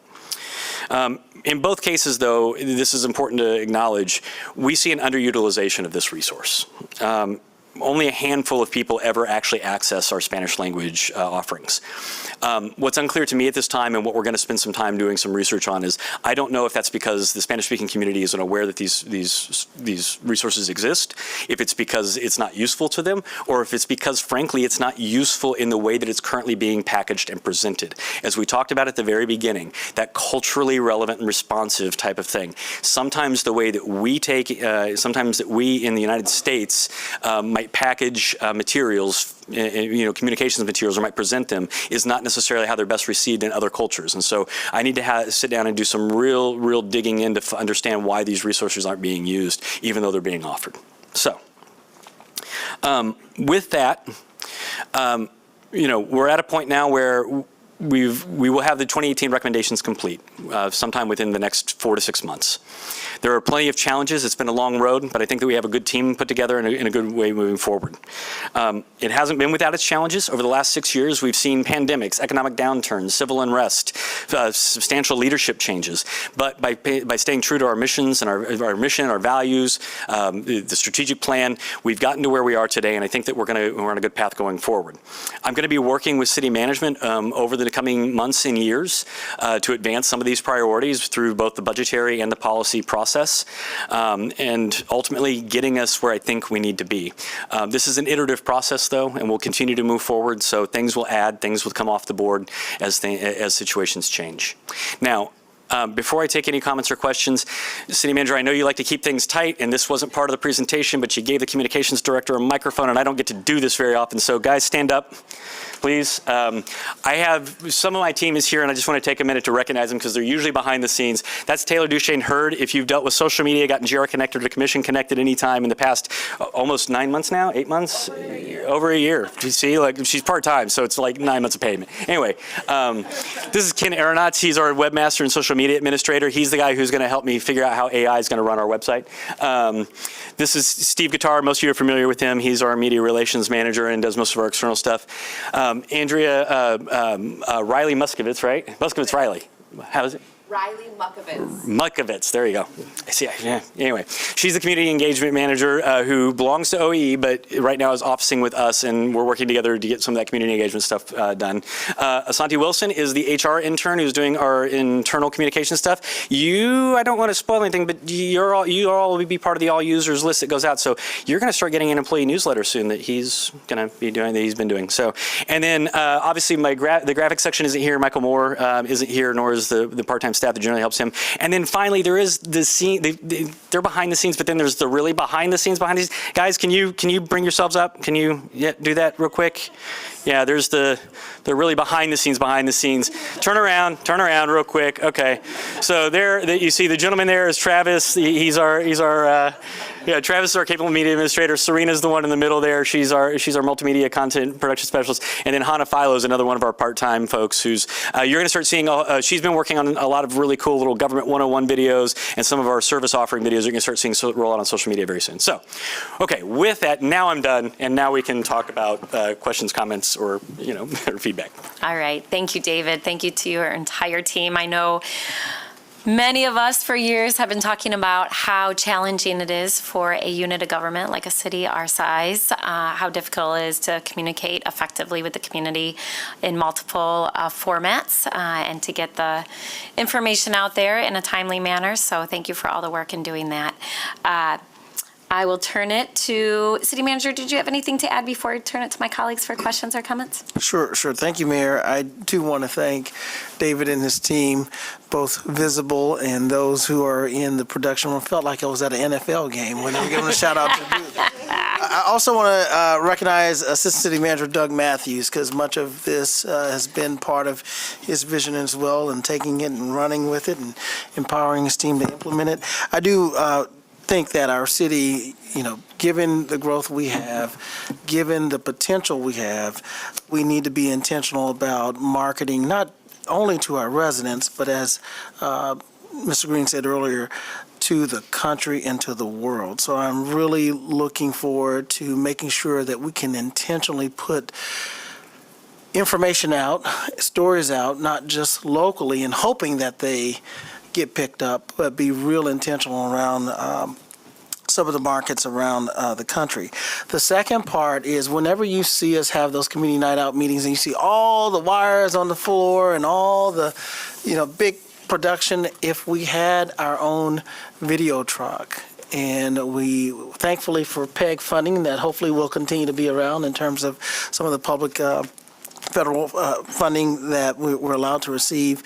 In both cases, though, this is important to acknowledge, we see an underutilization of this resource. only a handful of people ever actually access our Spanish language offerings. What's unclear to me at this time, and what we're going to spend some time doing some research on, is I don't know if that's because the Spanish-speaking community isn't aware that these resources exist, if it's because it's not useful to them, or if it's because, frankly, it's not useful in the way that it's currently being packaged and presented. As we talked about at the very beginning, that culturally relevant and responsive type of thing. Sometimes the way that we sometimes that we in the United States might package materials, communications materials, or might present them, is not necessarily how they're best received in other cultures. And so I need to sit down and do some real digging in to understand why these resources aren't being used, even though they're being offered. So, with that, we're at a point now where we will have the 2018 recommendations complete sometime within the next 4 to 6 months. There are plenty of challenges. It's been a long road, but I think that we have a good team put together in a good way moving forward. It hasn't been without its challenges. Over the last 6 years, we've seen pandemics, economic downturns, civil unrest, substantial leadership changes. But by staying true to our missions and our mission, our values, the strategic plan, we've gotten to where we are today, and I think that we're on a good path going forward. I'm going to be working with city management over the coming months and years to advance some of these priorities through both the budgetary and the policy process, and ultimately getting us where I think we need to be. This is an iterative process, though, and we'll continue to move forward, so things will come off the board as situations change. Now, before I take any comments or questions, City Manager, I know you like to keep things tight, and this wasn't part of the presentation, but you gave the communications director a microphone, and I don't get to do this very often, so guys, stand up, please. I have some of my team is here, and I just want to take a minute to recognize them because they're usually behind the scenes. That's Taylor Duchesne Hurd. If you've dealt with social media, gotten JR Connected or the Commission Connected anytime in the past almost 9 months now, 8 months? Over a year. You see, like she's part-time, so it's like 9 months of payment. Anyway, this is Ken Aronatz. He's our webmaster and social media administrator. He's the guy who's going to help me figure out how AI is going to run our website. This is Steve Guitar. Most of you are familiar with him. He's our media relations manager and does most of our external stuff. Andrea Riley Muskovitz, right? Muskovitz Riley. How is it? Riley Muckovitz. Muckovitz, there you go. I see. Yeah. Anyway, she's the community engagement manager who belongs to OEE, but right now is officing with us, and we're working together to get some of that community engagement stuff done. Asante Wilson is the HR intern who's doing our internal communication stuff. I don't want to spoil anything, but you all will be part of the all users list that goes out. So you're going to start getting an employee newsletter soon that he's going to be doing, that he's been doing. So, and then obviously the graphics section isn't here. Michael Moore isn't here, nor is the part-time staff that generally helps him. And then finally, there is the scene. They're behind the scenes, but then there's the really behind the scenes. Guys, can you bring yourselves up? Can you do that real quick? Yeah, there's the really behind the scenes. Turn around real quick. Okay, so there you see the gentleman there is Travis. He's our Travis is our capable media administrator. Serena's the one in the middle there. She's our multimedia content production specialist. And then Hannah Philo is another one of our part-time folks who's you're going to start seeing. She's been working on a lot of really cool little government 101 videos and some of our service offering videos. You're going to start seeing roll out on social media very soon. So, okay, with that, now I'm done, and now we can talk about questions, comments, or or feedback. All right. Thank you, David. Thank you to your entire team. I know many of us for years have been talking about how challenging it is for a unit of government like a city our size, how difficult it is to communicate effectively with the community in multiple formats and to get the information out there in a timely manner. So thank you for all the work in doing that. I will turn it to City Manager. Did you have anything to add before I turn it to my colleagues for questions or comments? Sure. Thank you, Mayor. I do want to thank David and his team, both visible and those who are in the production room. Felt like I was at an NFL game when they were giving a shout out to Duke. I also want to recognize Assistant City Manager Doug Matthews, because much of this has been part of his vision as well, and taking it and running with it and empowering his team to implement it. I do think that our city, given the growth we have, given the potential we have, we need to be intentional about marketing, not only to our residents, but as Mr. Green said earlier, to the country and to the world. So I'm really looking forward to making sure that we can intentionally put information out, stories out, not just locally and hoping that they get picked up, but be real intentional around some of the markets around the country. The second part is whenever you see us have those community night out meetings and you see all the wires on the floor and all the, big production, if we had our own video truck, and we, thankfully for PEG funding, that hopefully will continue to be around in terms of some of the public federal funding that we're allowed to receive,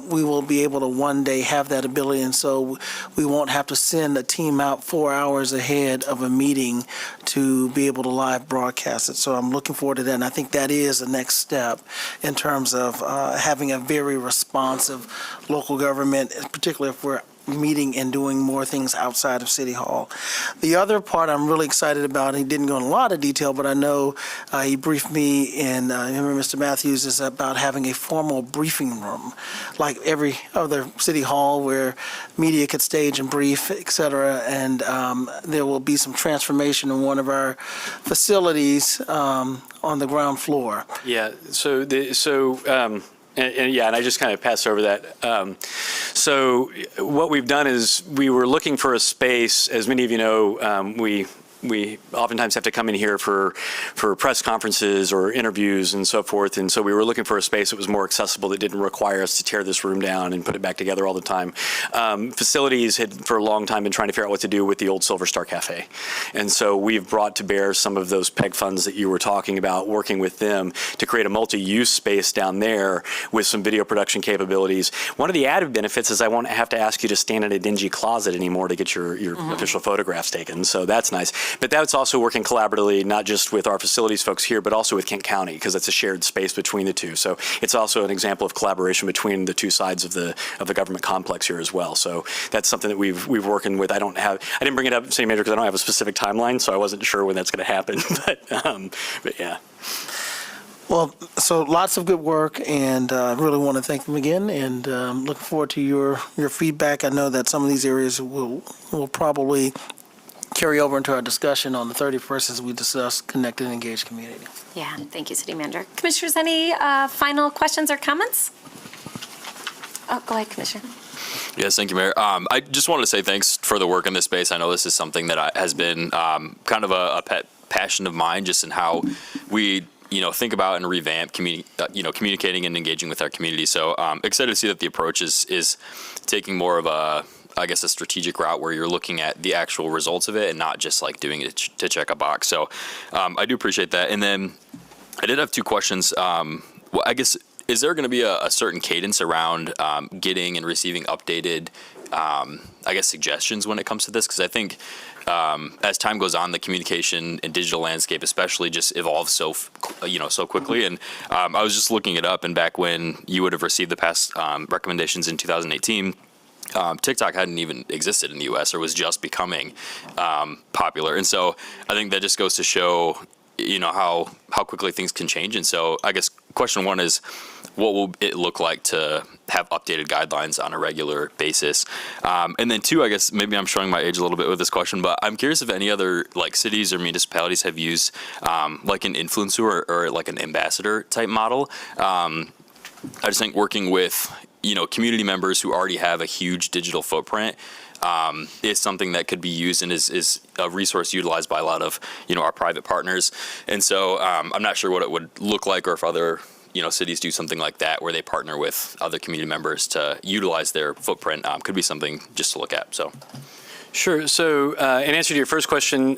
we will be able to one day have that ability, and so we won't have to send a team out 4 hours ahead of a meeting to be able to live broadcast it. So I'm looking forward to that, and I think that is the next step in terms of having a very responsive local government, particularly if we're meeting and doing more things outside of City Hall. The other part I'm really excited about, and he didn't go in a lot of detail, but I know he briefed me, and I remember Mr. Matthews, is about having a formal briefing room, like every other City Hall where media could stage and brief, et cetera, and there will be some transformation in one of our facilities on the ground floor. Yeah, and I just kind of passed over that. So what we've done is we were looking for a space. As many of you know, we oftentimes have to come in here for press conferences or interviews and so forth. And so we were looking for a space that was more accessible, that didn't require us to tear this room down and put it back together all the time. Facilities had for a long time been trying to figure out what to do with the old Silver Star Cafe. And so we've brought to bear some of those PEG funds that you were talking about, working with them to create a multi-use space down there with some video production capabilities. One of the added benefits is I won't have to ask you to stand in a dingy closet anymore to get your official photographs taken. So that's nice. But that's also working collaboratively, not just with our facilities folks here, but also with Kent County, because it's a shared space between the two. So it's also an example of collaboration between the two sides of the government complex here as well. So that's something that we've working with. I didn't bring it up, City Manager, because I don't have a specific timeline, so I wasn't sure when that's going to happen. But yeah. Well, so lots of good work, and I really want to thank them again, and looking forward to your feedback. I know that some of these areas will probably carry over into our discussion on the 31st as we discuss connected and engaged community. Yeah, thank you, City Manager. Commissioners, any final questions or comments? Oh, go ahead, Commissioner. Yes, thank you, Mayor. I just wanted to say thanks for the work in this space. I know this is something that has been kind of a pet passion of mine, just in how we think about and revamp communicating and engaging with our community. So excited to see that the approach is taking more of a strategic route where you're looking at the actual results of it and not just like doing it to check a box. So I do appreciate that. And then I did have two questions. Is there going to be a certain cadence around getting and receiving updated, suggestions when it comes to this? Because I think as time goes on, the communication and digital landscape especially just evolves so quickly. And I was just looking it up, and back when you would have received the past recommendations in 2018, TikTok hadn't even existed in the U.S. or was just becoming popular. And so I think that just goes to show, how quickly things can change. And so I guess question one is, what will it look like to have updated guidelines on a regular basis? And then two, I guess maybe I'm showing my age a little bit with this question, but I'm curious if any other cities or municipalities have used an influencer or like an ambassador type model. I just think working with community members who already have a huge digital footprint is something that could be used and is a resource utilized by a lot of our private partners. And so I'm not sure what it would look like, or if other cities do something like that where they partner with other community members to utilize their footprint. Could be something just to look at. So. Sure. So, in answer to your first question,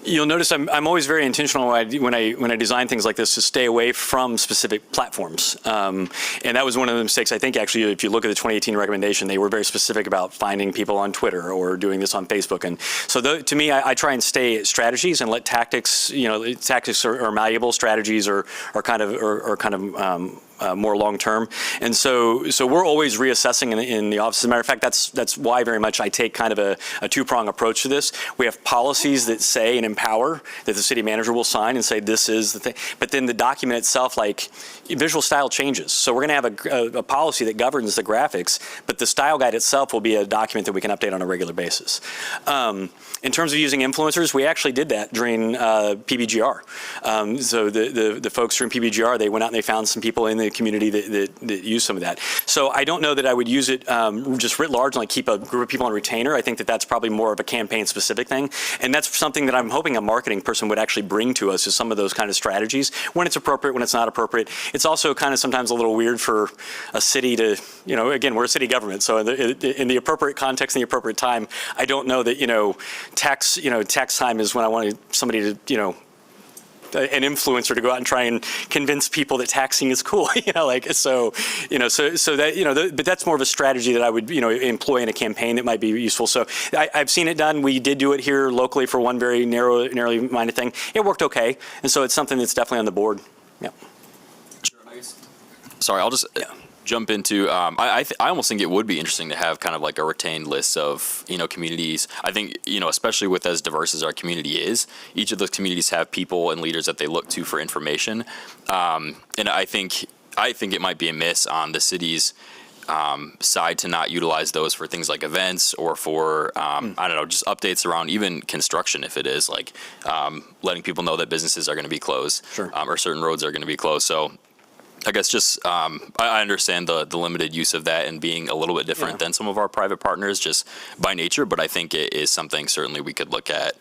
you'll notice I'm always very intentional when I design things like this to stay away from specific platforms. And that was one of the mistakes. I think actually, if you look at the 2018 recommendation, they were very specific about finding people on Twitter or doing this on Facebook. And so, to me, I try and stay at strategies and let tactics. Tactics are malleable. Strategies are kind of more long term. And so we're always reassessing in the office. As a matter of fact, that's why very much I take kind of a two-prong approach to this. We have policies that say and empower that the city manager will sign and say this is the thing. But then the document itself, like visual style changes. So we're going to have a policy that governs the graphics, but the style guide itself will be a document that we can update on a regular basis. In terms of using influencers, we actually did that during PBGR. So the folks from PBGR, they went out and they found some people in the the community that use some of that. So I don't know that I would use it just writ large and like keep a group of people on retainer. I think that that's probably more of a campaign specific thing. And that's something that I'm hoping a marketing person would actually bring to us, is some of those kind of strategies when it's appropriate, when it's not appropriate. It's also kind of sometimes a little weird for a city to, again, we're a city government. So in the appropriate context and the appropriate time, I don't know that, tax time is when I want somebody to, an influencer to go out and try and convince people that taxing is cool, so that, but that's more of a strategy that I would, employ in a campaign that might be useful. So I've seen it done. We did do it here locally for one very narrowly minded thing. It worked okay. And so it's something that's definitely on the board. Yeah. Sorry, I'll just jump into, I almost think it would be interesting to have kind of like a retained list of, communities. I think, especially with as diverse as our community is, each of those communities have people and leaders that they look to for information. And I think it might be a miss on the city's side to not utilize those for things like events or for, I don't know, just updates around even construction, if it is like letting people know that businesses are going to be closed, or certain roads are going to be closed. So I guess just I understand the limited use of that and being a little bit different than some of our private partners just by nature, but I think it is something certainly we could look at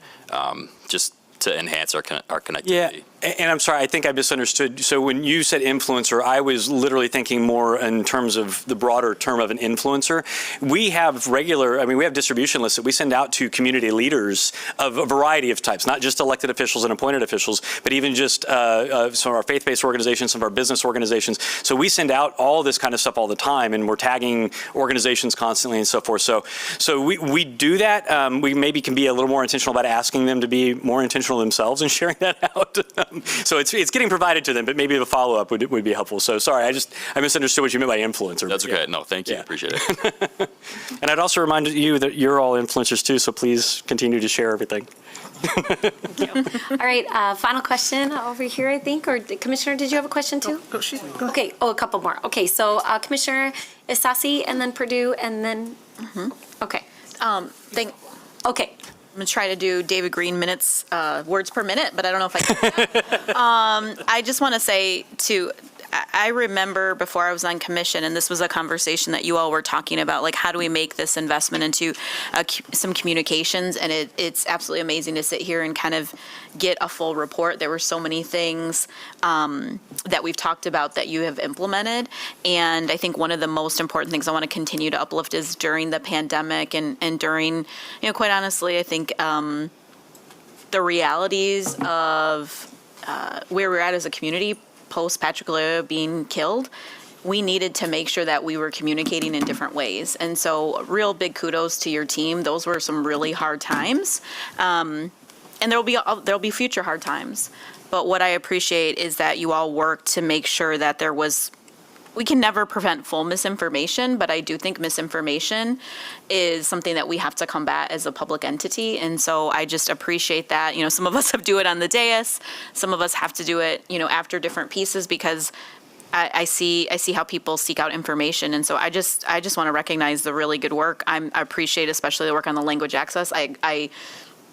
just to enhance our connectivity. Yeah, and I'm sorry, I think I misunderstood. So when you said influencer, I was literally thinking more in terms of the broader term of an influencer. We have we have distribution lists that we send out to community leaders of a variety of types, not just elected officials and appointed officials, but even just some of our faith-based organizations, some of our business organizations. So we send out all this kind of stuff all the time, and we're tagging organizations constantly and so forth. So we do that. We maybe can be a little more intentional about asking them to be more intentional themselves and sharing that out. So it's getting provided to them, but maybe the follow-up would be helpful. So sorry, I misunderstood what you meant by influencer. That's okay. No, thank you. Appreciate it. And I'd also remind you that you're all influencers too, so please continue to share everything. All right, final question over here, I think, or Commissioner, did you have a question too? Okay, a couple more. Okay, so Commissioner Isasi, and then Perdue, and then, okay. Okay. I'm going to try to do David Green minutes, words per minute, but I don't know if I can. I just want to say, too, I remember before I was on commission, and this was a conversation that you all were talking about, like how do we make this investment into some communications, and it's absolutely amazing to sit here and kind of get a full report. There were so many things that we've talked about that you have implemented, and I think one of the most important things I want to continue to uplift is during the pandemic and during, quite honestly, I think the realities of where we're at as a community post Patrick Lyoya being killed, we needed to make sure that we were communicating in different ways. And so real big kudos to your team. Those were some really hard times. And there'll be future hard times. But what I appreciate is that you all worked to make sure that we can never prevent full misinformation, but I do think misinformation is something that we have to combat as a public entity. And so I just appreciate that. Some of us have to do it on the dais. Some of us have to do it, after different pieces, because I see how people seek out information. And so I just want to recognize the really good work. I appreciate especially the work on the language access.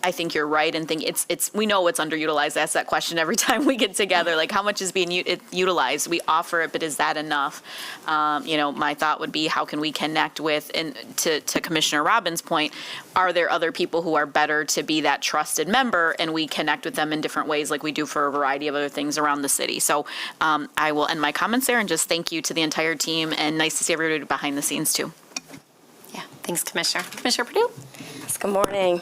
I think you're right, and think we know it's underutilized. I ask that question every time we get together, like how much is being utilized? We offer it, but is that enough? My thought would be, how can we connect with, and to Commissioner Robbins' point, are there other people who are better to be that trusted member, and we connect with them in different ways like we do for a variety of other things around the city. So I will end my comments there and just thank you to the entire team, and nice to see everybody behind the scenes too. Yeah, thanks, Commissioner. Commissioner Perdue? Good morning.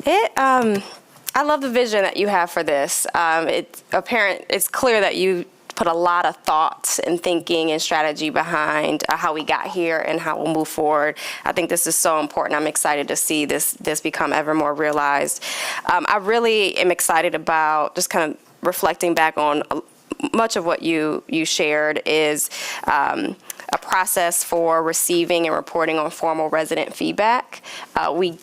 I love the vision that you have for this. It's clear that you put a lot of thoughts and thinking and strategy behind how we got here and how we'll move forward. I think this is so important. I'm excited to see this become ever more realized. I really am excited about just kind of reflecting back on much of what you shared is a process for receiving and reporting on formal resident feedback. We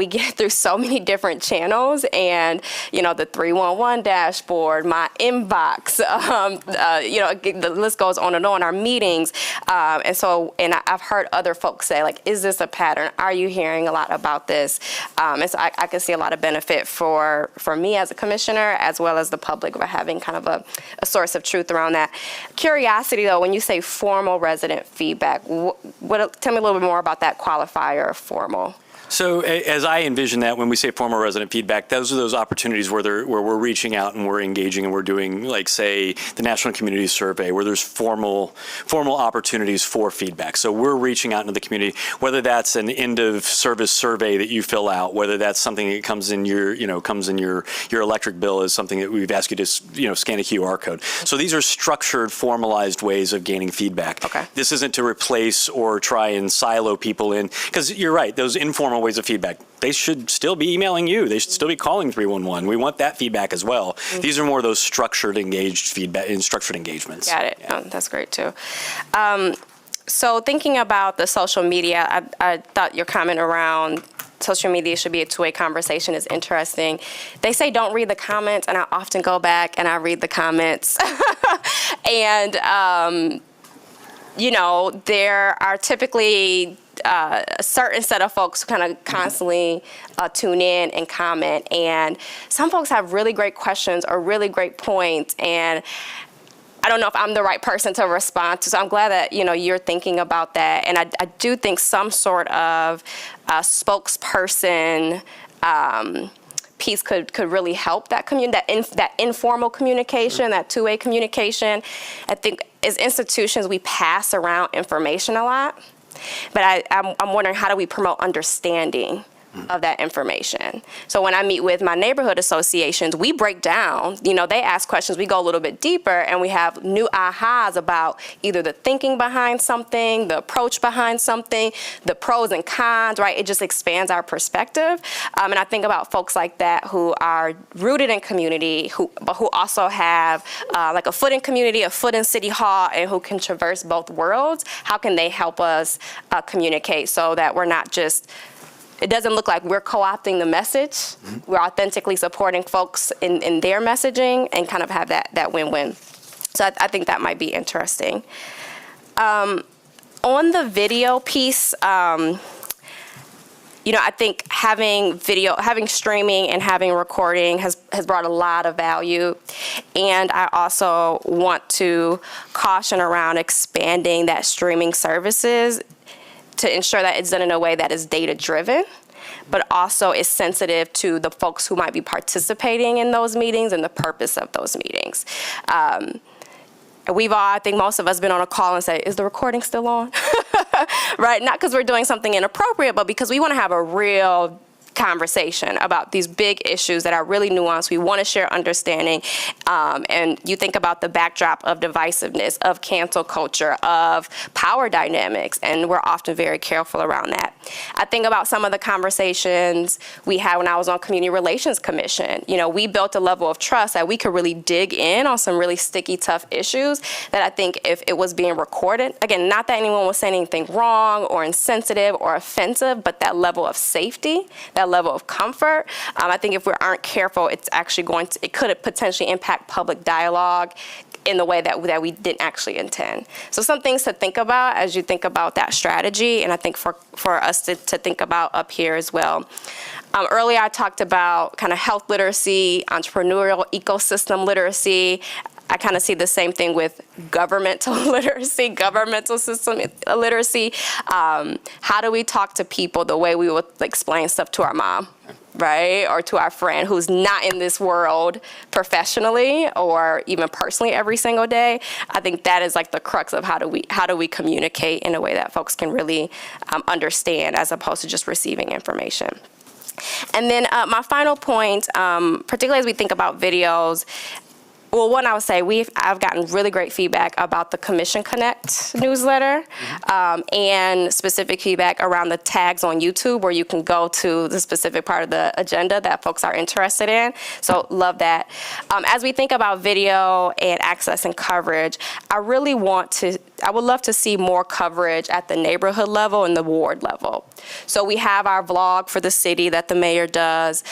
get through so many different channels, and the 311 dashboard, my inbox, the list goes on and on. Our meetings, and I've heard other folks say, like, is this a pattern? Are you hearing a lot about this? And so I can see a lot of benefit for me as a commissioner, as well as the public, by having kind of a source of truth around that. Curiosity, though, when you say formal resident feedback, tell me a little bit more about that qualifier of formal. So as I envision that, when we say formal resident feedback, those are those opportunities where we're reaching out and we're engaging and we're doing, like, say, the National Community Survey, where there's formal opportunities for feedback. So we're reaching out into the community, whether that's an end of service survey that you fill out, whether that's something that comes in your electric bill is something that we've asked you to scan a QR code. So these are structured, formalized ways of gaining feedback. Okay. This isn't to replace or try and silo people in, because you're right, those informal ways of feedback, they should still be emailing you. They should still be calling 311. We want that feedback as well. Mm-hmm. These are more of those structured, engaged feedback and structured engagements. Got it. Yeah. That's great too. So thinking about the social media, I thought your comment around social media should be a two-way conversation is interesting. They say don't read the comments, and I often go back and I read the comments. And, there are typically a certain set of folks who kind of constantly tune in and comment, and some folks have really great questions or really great points, and I don't know if I'm the right person to respond to. So I'm glad that you're thinking about that, and I do think some sort of spokesperson piece could really help that that informal communication, that two-way communication. I think as institutions we pass around information a lot. But I'm wondering, how do we promote understanding of that information? So when I meet with my neighborhood associations, we break down, they ask questions, we go a little bit deeper, and we have new ahas about either the thinking behind something, the approach behind something, the pros and cons, right? It just expands our perspective. And I think about folks like that who are rooted in community, but who also have like a foot in community, a foot in City Hall, and who can traverse both worlds. How can they help us communicate so that we're not just, it doesn't look like we're co-opting the message. Mm-hmm. We're authentically supporting folks in their messaging and kind of have that win-win. So I think that might be interesting. On the video piece, I think having streaming and having recording has brought a lot of value. And I also want to caution around expanding that streaming services to ensure that it's done in a way that is data-driven, but also is sensitive to the folks who might be participating in those meetings and the purpose of those meetings. I think most of us been on a call and say, is the recording still on? Right? Not because we're doing something inappropriate, but because we want to have a real conversation about these big issues that are really nuanced. We want to share understanding. And you think about the backdrop of divisiveness, of cancel culture, of power dynamics, and we're often very careful around that. I think about some of the conversations we had when I was on Community Relations Commission. We built a level of trust that we could really dig in on some really sticky, tough issues that I think if it was being recorded, again, not that anyone was saying anything wrong or insensitive or offensive, but that level of safety, that level of comfort. I think if we aren't careful, it's actually it could potentially impact public dialogue in the way that we didn't actually intend. So some things to think about as you think about that strategy, and I think for us to think about up here as well. Earlier I talked about kind of health literacy, entrepreneurial ecosystem literacy. I kind of see the same thing with governmental literacy, governmental system literacy. How do we talk to people the way we would explain stuff to our mom, right? Or to our friend who's not in this world professionally or even personally every single day? I think that is like the crux of how do we communicate in a way that folks can really understand as opposed to just receiving information. And then my final point, particularly as we think about videos, well, one, I would say I've gotten really great feedback about the Commission Connect newsletter, and specific feedback around the tags on YouTube where you can go to the specific part of the agenda that folks are interested in. So love that. As we think about video and access and coverage, I would love to see more coverage at the neighborhood level and the ward level. So we have our vlog for the city that the mayor does.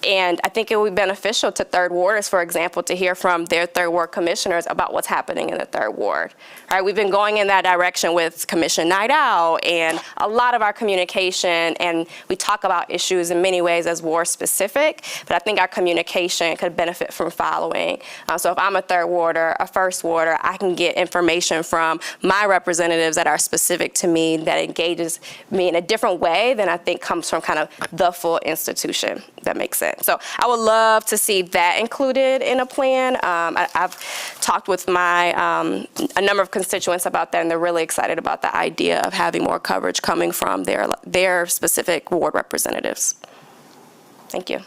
And I think it would be beneficial to third warders, for example, to hear from their third ward commissioners about what's happening in the third ward. All right, we've been going in that direction with Commission Night Out and a lot of our communication, and we talk about issues in many ways as ward specific, but I think our communication could benefit from following. So if I'm a third warder, a first warder, I can get information from my representatives that are specific to me, that engages me in a different way than I think comes from kind of the full institution. That makes sense. So I would love to see that included in a plan. I've talked with a number of constituents about that, and they're really excited about the idea of having more coverage coming from their specific ward representatives. Thank you.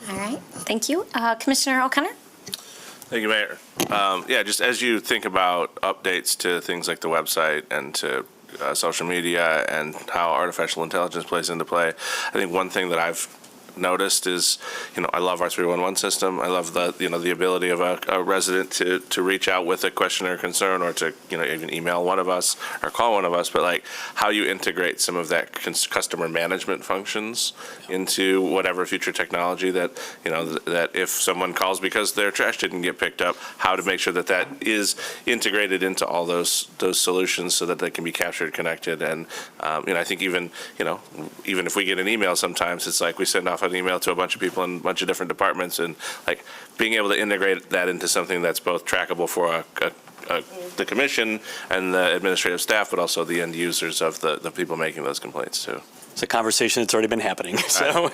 All right, thank you. Commissioner O'Connor? Thank you, Mayor. Yeah, just as you think about updates to things like the website and to social media and how artificial intelligence plays into play, I think one thing that I've noticed is, I love our 311 system. I love the ability of a resident to reach out with a question or concern, or to, even email one of us or call one of us, but like how you integrate some of that customer management functions into whatever future technology that, that if someone calls because their trash didn't get picked up, how to make sure that that is integrated into all those solutions so that they can be captured, connected. And, I think even if we get an email, sometimes it's like we send off an email to a bunch of people in a bunch of different departments, and like being able to integrate that into something that's both trackable for the commission and the administrative staff, but also the end users of the people making those complaints too. It's a conversation that's already been happening. So.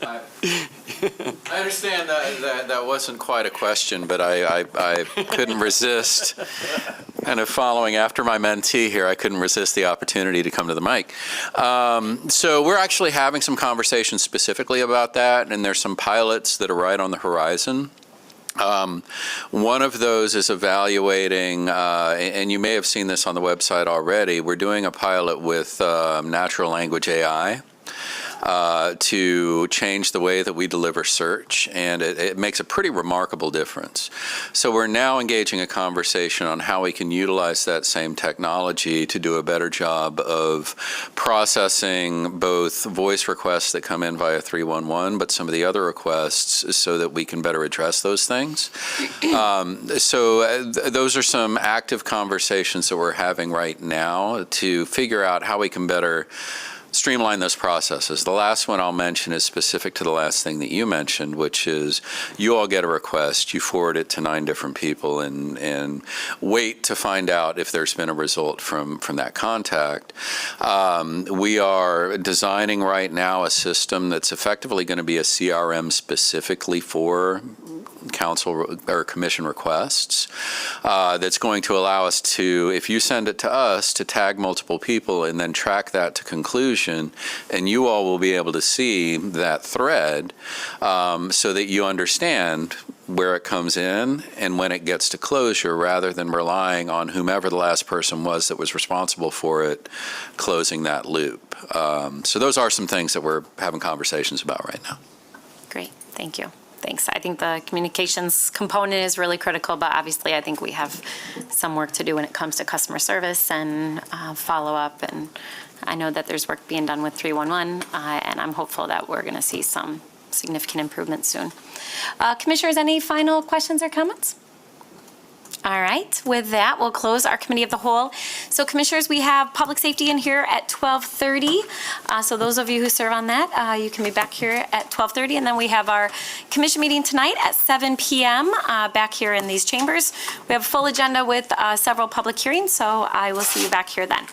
I understand that wasn't quite a question, but I couldn't resist, kind of following after my mentee here, I couldn't resist the opportunity to come to the mic. So we're actually having some conversations specifically about that, and there's some pilots that are right on the horizon. One of those is evaluating, and you may have seen this on the website already, we're doing a pilot with natural language AI. To change the way that we deliver search, and it makes a pretty remarkable difference. So we're now engaging a conversation on how we can utilize that same technology to do a better job of processing both voice requests that come in via 311, but some of the other requests, so that we can better address those things. Those are some active conversations that we're having right now to figure out how we can better streamline those processes. The last one I'll mention is specific to the last thing that you mentioned, which is you all get a request, you forward it to 9 different people, and wait to find out if there's been a result from that contact. We are designing right now a system that's effectively going to be a CRM specifically for council or commission requests, that's going to allow us to, if you send it to us, to tag multiple people and then track that to conclusion, and you all will be able to see that thread, so that you understand where it comes in and when it gets to closure, rather than relying on whomever the last person was that was responsible for it closing that loop. So those are some things that we're having conversations about right now. Great, thank you. Thanks. I think the communications component is really critical, but obviously I think we have some work to do when it comes to customer service and follow-up. And I know that there's work being done with 311, and I'm hopeful that we're going to see some significant improvements soon. Commissioners, any final questions or comments? All right. With that, we'll close our committee of the whole. So, commissioners, we have public safety in here at 12:30. So those of you who serve on that, you can be back here at 12:30. And then we have our commission meeting tonight at 7 p.m. Back here in these chambers. We have a full agenda with several public hearings. So I will see you back here then.